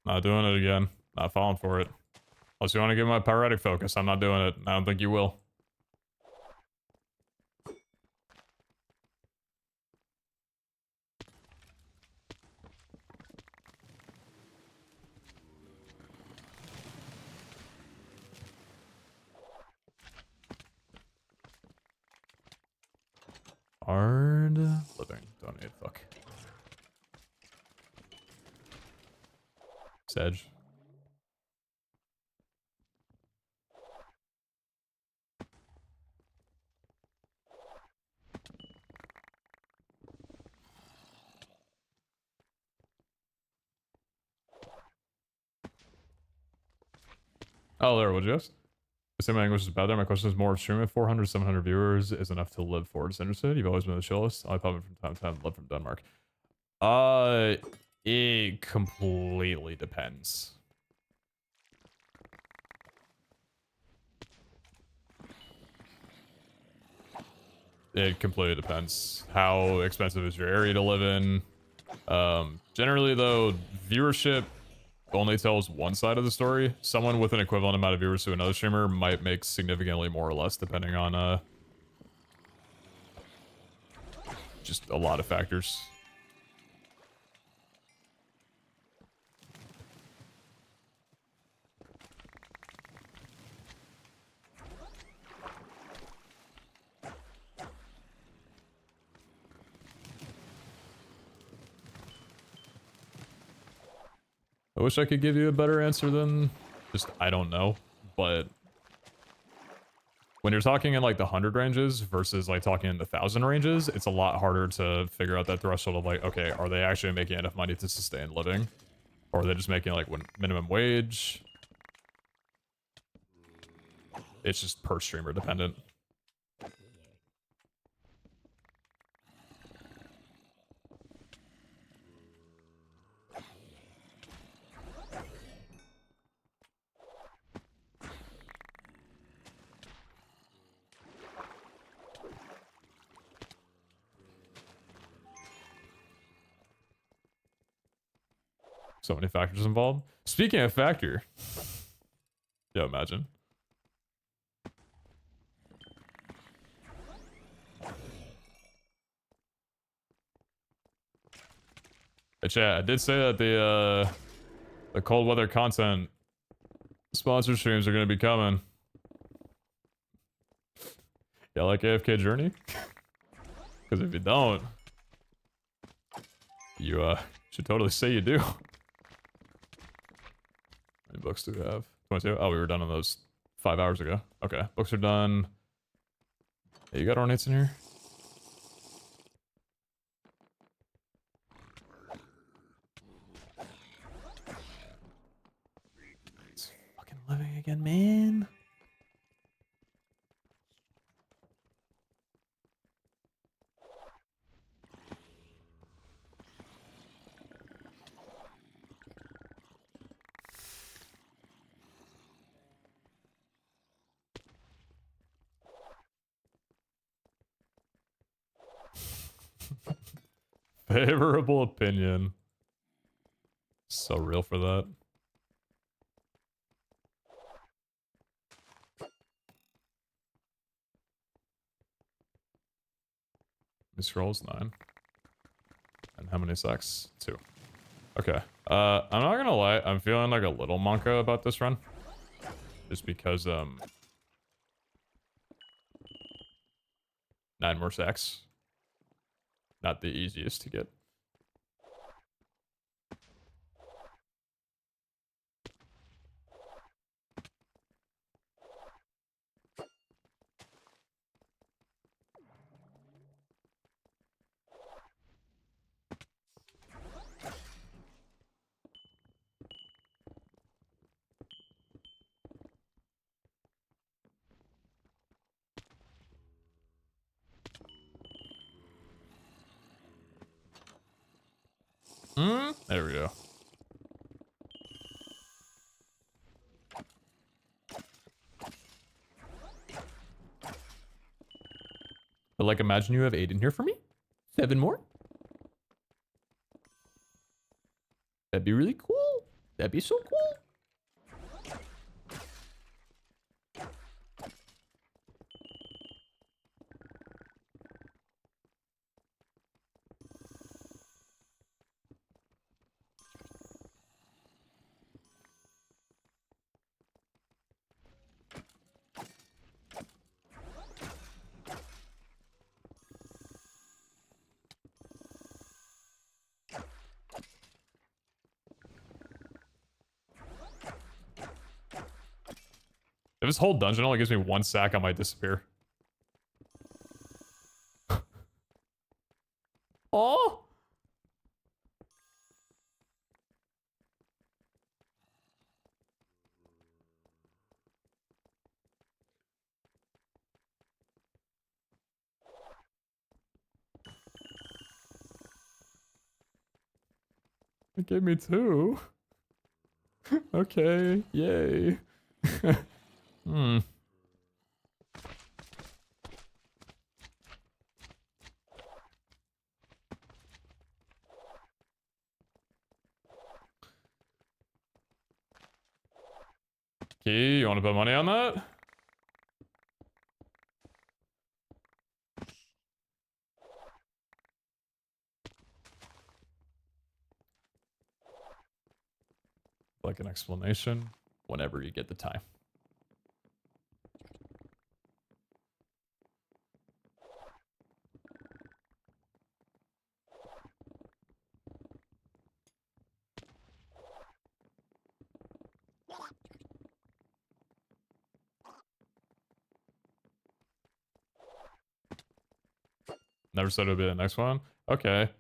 Not doing it again. Not falling for it. Unless you want to give my pyretic focus, I'm not doing it. I don't think you will. Hard living. Donate. Fuck. Sedge. Oh, there, would you ask? The same language is bad there. My question is more extreme. If 400, 700 viewers is enough to live for. Disinterested? You've always been the chillest. I pop in from time to time. Love from Denmark. It completely depends. It completely depends. How expensive is your area to live in? Generally, though, viewership only tells one side of the story. Someone with an equivalent amount of viewers to another streamer might make significantly more or less, depending on just a lot of factors. I wish I could give you a better answer than just I don't know, but when you're talking in like the 100 ranges versus like talking in the 1,000 ranges, it's a lot harder to figure out that threshold of like, okay, are they actually making enough money to sustain living? Or are they just making like minimum wage? It's just per streamer dependent. So many factors involved. Speaking of factor, yeah, imagine. Hey, chat, I did say that the cold weather content sponsor streams are gonna be coming. Yeah, like AFK Journey? Because if you don't, you should totally say you do. How many books do we have? 22? Oh, we were done on those 5 hours ago. Okay, books are done. Hey, you got ornates in here? It's fucking living again, man. Favorable opinion. So real for that. Miss scrolls 9. And how many sacks? 2. Okay. I'm not gonna lie, I'm feeling like a little monka about this run. Just because 9 more sacks. Not the easiest to get. There we go. But like, imagine you have 8 in here for me. 7 more. That'd be really cool. That'd be so cool. If this whole dungeon only gives me 1 sack, I might disappear. Oh! It gave me 2. Okay, yay. Hmm. Key, you want to put money on that? Like an explanation whenever you get the time. Never said it would be the next one. Okay.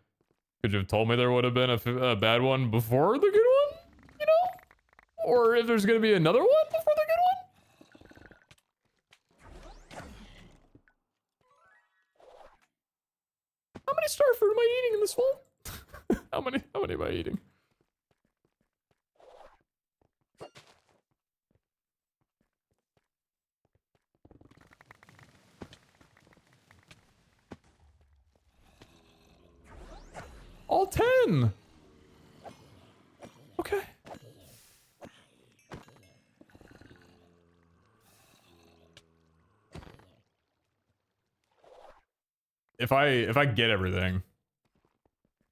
Could you have told me there would have been a bad one before the good one? You know? Or if there's gonna be another one before the good one? How many star fruit am I eating in this fall? How many am I eating? All 10! Okay. If I get everything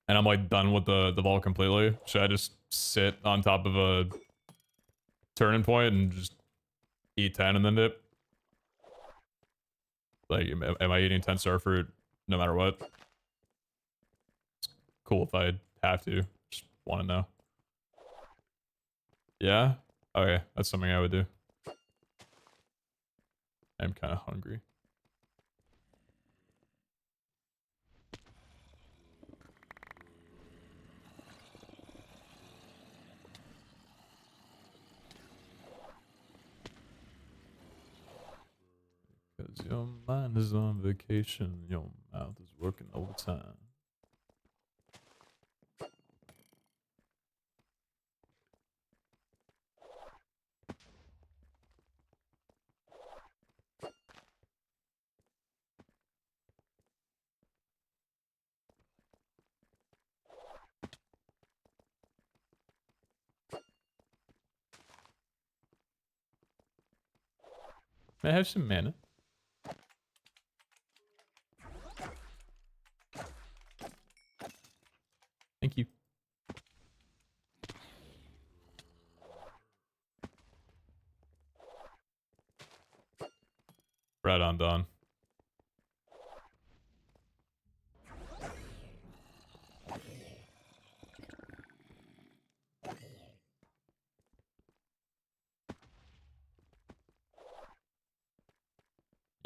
and I'm like done with the vault completely, should I just sit on top of a turning point and just eat 10 and then dip? Like, am I eating 10 star fruit no matter what? It's cool if I have to. Just want to know. Yeah? Okay, that's something I would do. I'm kind of hungry. Cause your mind is on vacation, your mouth is working overtime. May I have some mana? Thank you. Right on, Don.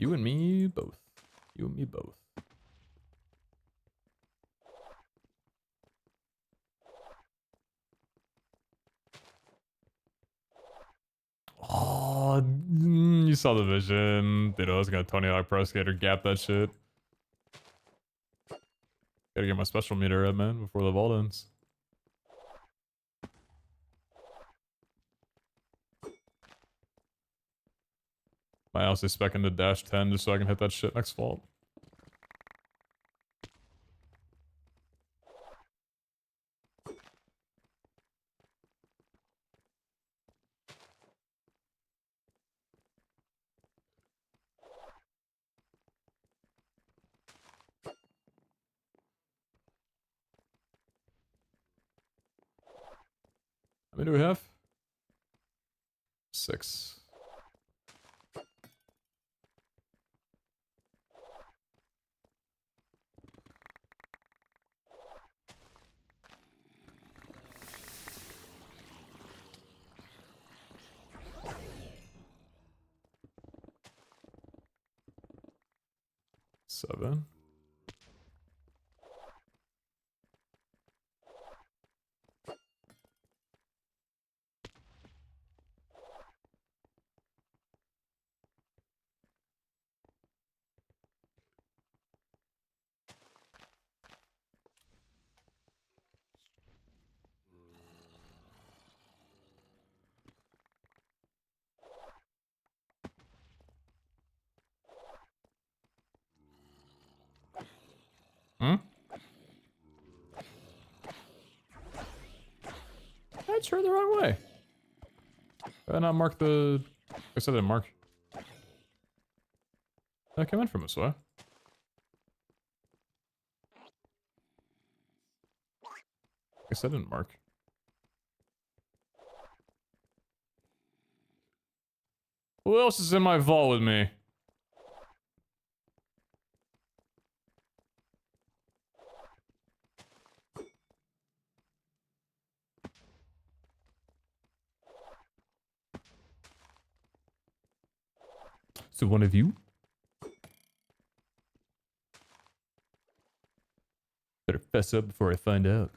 You and me both. You and me both. Oh, you saw the vision. Dude, I was gonna Tony Hawk Pro Skater gap that shit. Gotta get my special meter up, man, before the vault ends. Might also spec into dash 10 just so I can hit that shit next vault. How many do we have? 6. 7. Hmm? I turned the wrong way. Did I not mark the... I guess I didn't mark. I came in from this way. I guess I didn't mark. Who else is in my vault with me? So one of you? Better fess up before I find out.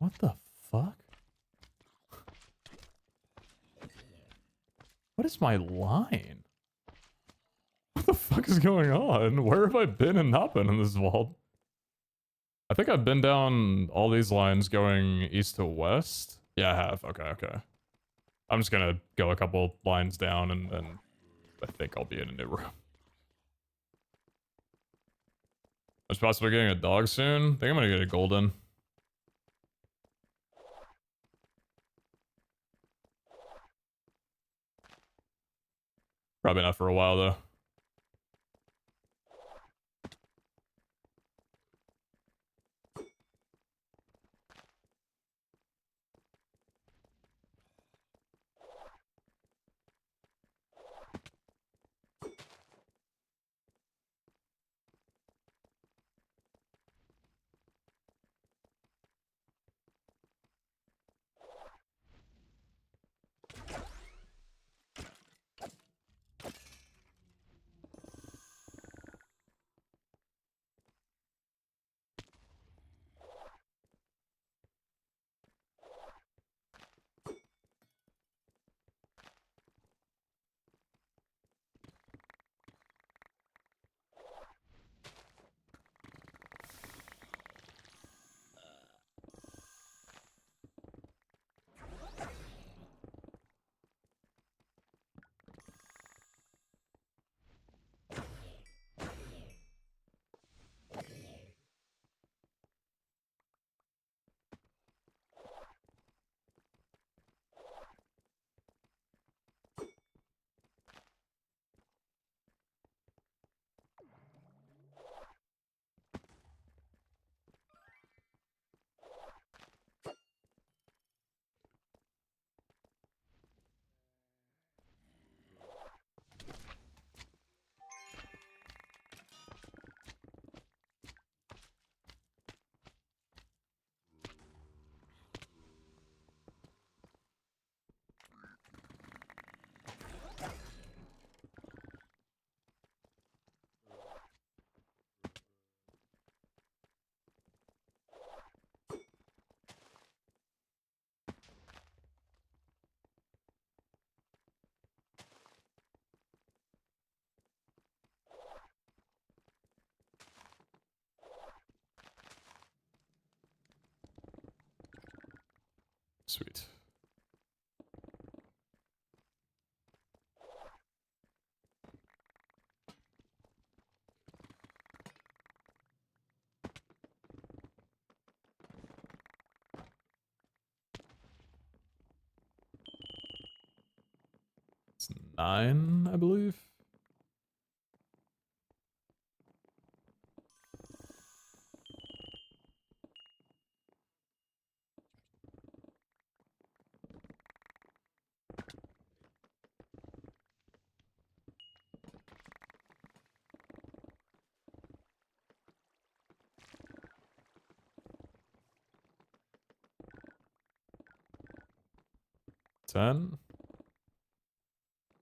What the fuck? What is my line? What the fuck is going on? Where have I been and not been in this vault? I think I've been down all these lines going east to west. Yeah, I have. Okay, okay. I'm just gonna go a couple lines down and then I think I'll be in a new room. I'm possibly getting a dog soon. I think I'm gonna get a golden. Probably not for a while though. Sweet. It's 9, I believe. Ten.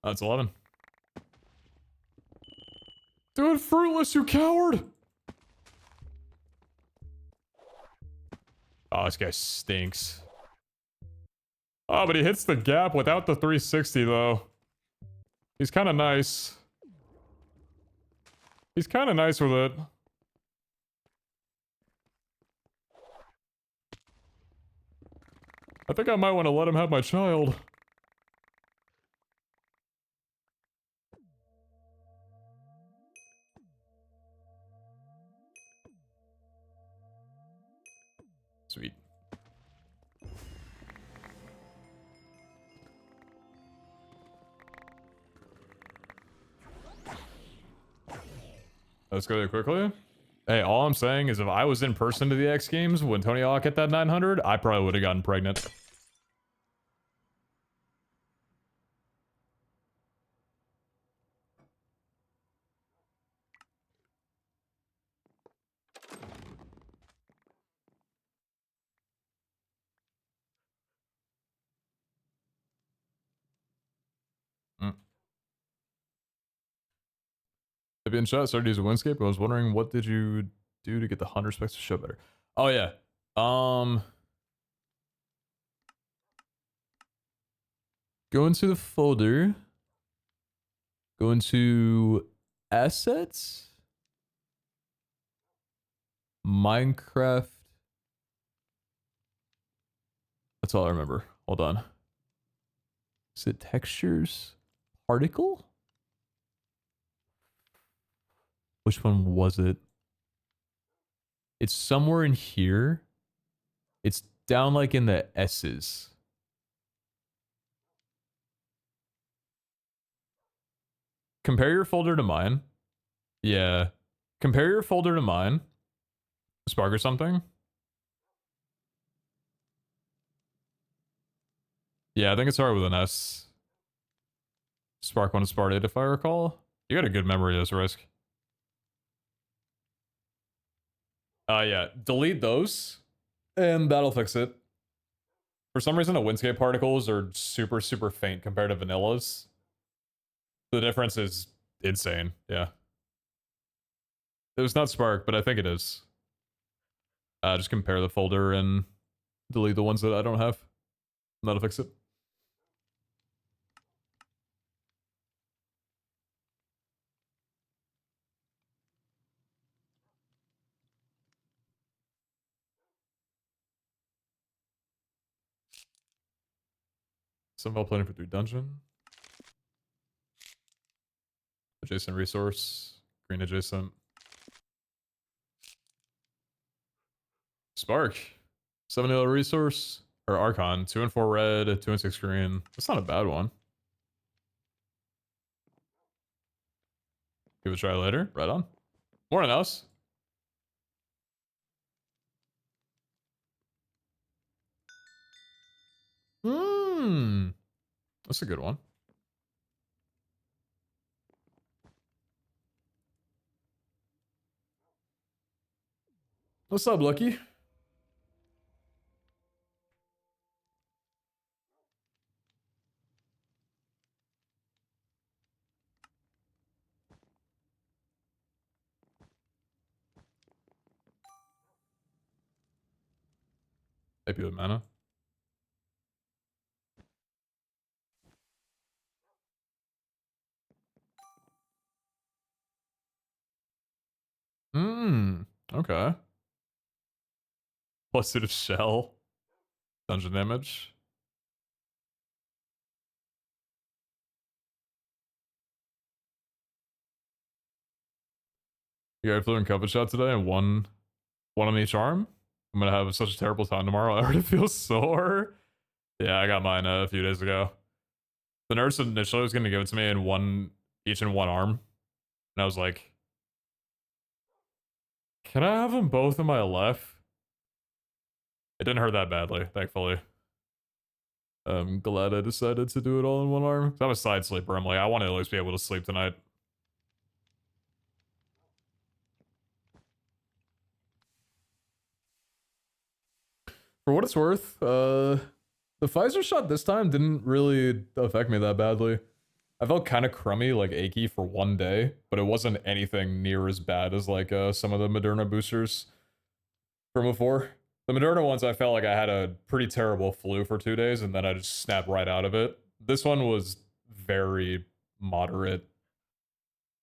Oh, it's 11. Do it fruitless, you coward! Oh, this guy stinks. Oh, but he hits the gap without the 360, though. He's kind of nice. He's kind of nice with it. I think I might want to let him have my child. Sweet. Let's go there quickly. Hey, all I'm saying is if I was in person to the X Games when Tony Hawk hit that 900, I probably would have gotten pregnant. Mm. I've been shot, started using Windscape. I was wondering, what did you do to get the 100 specs to show better? Oh, yeah. Go into the folder. Go into assets. Minecraft. That's all I remember. Hold on. Is it textures? Particle? Which one was it? It's somewhere in here. It's down like in the S's. Compare your folder to mine. Yeah. Compare your folder to mine. Spark or something. Yeah, I think it started with an S. Spark 1 and Spark 8 if I recall. You got a good memory as Risk. Yeah. Delete those. And that'll fix it. For some reason, the Windscape particles are super, super faint compared to vanillas. The difference is insane. Yeah. It was not Spark, but I think it is. Just compare the folder and delete the ones that I don't have. That'll fix it. Somehow planning for 3 dungeon. Adjacent resource. Green adjacent. Spark. 7 yellow resource. Or Archon. 2 and 4 red. 2 and 6 green. That's not a bad one. Give it a try later. Right on. Morning, House. Hmm. That's a good one. What's up, Lucky? Maybe with mana. Hmm. Okay. Plus suit of shell. Dungeon damage. Yeah, I flew in cover shot today and one on each arm. I'm gonna have such a terrible time tomorrow. I already feel sore. Yeah, I got mine a few days ago. The nurse initially was gonna give it to me in each in one arm, and I was like, "Can I have them both in my left?" It didn't hurt that badly, thankfully. I'm glad I decided to do it all in one arm. I'm a side sleeper. I'm like, I want to at least be able to sleep tonight. For what it's worth, the Pfizer shot this time didn't really affect me that badly. I felt kind of crummy, like achy for one day, but it wasn't anything near as bad as like some of the Moderna boosters from before. The Moderna ones, I felt like I had a pretty terrible flu for 2 days, and then I just snapped right out of it. This one was very moderate,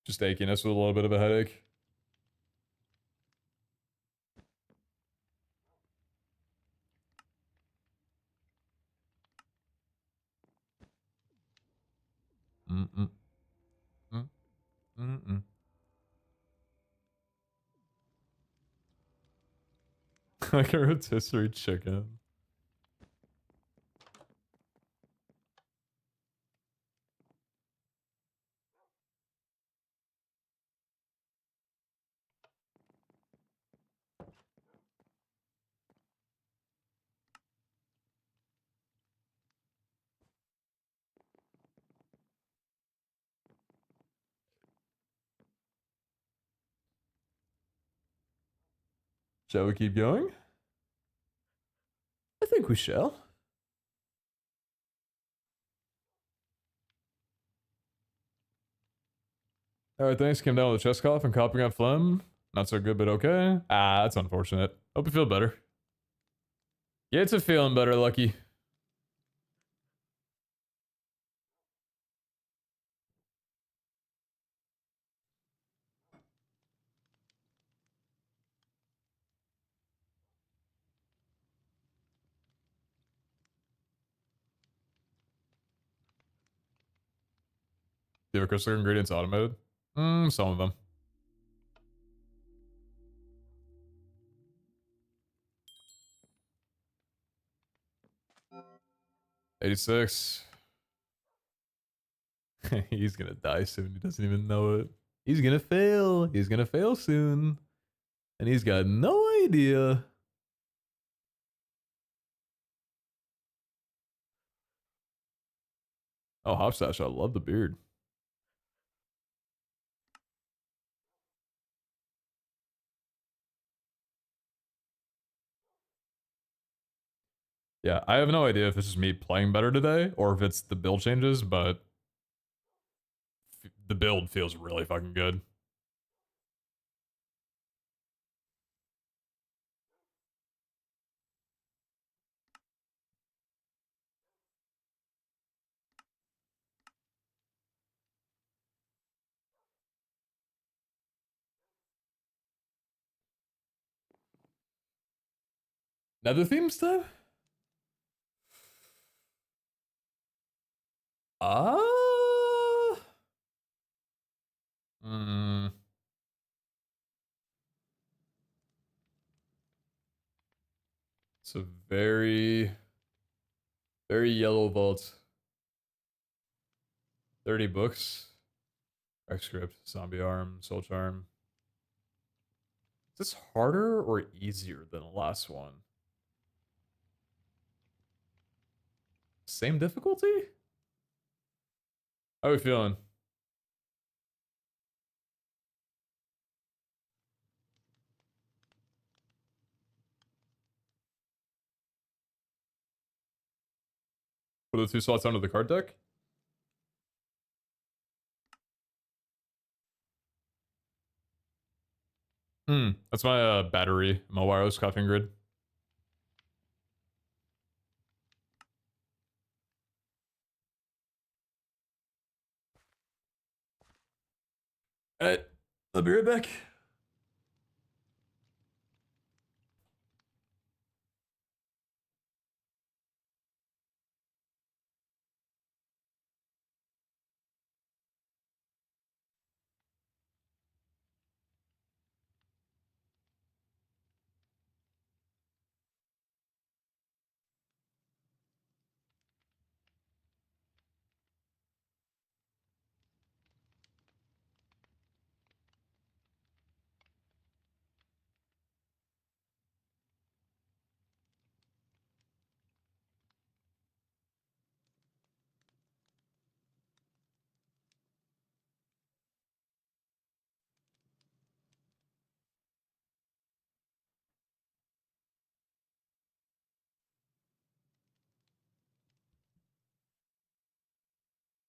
just achiness with a little bit of a headache. Mm-mm. Mm-mm. Like a rotisserie chicken. Shall we keep going? I think we shall. Alright, thanks. Came down with a chest cough and coughing up phlegm. Not so good, but okay. Ah, that's unfortunate. Hope you feel better. Get to feeling better, Lucky. Do you have crystal ingredients automated? Some of them. $86. He's gonna die soon. He doesn't even know it. He's gonna fail. He's gonna fail soon. And he's got no idea. Oh, Hopstash, I love the beard. Yeah, I have no idea if this is me playing better today or if it's the build changes, but the build feels really fucking good. Nether themes time? Ah. Hmm. It's a very yellow vault. 30 books. X script, zombie arm, soul charm. Is this harder or easier than the last one? Same difficulty? How are we feeling? For the 2 slots under the card deck? That's my battery, my wireless cuffing grid. Alright, I'll be right back.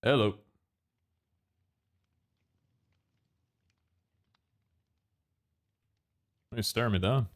Hello. Why are you staring me down?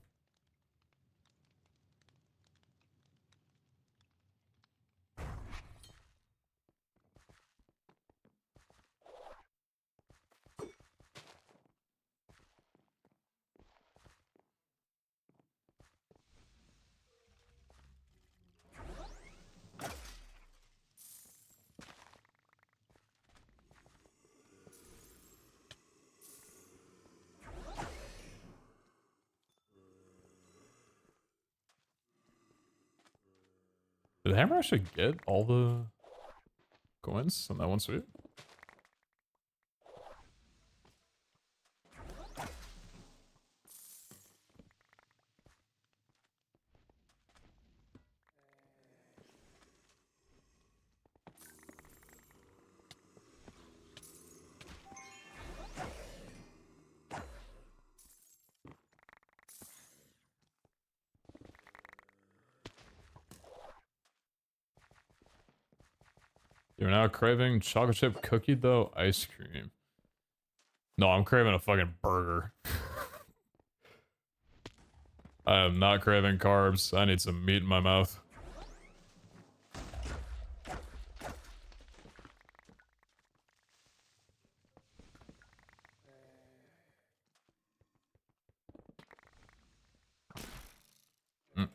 Did Hammer actually get all the coins on that one sweep? You're now craving chocolate chip cookie dough ice cream. No, I'm craving a fucking burger. I am not craving carbs. I need some meat in my mouth. Mm.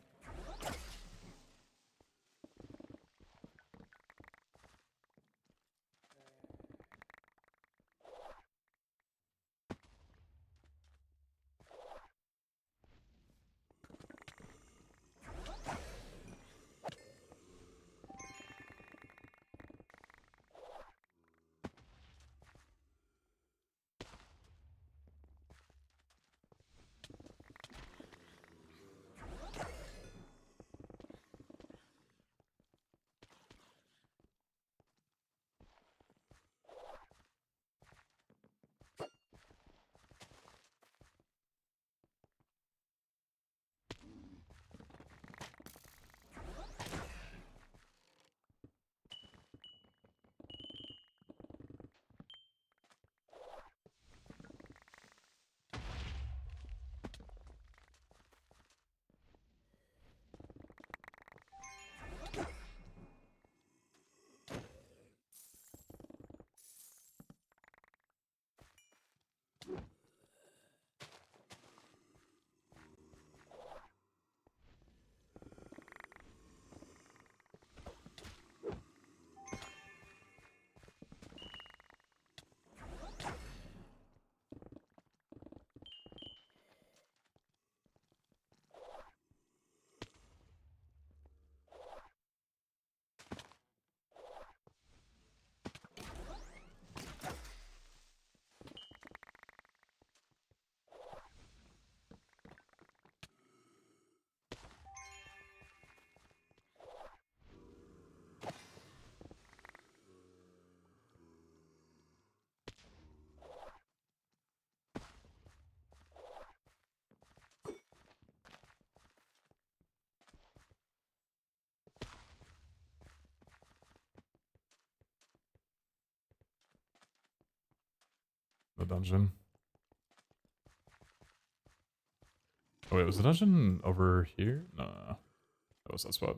The dungeon. Oh wait, was the dungeon over here? No, no, no. That was that spot.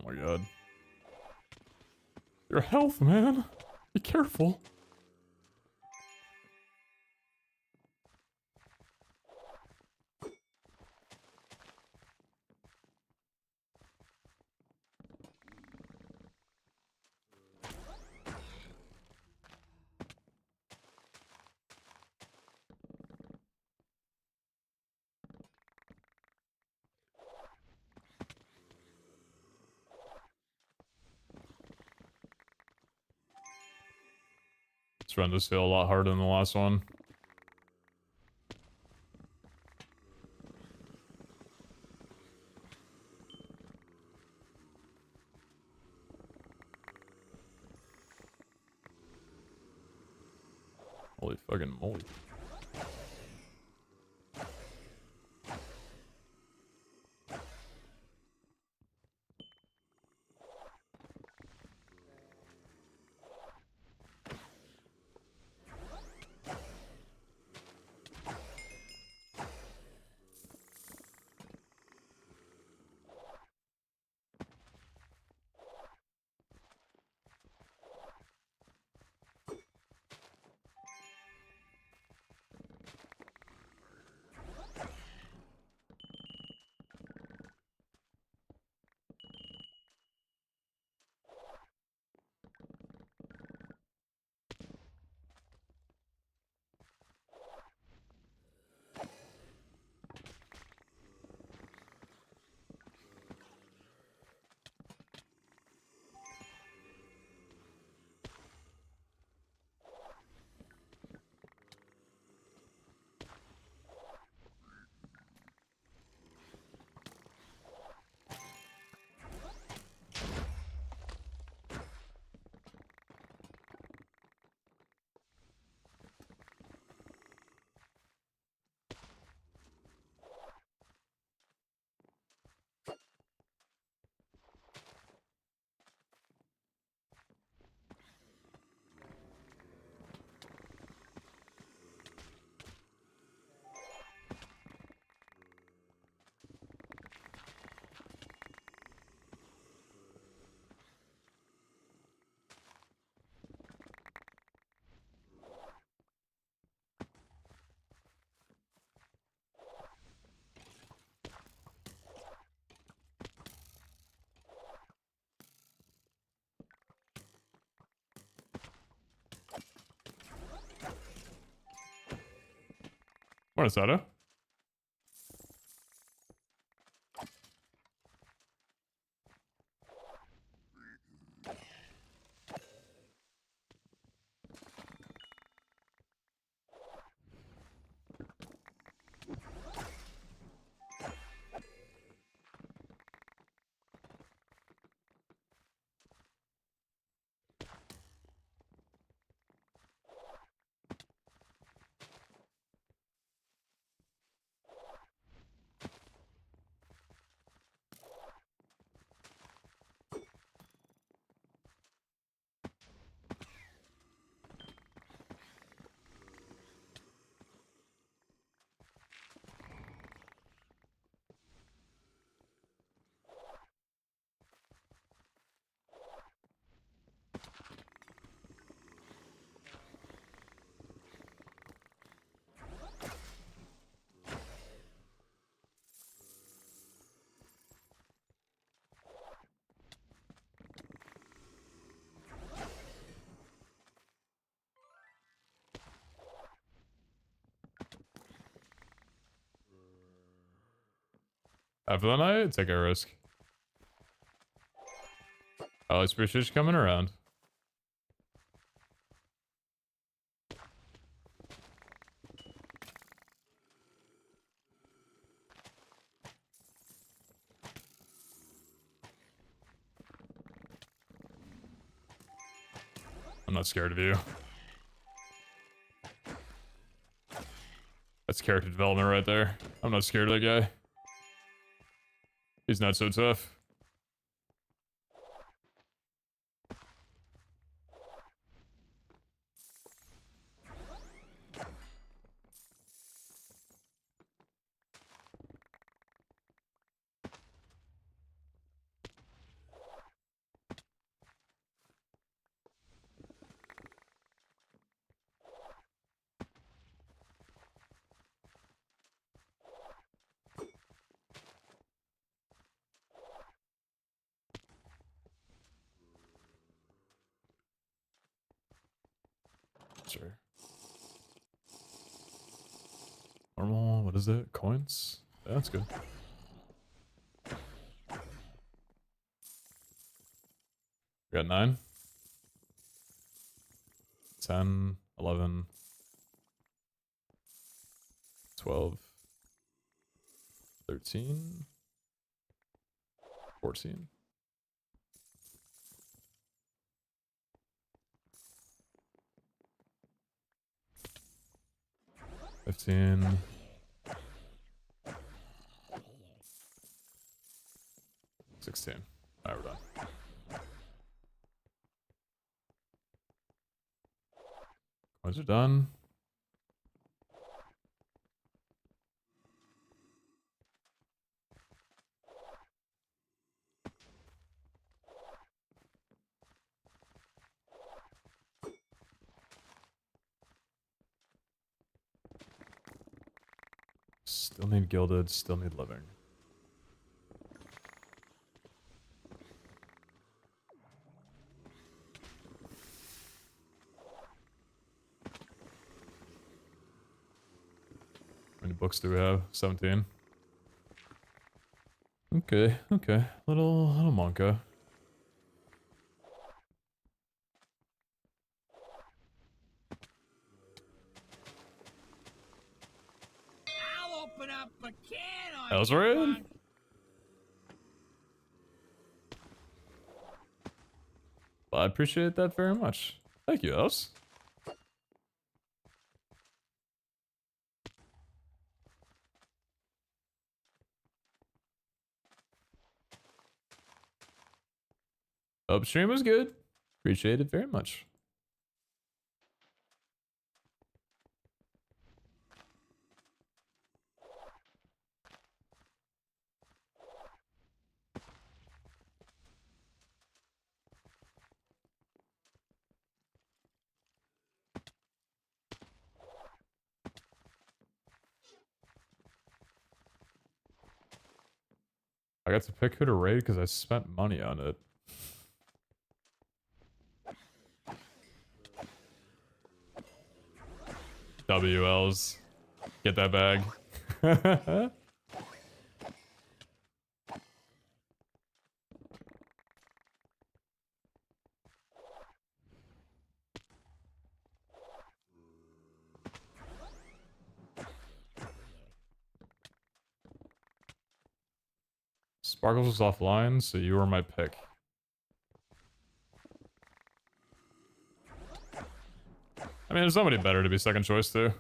Oh my god. Your health, man. Be careful. This run does feel a lot harder than the last one. Holy fucking moly. What is that? After the night, take a risk. Oh, it's British coming around. I'm not scared of you. That's character development right there. I'm not scared of that guy. He's not so tough. Sure. Normal, what is it? Coins? Yeah, that's good. We got 9. 10. 11, 12, 13, 14. 15. 16. Alright, we're done. Coins are done. Still need gilded, still need living. How many books do we have? 17. Okay, okay. Little Monka. I'll open up a can on That was you, right. punk. Well, I appreciate that very much. Thank you, Elves. Upstream was good. Appreciate it very much. I got to pick who to raid because I spent money on it. WLs. Get that bag. Sparkles was offline, so you were my pick. I mean, there's somebody better to be second choice too.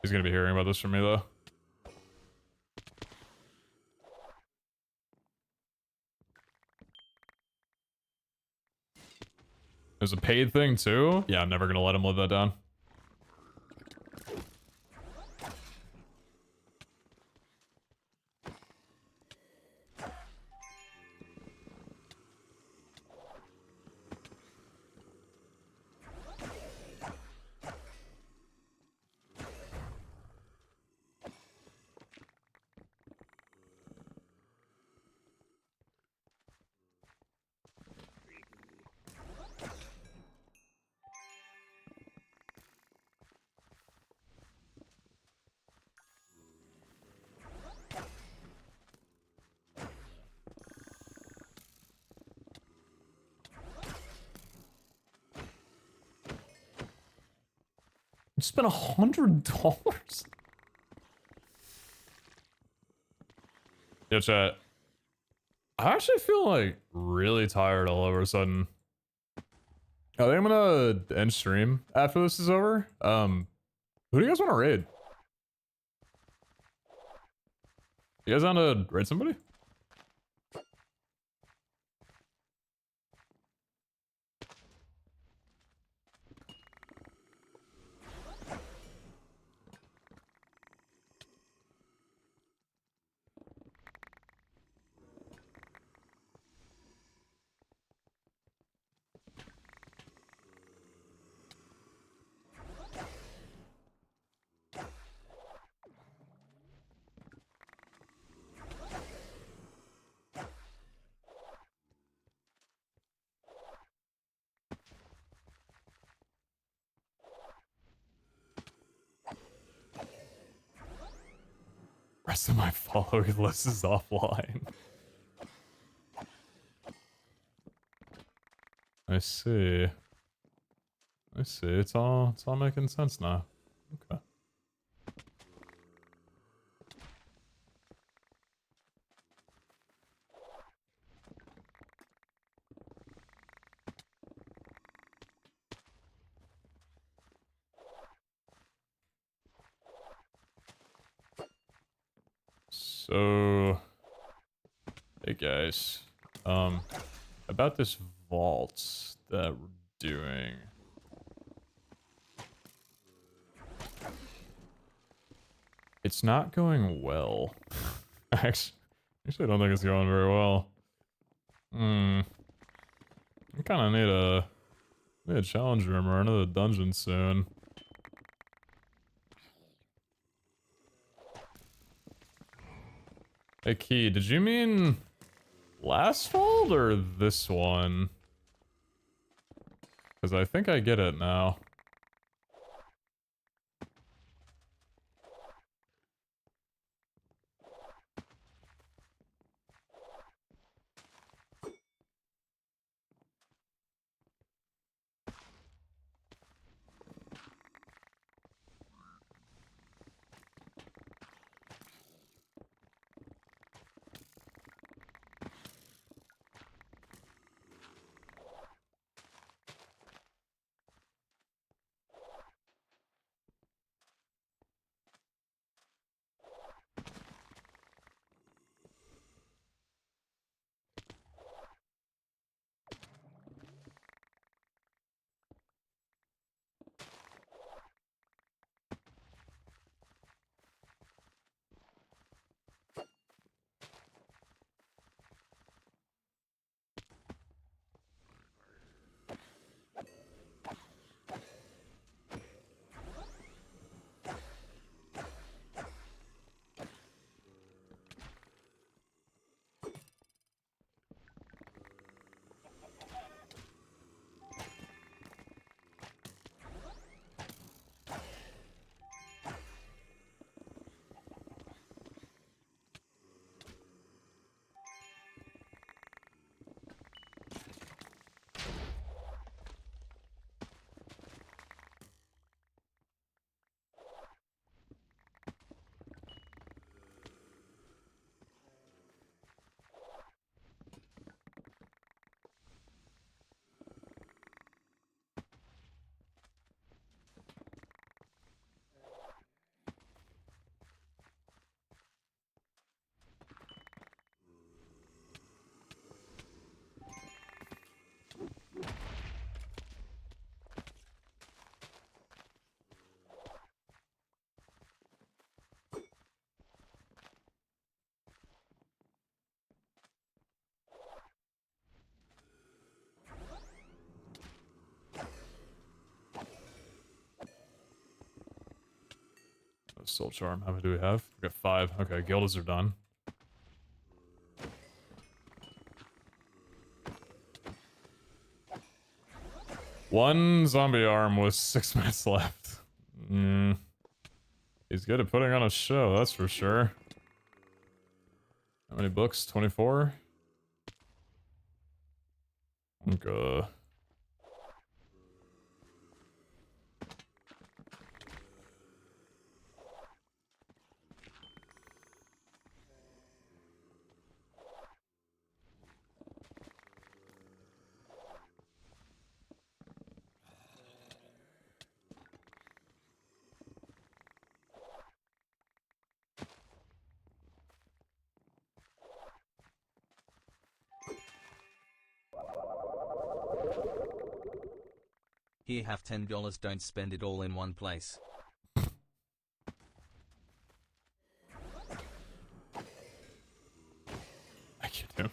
He's gonna be hearing about this from me though. There's a paid thing too? Yeah, I'm never gonna let him live that down. You spent $100? Yo, chat. I actually feel like really tired all over a sudden. I think I'm gonna end stream after this is over. Who do you guys want to raid? You guys want to raid somebody? Rest of my following list is offline. I see. I see. It's all making sense now. Okay. So, hey guys, about this vault that we're doing. It's not going well. Actually, I don't think it's going very well. I kind of need a challenge room or another dungeon soon. Hey Key, did you mean last vault or this one? Because I think I get it now. Soul charm. How many do we have? We got 5. Okay, guilds are done. One zombie arm with 6 minutes left. He's good at putting on a show, that's for sure. How many books? 24? Okay. Here, have $10, don't spend it all in one place. Thank you, dude.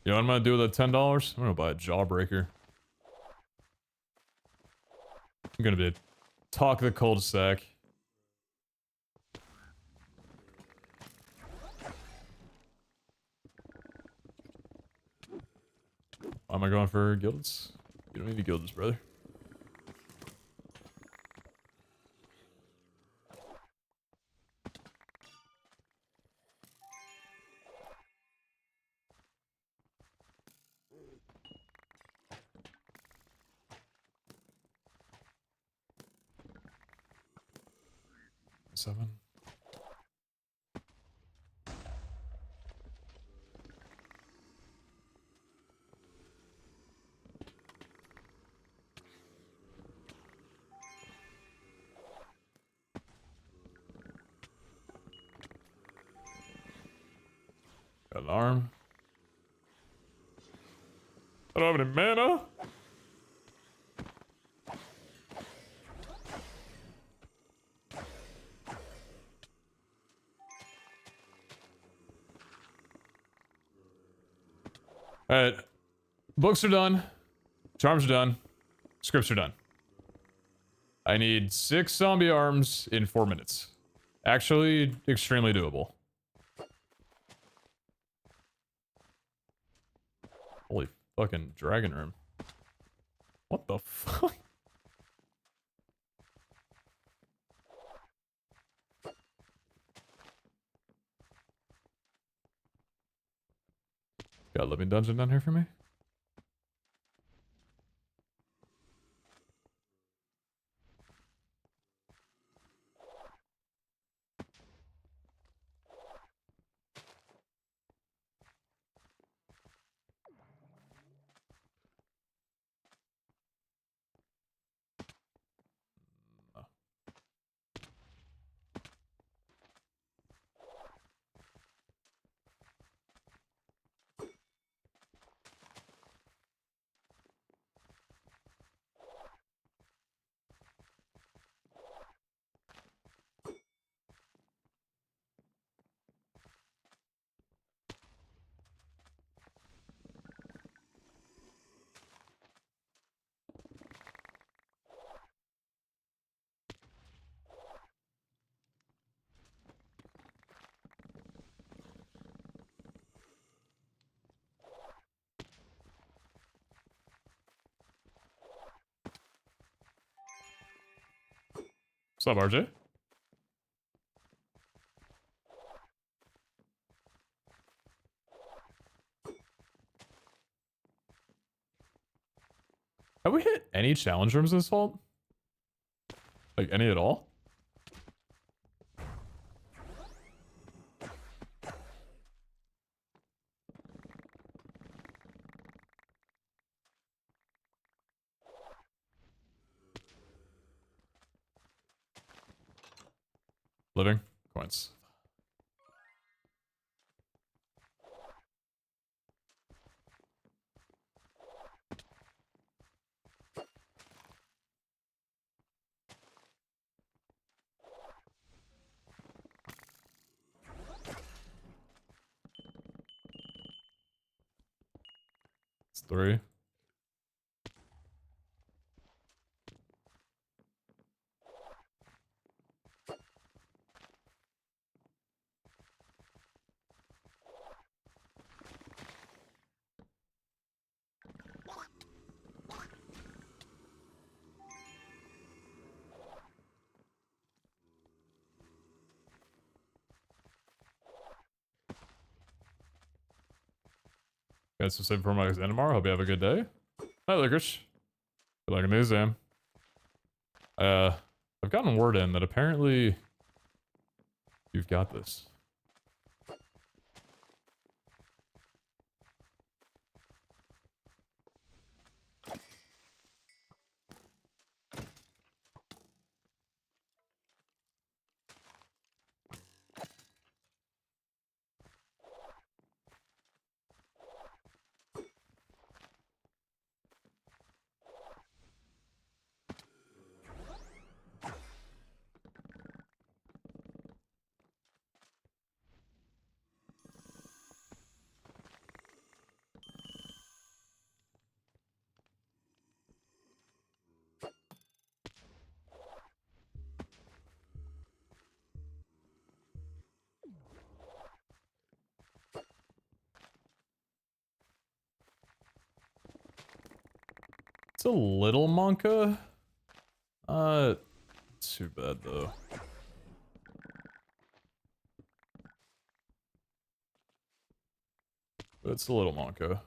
You know what I'm gonna do with that $10? I'm gonna buy a jawbreaker. I'm gonna be talk the cul-de-sac. Why am I going for guilds? You don't need the guilds, brother. 7. Got an arm. I don't have any mana. Alright. Books are done. Charms are done. Scripts are done. I need 6 zombie arms in 4 minutes. Actually, extremely doable. Holy fucking dragon room. What the fuck? Got a living dungeon down here for me? No. What's up, RJ? Have we hit any challenge rooms this vault? Like, any at all? Living? Coins. It's 3. Guys, so for my exam tomorrow. Hope you have a good day. Hi, Licorice. Good luck in the exam. I've gotten word in that apparently you've got this. It's a little monka. Too bad though. But it's a little monka.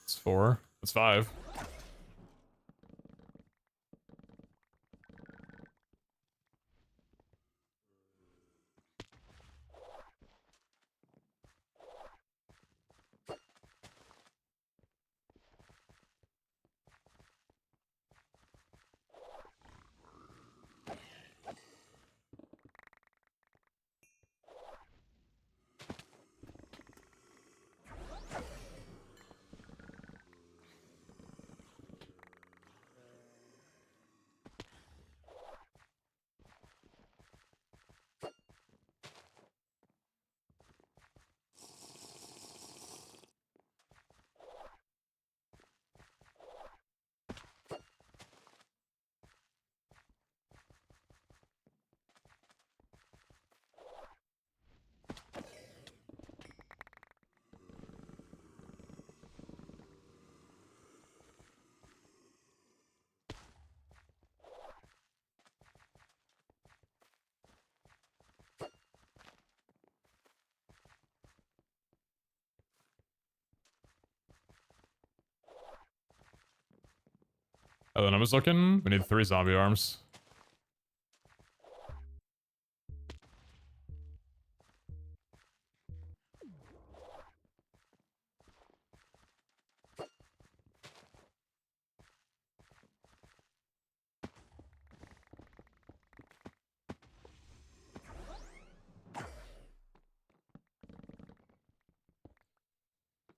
It's 4. It's 5. Oh, then I was looking. We need 3 zombie arms.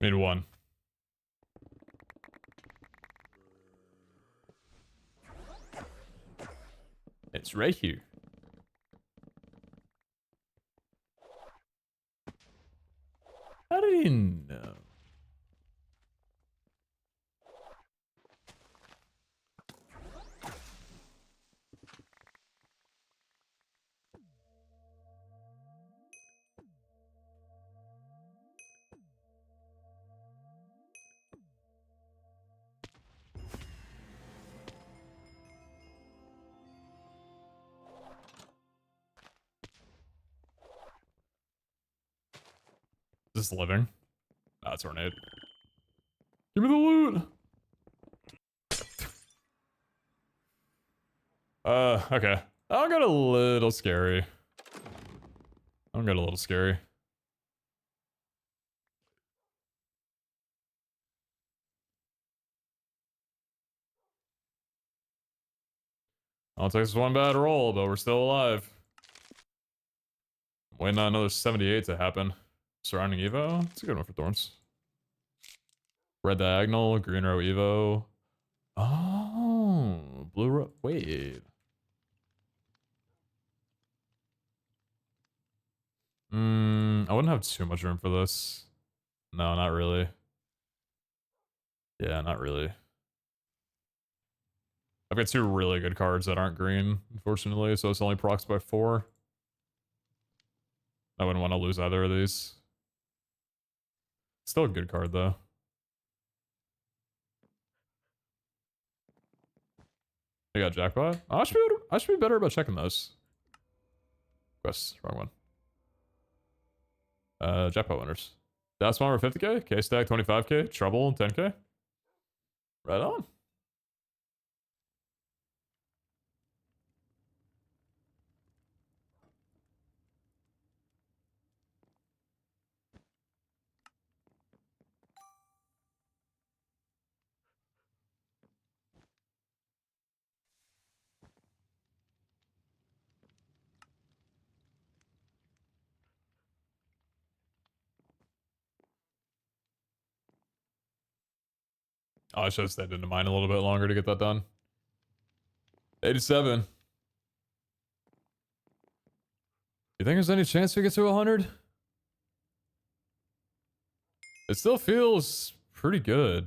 We need 1. It's right here. How do you know? Is this living? Ah, it's ornate. Give me the loot! Okay. I'll get a little scary. I'll get a little scary. I'll take this one bad roll, but we're still alive. Waiting on another 78 to happen. Surrounding Evo? It's a good one for Thorns. Red Diagonal, Green Row Evo. Oh, Blue Row. Wait. I wouldn't have too much room for this. No, not really. Yeah, not really. I've got 2 really good cards that aren't green, unfortunately, so it's only procs by 4. I wouldn't want to lose either of these. Still a good card, though. I got jackpot. Oh, I should be better about checking those. Quest, wrong one. Jackpot winners. Das Bomber 50k, K-Stack 25k, Trouble 10k. Right on. Oh, I should have stayed into mine a little bit longer to get that done. 87. You think there's any chance we get to 100? It still feels pretty good.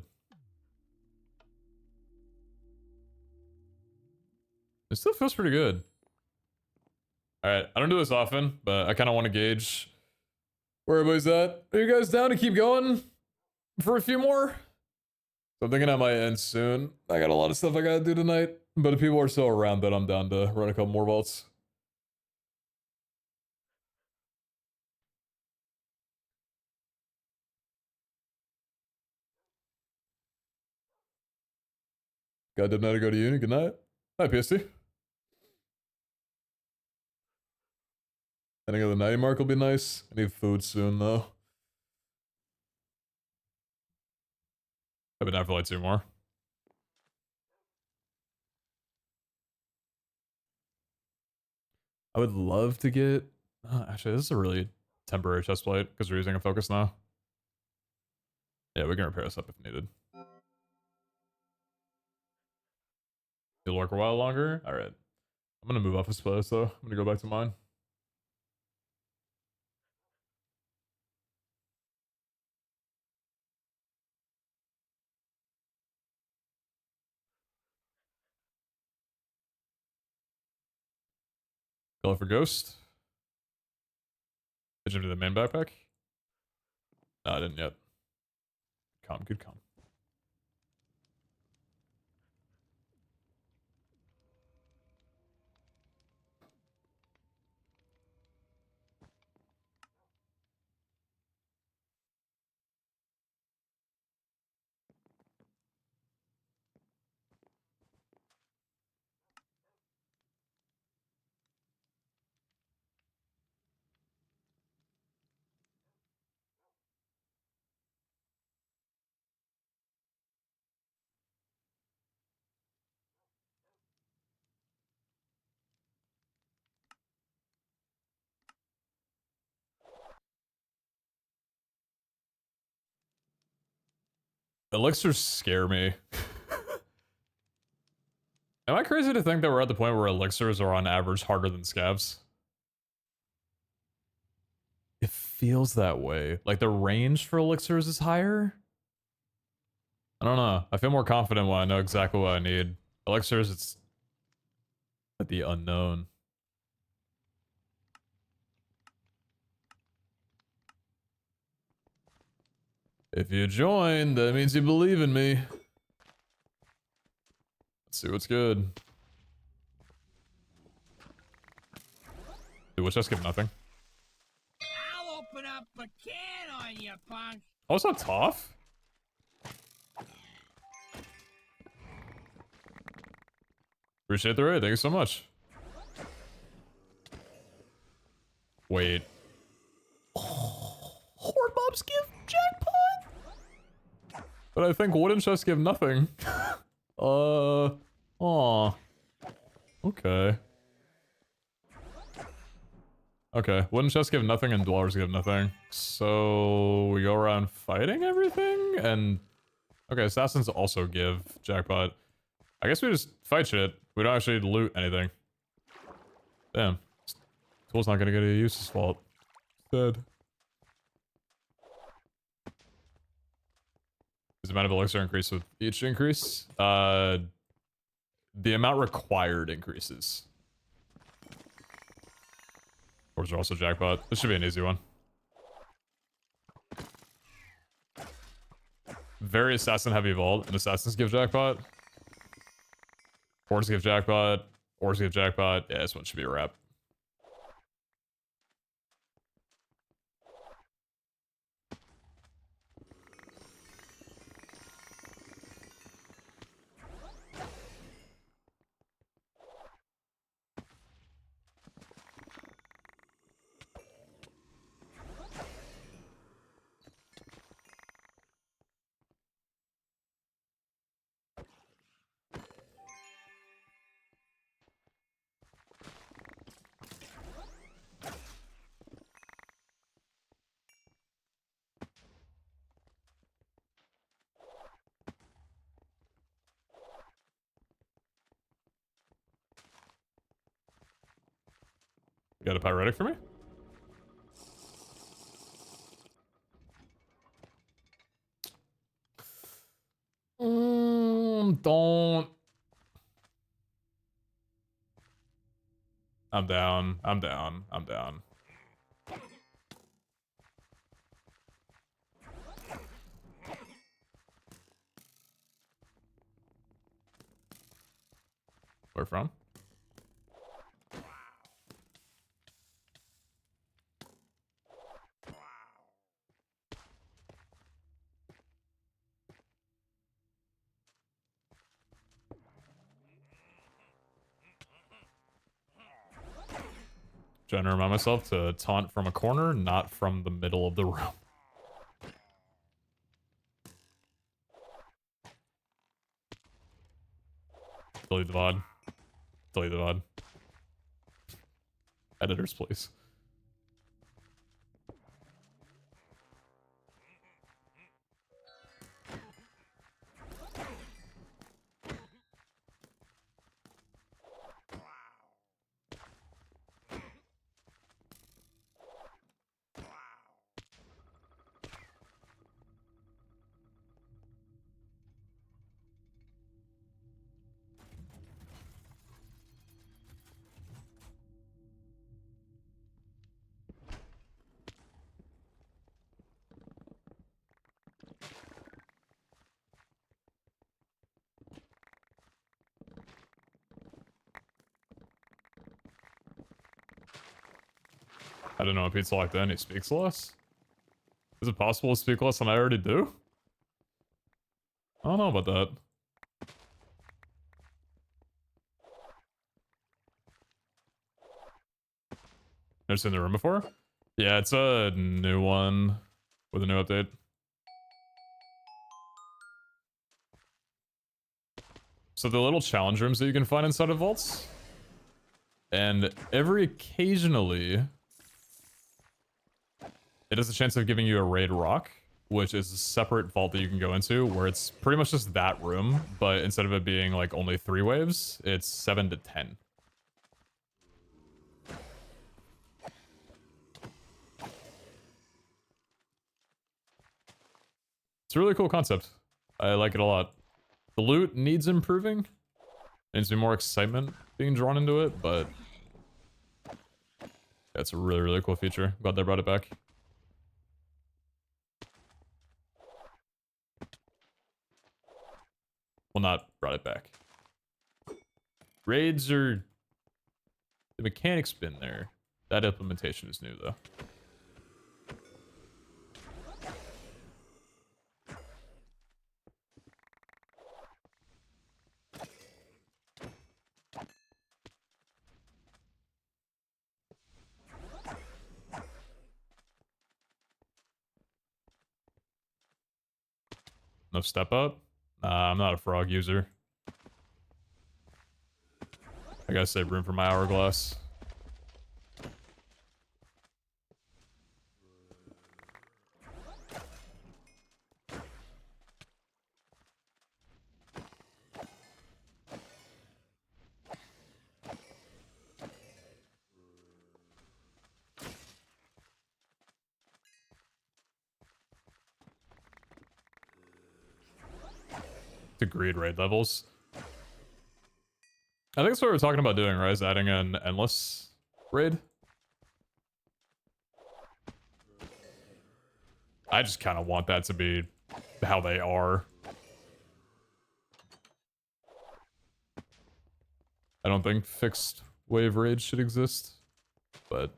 It still feels pretty good. Alright, I don't do this often, but I kind of want to gauge where everybody's at. Are you guys down to keep going for a few more? So I'm thinking I might end soon. I got a lot of stuff I gotta do tonight, but if people are still around, then I'm down to run a couple more vaults. Goddamn night to go to uni. Good night. Hi, PST. Ending of the nighty mark will be nice. I need food soon, though. I've been down for like 2 more. I would love to get... actually, this is a really temporary chest plate because we're using a focus now. Yeah, we can repair this up if needed. You'll work a while longer? Alright. I'm gonna move off this place, though. I'm gonna go back to mine. Go for Ghost. Did you do the main backpack? No, I didn't yet. Calm, good calm. Elixirs scare me. Am I crazy to think that we're at the point where elixirs are on average harder than scavs? It feels that way. Like the range for elixirs is higher? I don't know. I feel more confident when I know exactly what I need. Elixirs, it's like the unknown. If you join, that means you believe in me. Let's see what's good. Dude, which just give nothing. I'll open up a can on you, punk. Oh, it's not tough. Appreciate the raid. Thank you so much. Wait. Oh, horde mobs give jackpot. But I think wooden chests give nothing. Aw. Okay. Okay, wooden chests give nothing and dwellers give nothing. So we go around fighting everything and... Okay, assassins also give jackpot. I guess we just fight shit. We don't actually loot anything. Damn. Tool's not gonna get a useless fault. Dead. Does the amount of elixir increase with each increase? The amount required increases. Orbs are also jackpot. This should be an easy one. Very assassin heavy vault, and assassins give jackpot. Hordes give jackpot. Hordes give jackpot. Yeah, this one should be a wrap. You got a pyretic for me? Don't. I'm down. I'm down. I'm down. Where from? Trying to remind myself to taunt from a corner, not from the middle of the room. Delete the VOD. Delete the VOD. Editors, please. I don't know if he's like that and he speaks less. Is it possible to speak less than I already do? I don't know about that. Never seen the room before? Yeah, it's a new one with a new update. So the little challenge rooms that you can find inside of vaults, and every occasionally, it has a chance of giving you a raid rock, which is a separate vault that you can go into, where it's pretty much just that room, but instead of it being like only 3 waves, it's 7 to 10. It's a really cool concept. I like it a lot. The loot needs improving. Needs to be more excitement being drawn into it, but yeah, it's a really, really cool feature. Glad they brought it back. Well, not brought it back. Raids are... The mechanic's been there. That implementation is new, though. No step up? I'm not a frog user. I gotta save room for my hourglass. To greed raid levels. I think that's what we're talking about doing, right? Is adding an endless raid. I just kind of want that to be how they are. I don't think fixed wave raids should exist, but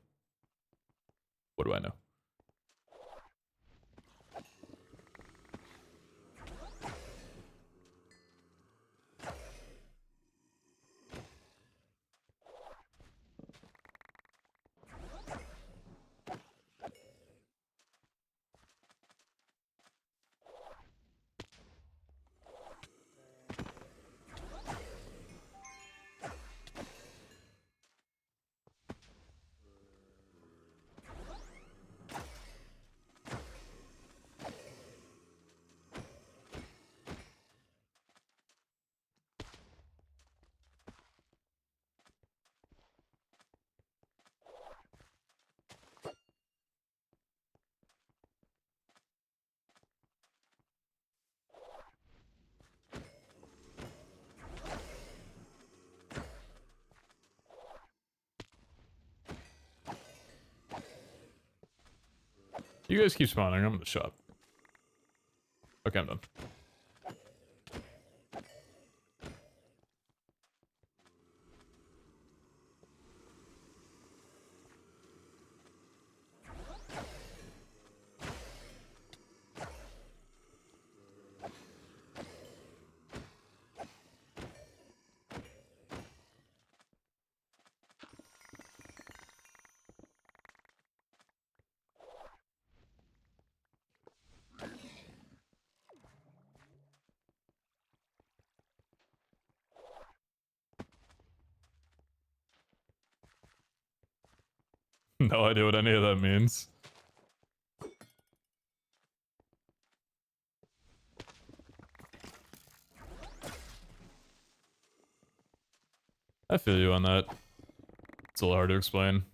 what do I know? You guys keep spawning. I'm in the shop. Okay, I'm done. No idea what any of that means. I feel you on that. It's a little hard to explain.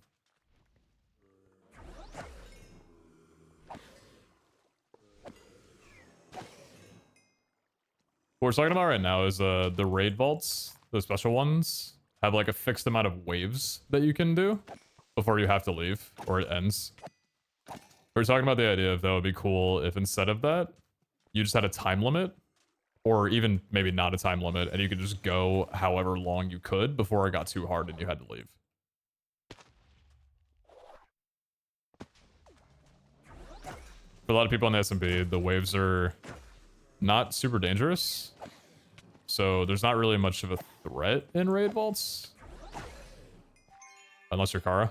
What we're talking about right now is the raid vaults, the special ones, have like a fixed amount of waves that you can do before you have to leave or it ends. We're talking about the idea of that would be cool if instead of that, you just had a time limit or even maybe not a time limit and you could just go however long you could before it got too hard and you had to leave. For a lot of people on the SMP, the waves are not super dangerous. So there's not really much of a threat in raid vaults. Unless you're Kara.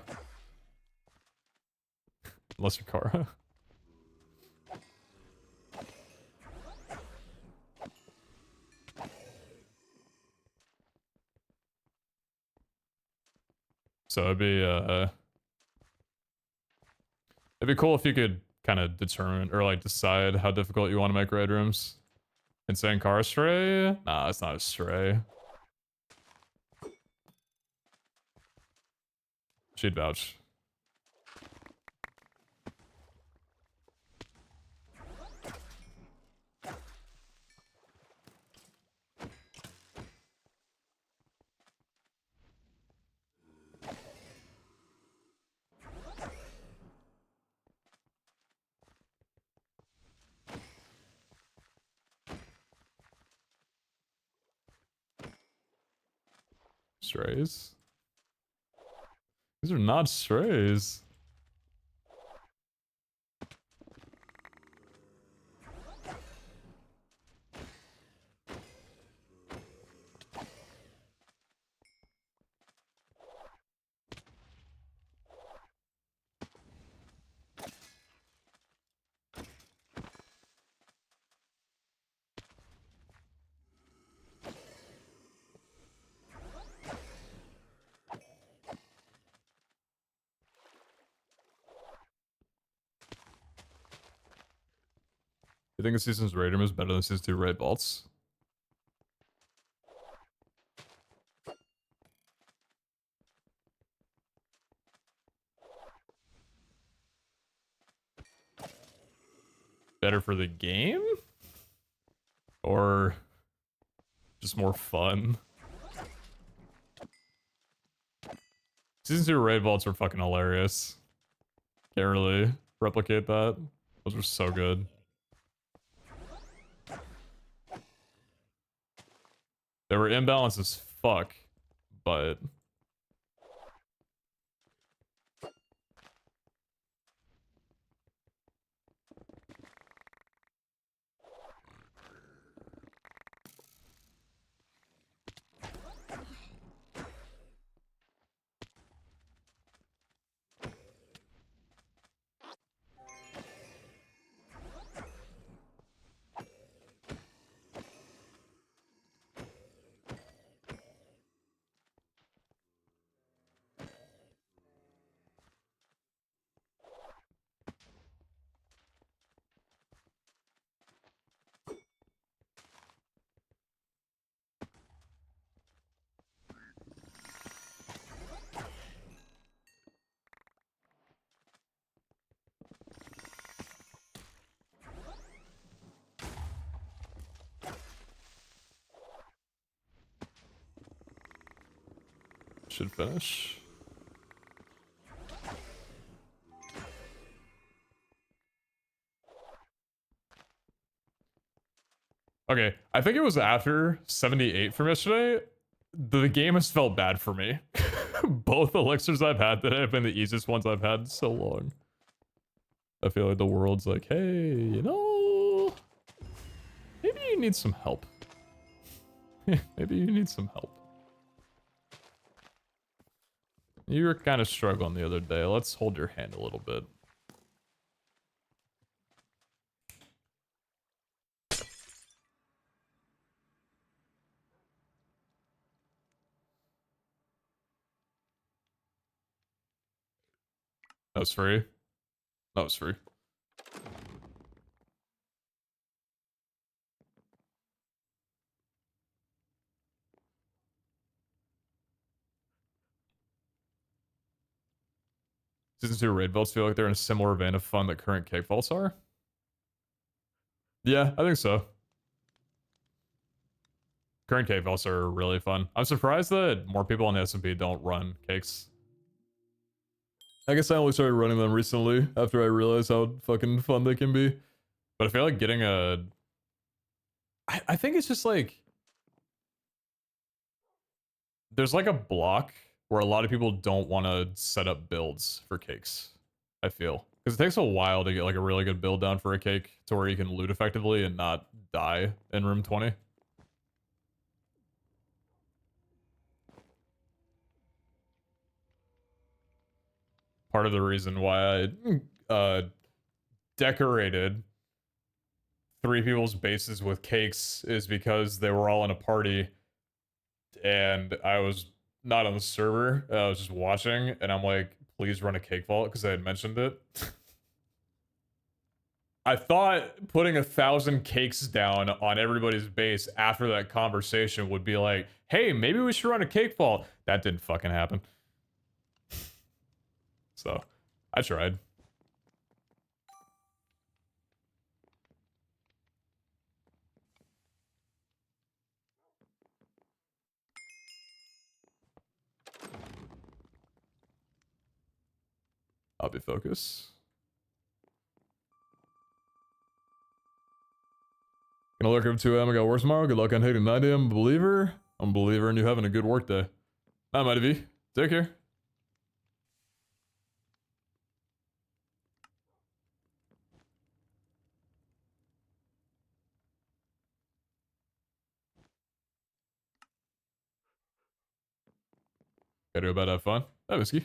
Unless you're Kara. So it'd be cool if you could kind of determine or like decide how difficult you want to make raid rooms. Insane Kara stray? Nah, it's not a stray. She'd vouch. Strays? These are not strays. You think the season's raid room is better than season 2 raid vaults? Better for the game? Or just more fun? Season 2 raid vaults are fucking hilarious. Can't really replicate that. Those were so good. They were imbalanced as fuck, but should finish. Okay, I think it was after 78 from yesterday. The game has felt bad for me. Both elixirs I've had that have been the easiest ones I've had in so long. I feel like the world's like, hey, you know, maybe you need some help. Maybe you need some help. You were kind of struggling the other day. Let's hold your hand a little bit. That was free. That was free. Season 2 raid vaults feel like they're in a similar vein of fun that current cake vaults are? Yeah, I think so. Current cake vaults are really fun. I'm surprised that more people on the SMP don't run cakes. I guess I only started running them recently after I realized how fucking fun they can be. But I feel like getting a... I think it's just like... There's like a block where a lot of people don't want to set up builds for cakes, I feel. Because it takes a while to get like a really good build down for a cake to where you can loot effectively and not die in room 20. Part of the reason why I decorated 3 people's bases with cakes is because they were all in a party and I was not on the server. I was just watching and I'm like, please run a cake vault because I had mentioned it. I thought putting 1,000 cakes down on everybody's base after that conversation would be like, hey, maybe we should run a cake vault. That didn't fucking happen. So, I tried. I'll be focused. Gonna lurk up 2 AM. I got work tomorrow. Good luck on hitting 9 AM. Believer. I'm a believer in you having a good work day. Night, Mighty V. Take care. Gotta go about have fun. Bye, whiskey.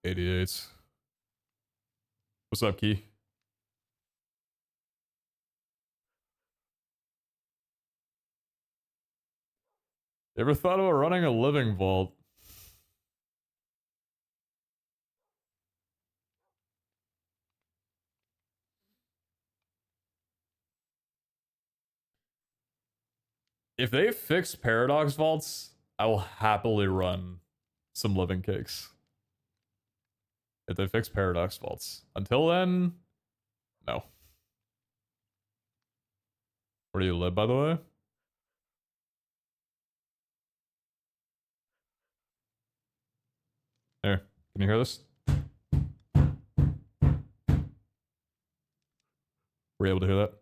'88. What's up, Key? You ever thought about running a living vault? If they fix paradox vaults, I will happily run some living cakes. If they fix paradox vaults. Until then, no. Where do you live, by the way? Here, can you hear this? Were you able to hear that?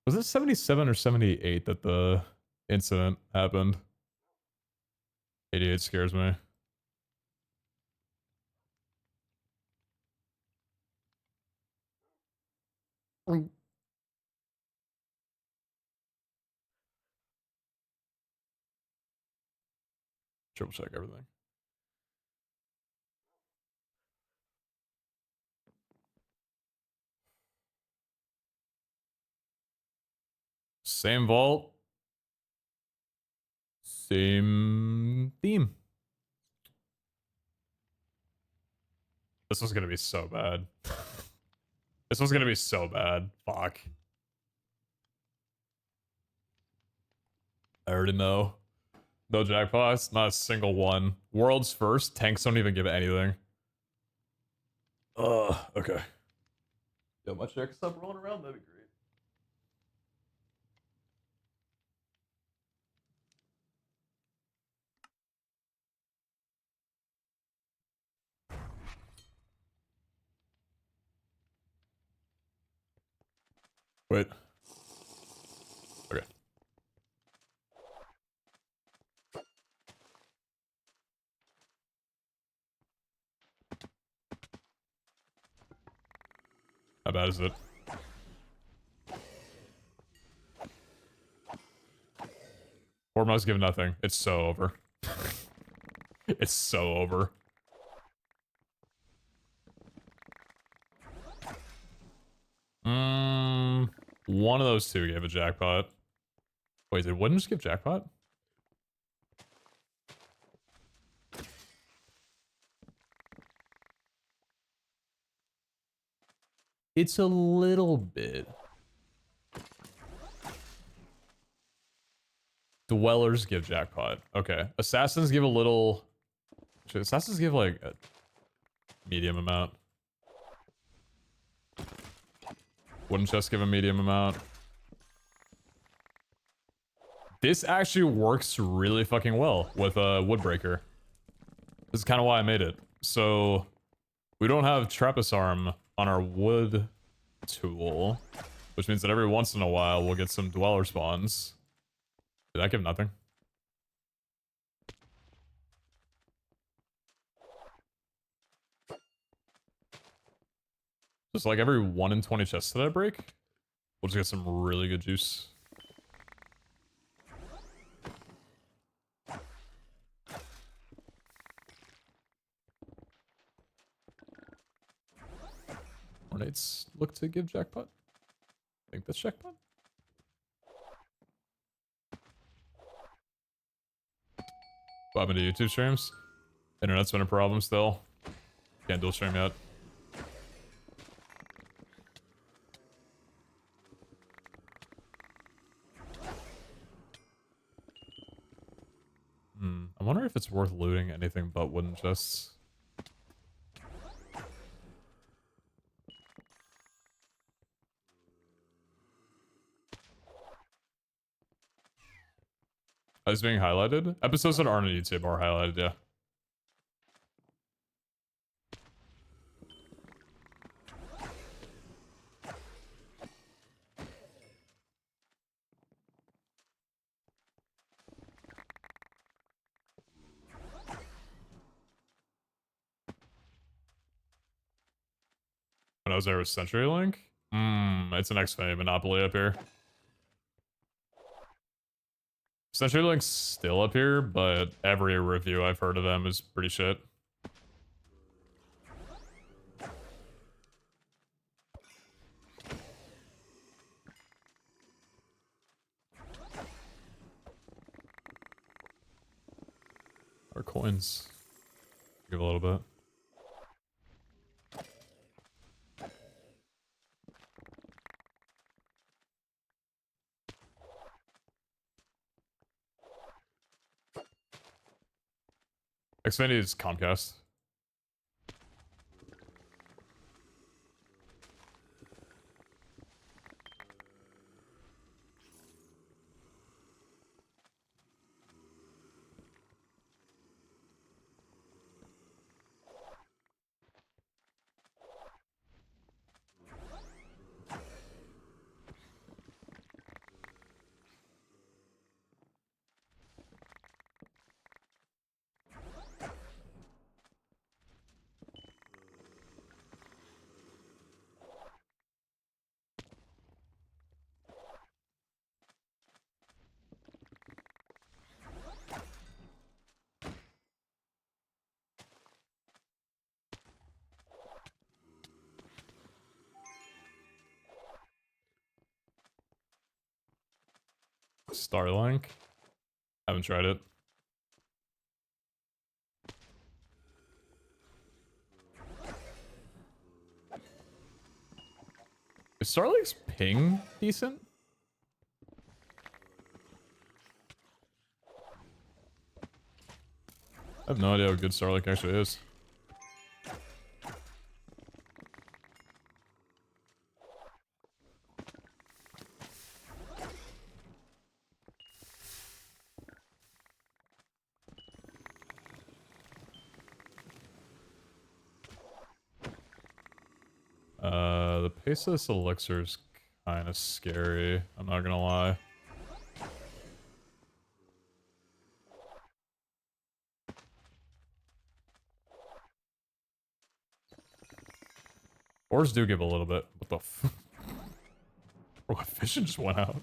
Was it 77 or 78 that the incident happened? 88 scares me. Triple check everything. Same vault. Same theme. This was gonna be so bad. This was gonna be so bad. Fuck. I already know. No jackpots, not a single one. World's first, tanks don't even give anything. Okay. Yo, my check stop rolling around, that'd be great. Wait. Okay. bad is it? Or must give nothing. It's so over. It's so over. One of those two gave a jackpot. Wait, did one just give jackpot? It's a little bit. Dwellers give jackpot. Okay. Assassins give a little... Should assassins give like a medium amount? Wooden chest give a medium amount? This actually works really fucking well with a woodbreaker. This is kind of why I made it. So we don't have Trappist Arm on our wood tool, which means that every once in a while we'll get some dweller spawns. Did that give nothing? Just like every 1 in 20 chests that I break, we'll just get some really good juice. Ornates look to give jackpot. I think that's jackpot. What happened to YouTube streams? Internet's been a problem still. Can't dual stream yet. I wonder if it's worth looting anything but wooden chests. Is being highlighted? Episodes that aren't on YouTube are highlighted, yeah. When I was there with CenturyLink? It's an Xfinity monopoly up here. CenturyLink's still up here, but every review I've heard of them is pretty shit. Our coins. Give a little bit. Xfinity is Comcast. Starlink. Haven't tried it. Is Starlink's ping decent? I have no idea how good Starlink actually is. The pace of this elixir is kind of scary. I'm not gonna lie. Ores do give a little bit. What the f... Oh, my vision just went out.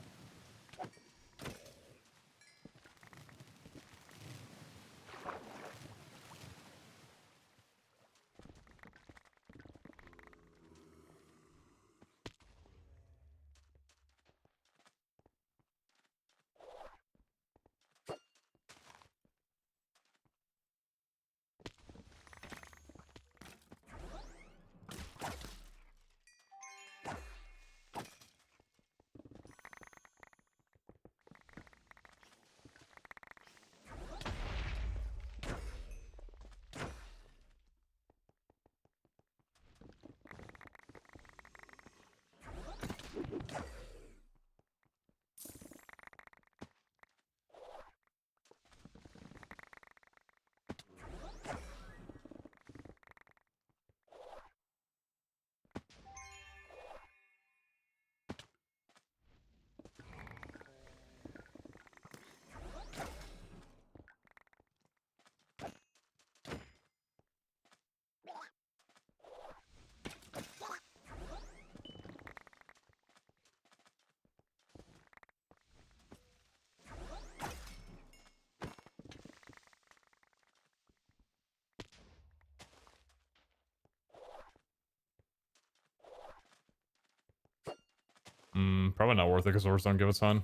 Probably not worth it because ores don't give a ton.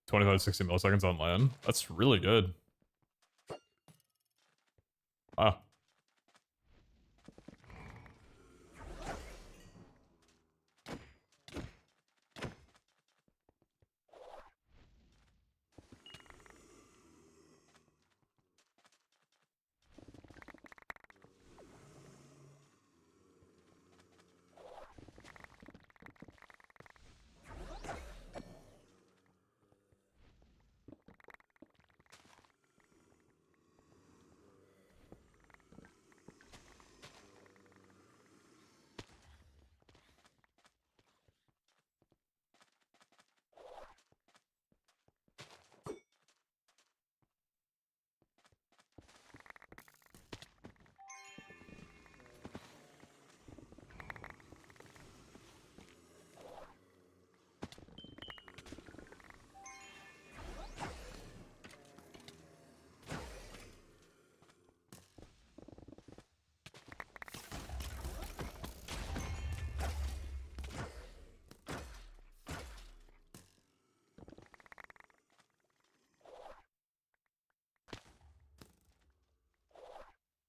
25 to 60 milliseconds on land. That's really good. Wow.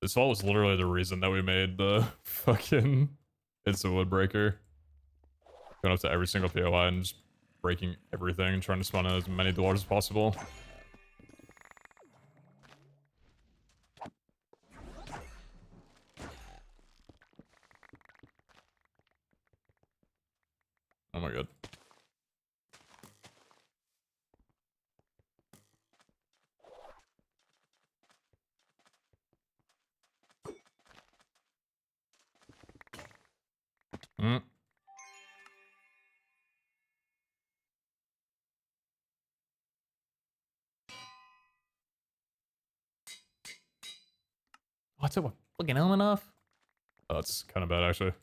This all was literally the reason that we made the fucking instant wood breaker. Going up to every single POI and just breaking everything and trying to spawn in as many doors as possible. Oh my god. Mm. What's it? Fucking element off? Oh, that's kind of bad actually.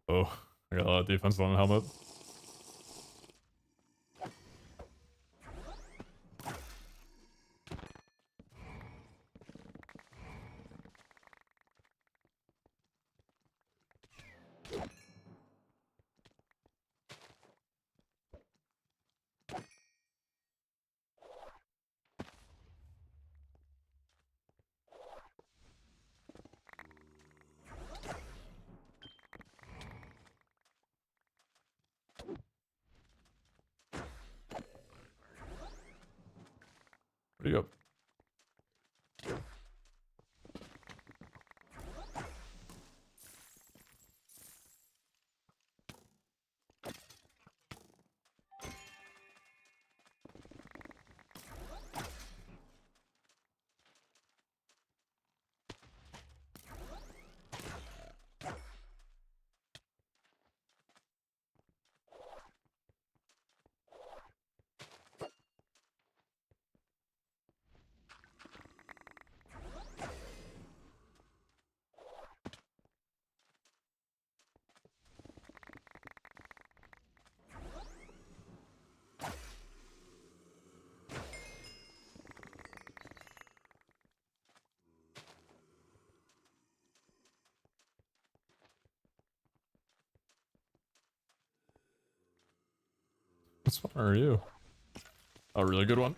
Oh, I got a lot of defense on the helmet. Which one are you? A really good one.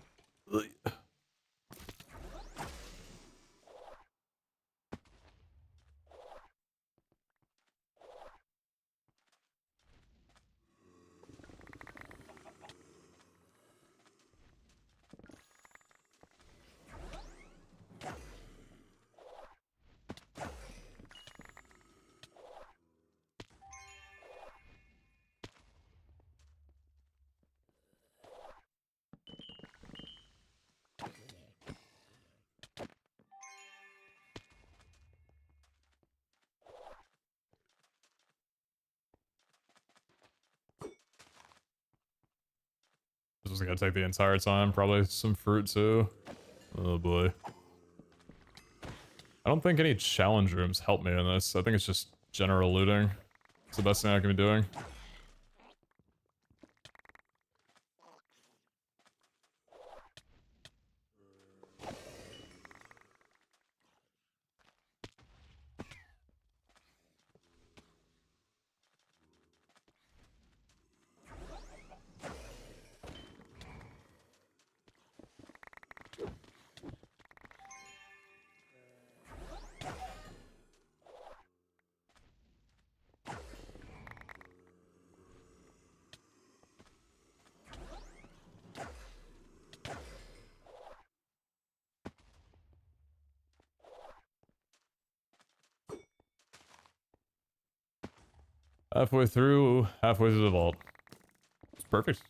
This was gonna take the entire time. Probably some fruit too. Oh boy. I don't think any challenge rooms help me in this. I think it's just general looting. It's the best thing I can be doing. Halfway through the vault. It's perfect.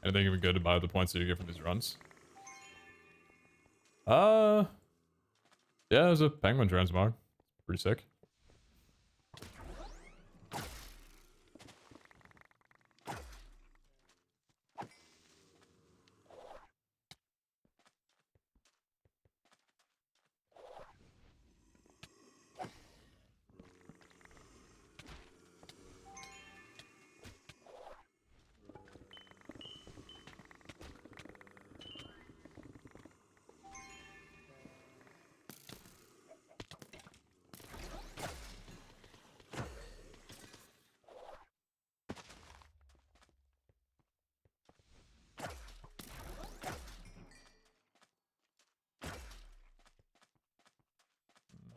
Anything even good to buy the points that you get from these runs? Yeah, there's a penguin transmog. Pretty sick.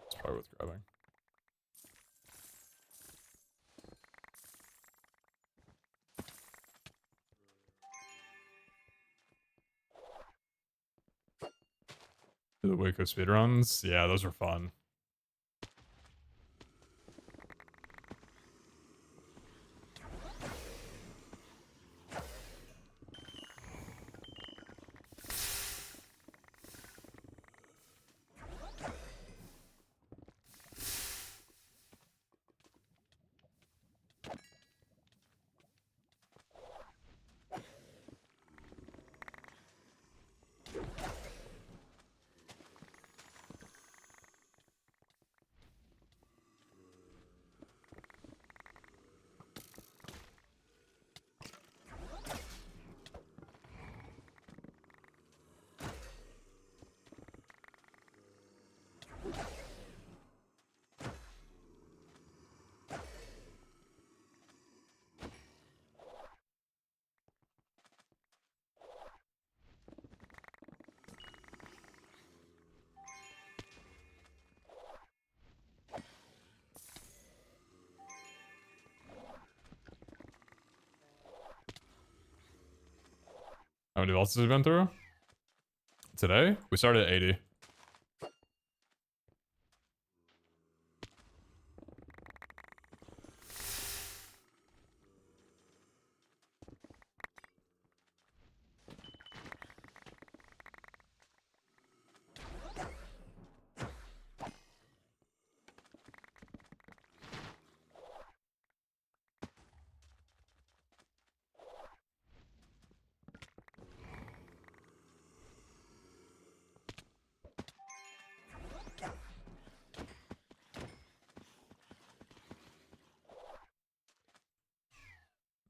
It's probably worth grabbing. The Waco speedruns? Yeah, those are fun. How many losses have we been through? Today? We started at 80.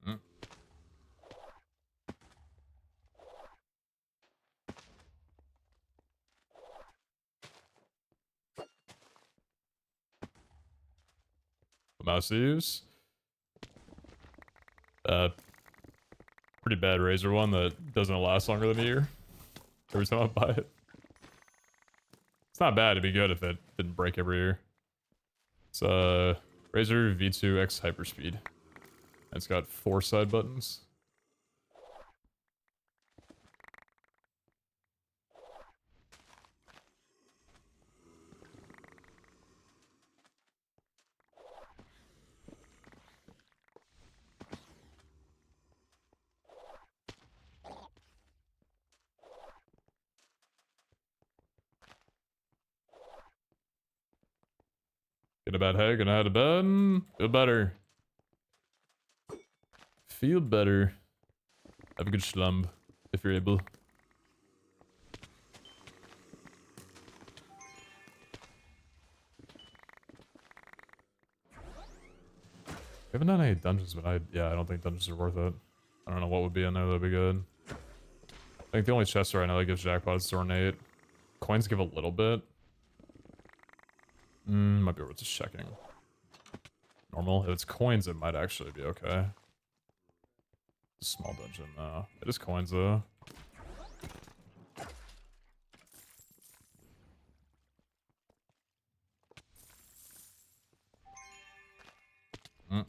Mm. Mouse to use. Pretty bad razor one that doesn't last longer than a year. Every time I buy it. It's not bad, it'd be good if it didn't break every year. It's Razer V2X Hyperspeed. It's got 4 side buttons. Get a bad head, gonna head to bed. Feel better. Feel better. Have a good slump, if you're able. We haven't done any dungeons, but I don't think dungeons are worth it. I don't know what would be in there that'd be good. I think the only chest right now that gives jackpot is ornate. Coins give a little bit. Might be worth just checking. Normal. If it's coins, it might actually be okay. Small dungeon, though. It is coins, though. Mm.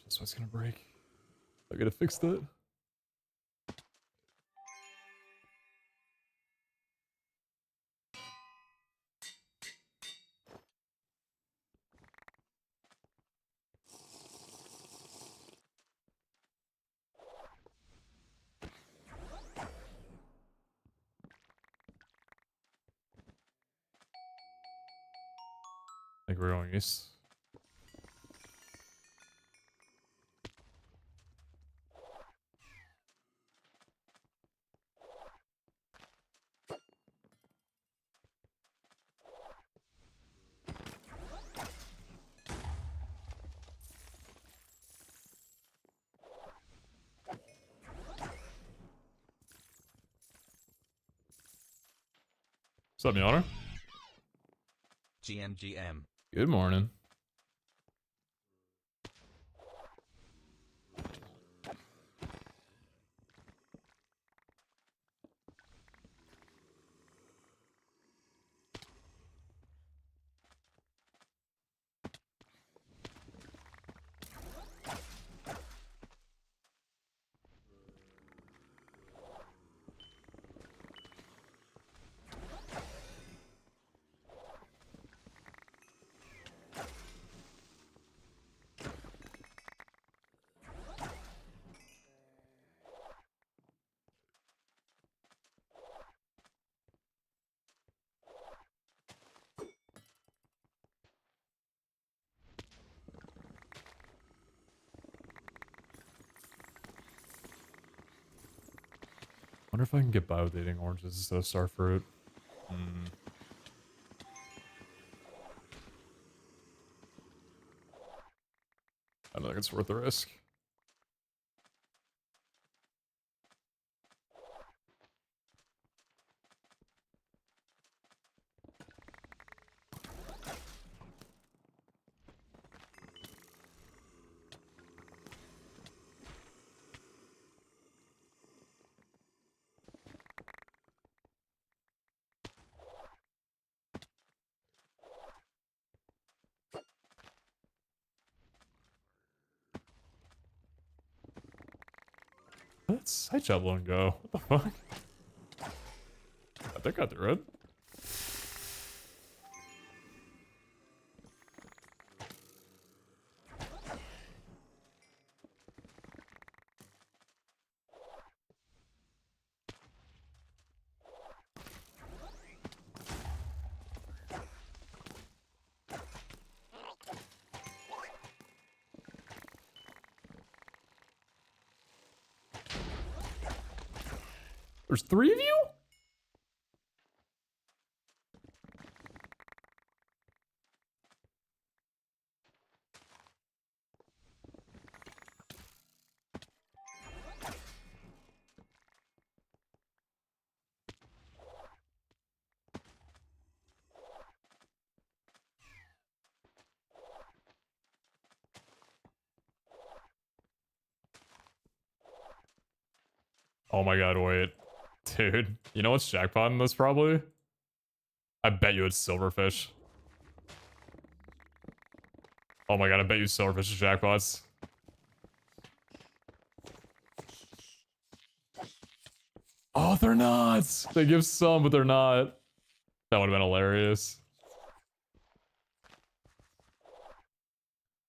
Just what's gonna break. I gotta fix that. I think we're going east. What's up, Yawner? GMGM. Good morning. Wonder if I can get by with eating oranges instead of starfruit. Hmm. I don't think it's worth the risk. Let's side shovel and go. What the fuck? I think I threw it. There's 3 of you? Oh my god, wait. Dude, you know what's jackpot in this probably? I bet you it's silverfish. Oh my god, I bet you silverfish is jackpots. Oh, they're not! They give some, but they're not. That would have been hilarious.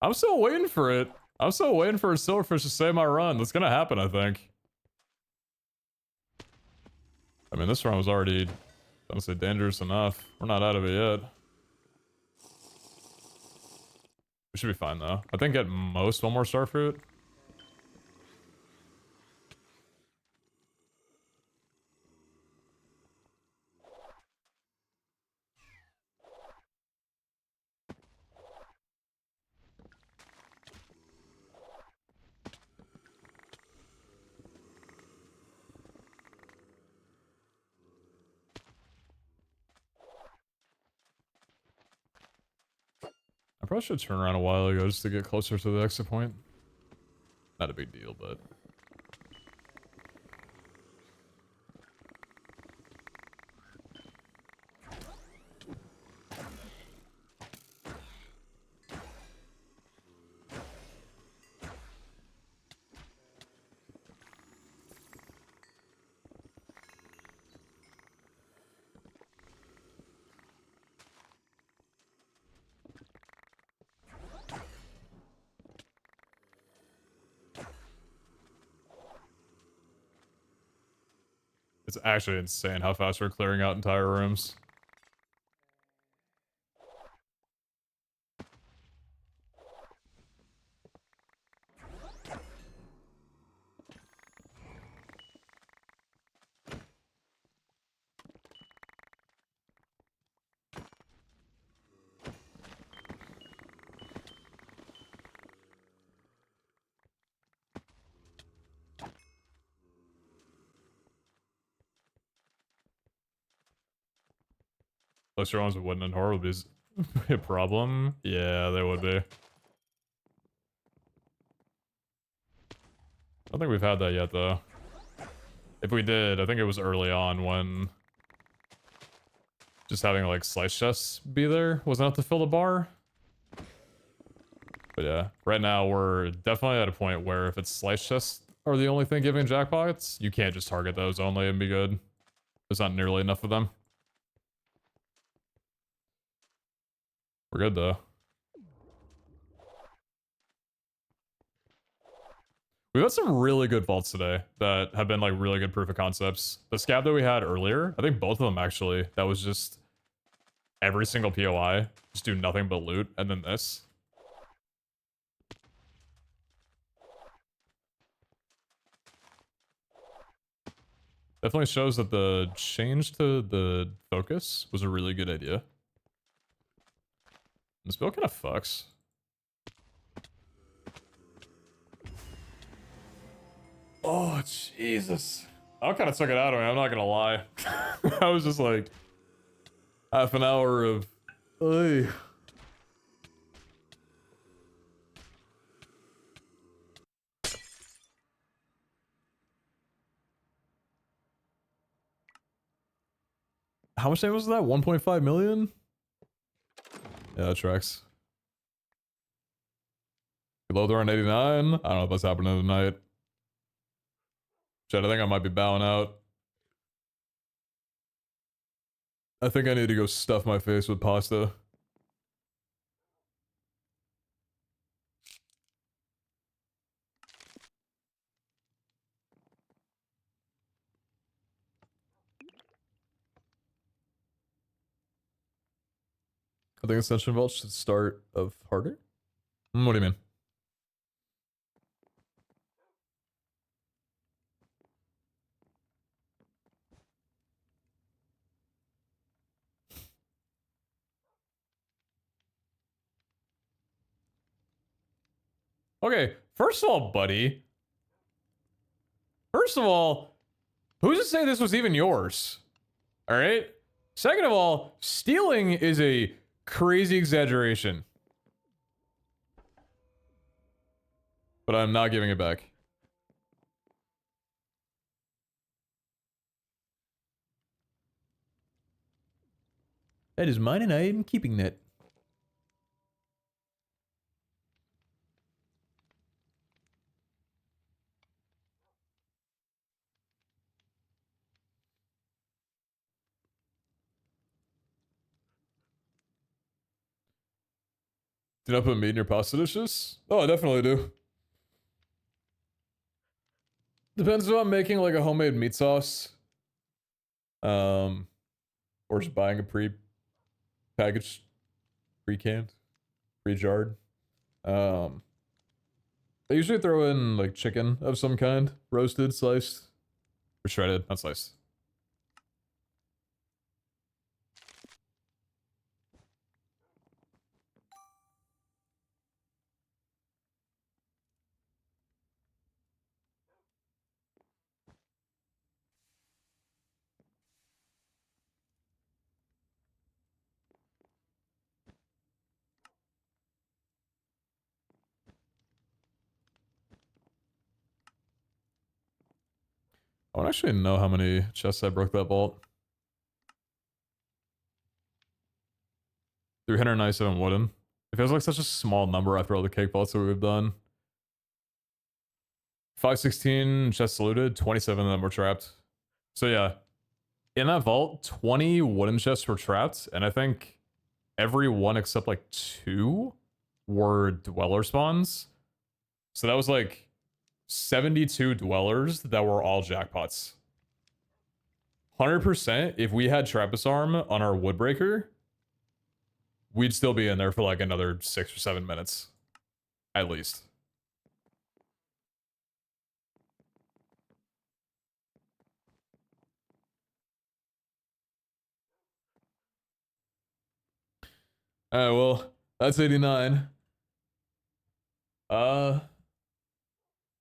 I'm still waiting for it. I'm still waiting for a silverfish to save my run. That's gonna happen, I think. I mean, this run was already, honestly, dangerous enough. We're not out of it yet. We should be fine, though. I think at most one more starfruit. I probably should turn around a while ago just to get closer to the exit point. Not a big deal, but... It's actually insane how fast we're clearing out entire rooms. Lesser ones with wooden and horror would be a problem. Yeah, they would be. I don't think we've had that yet, though. If we did, I think it was early on when just having, like, slice chests be there was enough to fill the bar. But yeah, right now we're definitely at a point where if it's slice chests are the only thing giving jackpots, you can't just target those only and be good. There's not nearly enough of them. We're good, though. We've had some really good vaults today that have been, like, really good proof of concepts. The scab that we had earlier, I think both of them, actually, that was just every single POI, just do nothing but loot, and then this. Definitely shows that the change to the focus was a really good idea. This build kind of fucks. Oh, Jesus. I kind of took it out of me, I'm not gonna lie. I was just like, half an hour of... Oy. How much damage was that? 1.5 million? Yeah, that tracks. Below the around 89? I don't know if that's happening tonight. Shit, I think I might be bowing out. I think I need to go stuff my face with pasta. I think Ascension Vault should start of harder? What do you mean? Okay, first of all, buddy. First of all, who's to say this was even yours? Alright? Second of all, stealing is a crazy exaggeration. But I'm not giving it back. That is mine and I am keeping that. Do not put meat in your pasta dishes? Oh, I definitely do. Depends if I'm making like a homemade meat sauce. Or just buying a pre-packaged, pre-canned, pre-jarred. I usually throw in like chicken of some kind, roasted, sliced, or shredded, not sliced. I don't actually know how many chests I broke that vault. 397 wooden. It feels like such a small number after all the cake vaults that we've done. 516 chests looted, 27 of them were trapped. So yeah, in that vault, 20 wooden chests were trapped, and I think every one except like 2 were dweller spawns. So that was like 72 dwellers that were all jackpots. 100% if we had Trappist Arm on our Woodbreaker, we'd still be in there for like another 6 or 7 minutes. At least. Alright, well, that's 89.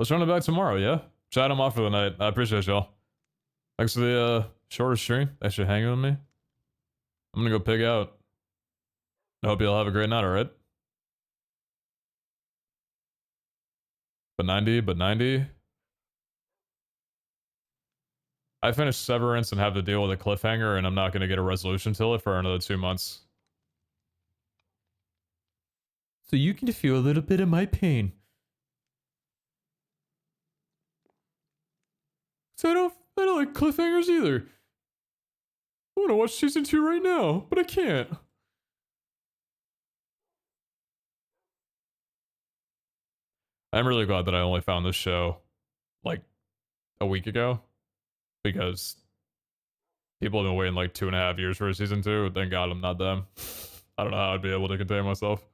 Let's run it back tomorrow, yeah? Chat, I'm off for the night. I appreciate y'all. Thanks for the shorter stream. Thanks for hanging with me. I'm gonna go pig out. I hope y'all have a great night, alright? But 90. I finished Severance and have to deal with a cliffhanger, and I'm not gonna get a resolution till it for another 2 months. So you can feel a little bit of my pain. So I don't like cliffhangers either. I want to watch season 2 right now, but I can't. I'm really glad that I only found this show like a week ago, because people have been waiting like 2.5 years for a season 2. Thank God I'm not them. I don't know how I'd be able to contain myself.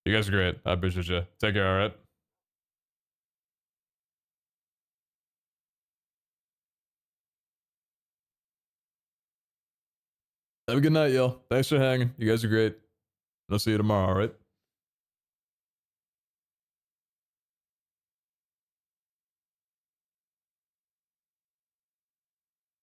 You guys are great. I appreciate you. Take care, alright? Have a good night, y'all. Thanks for hanging. You guys are great. I'll see you tomorrow, all right?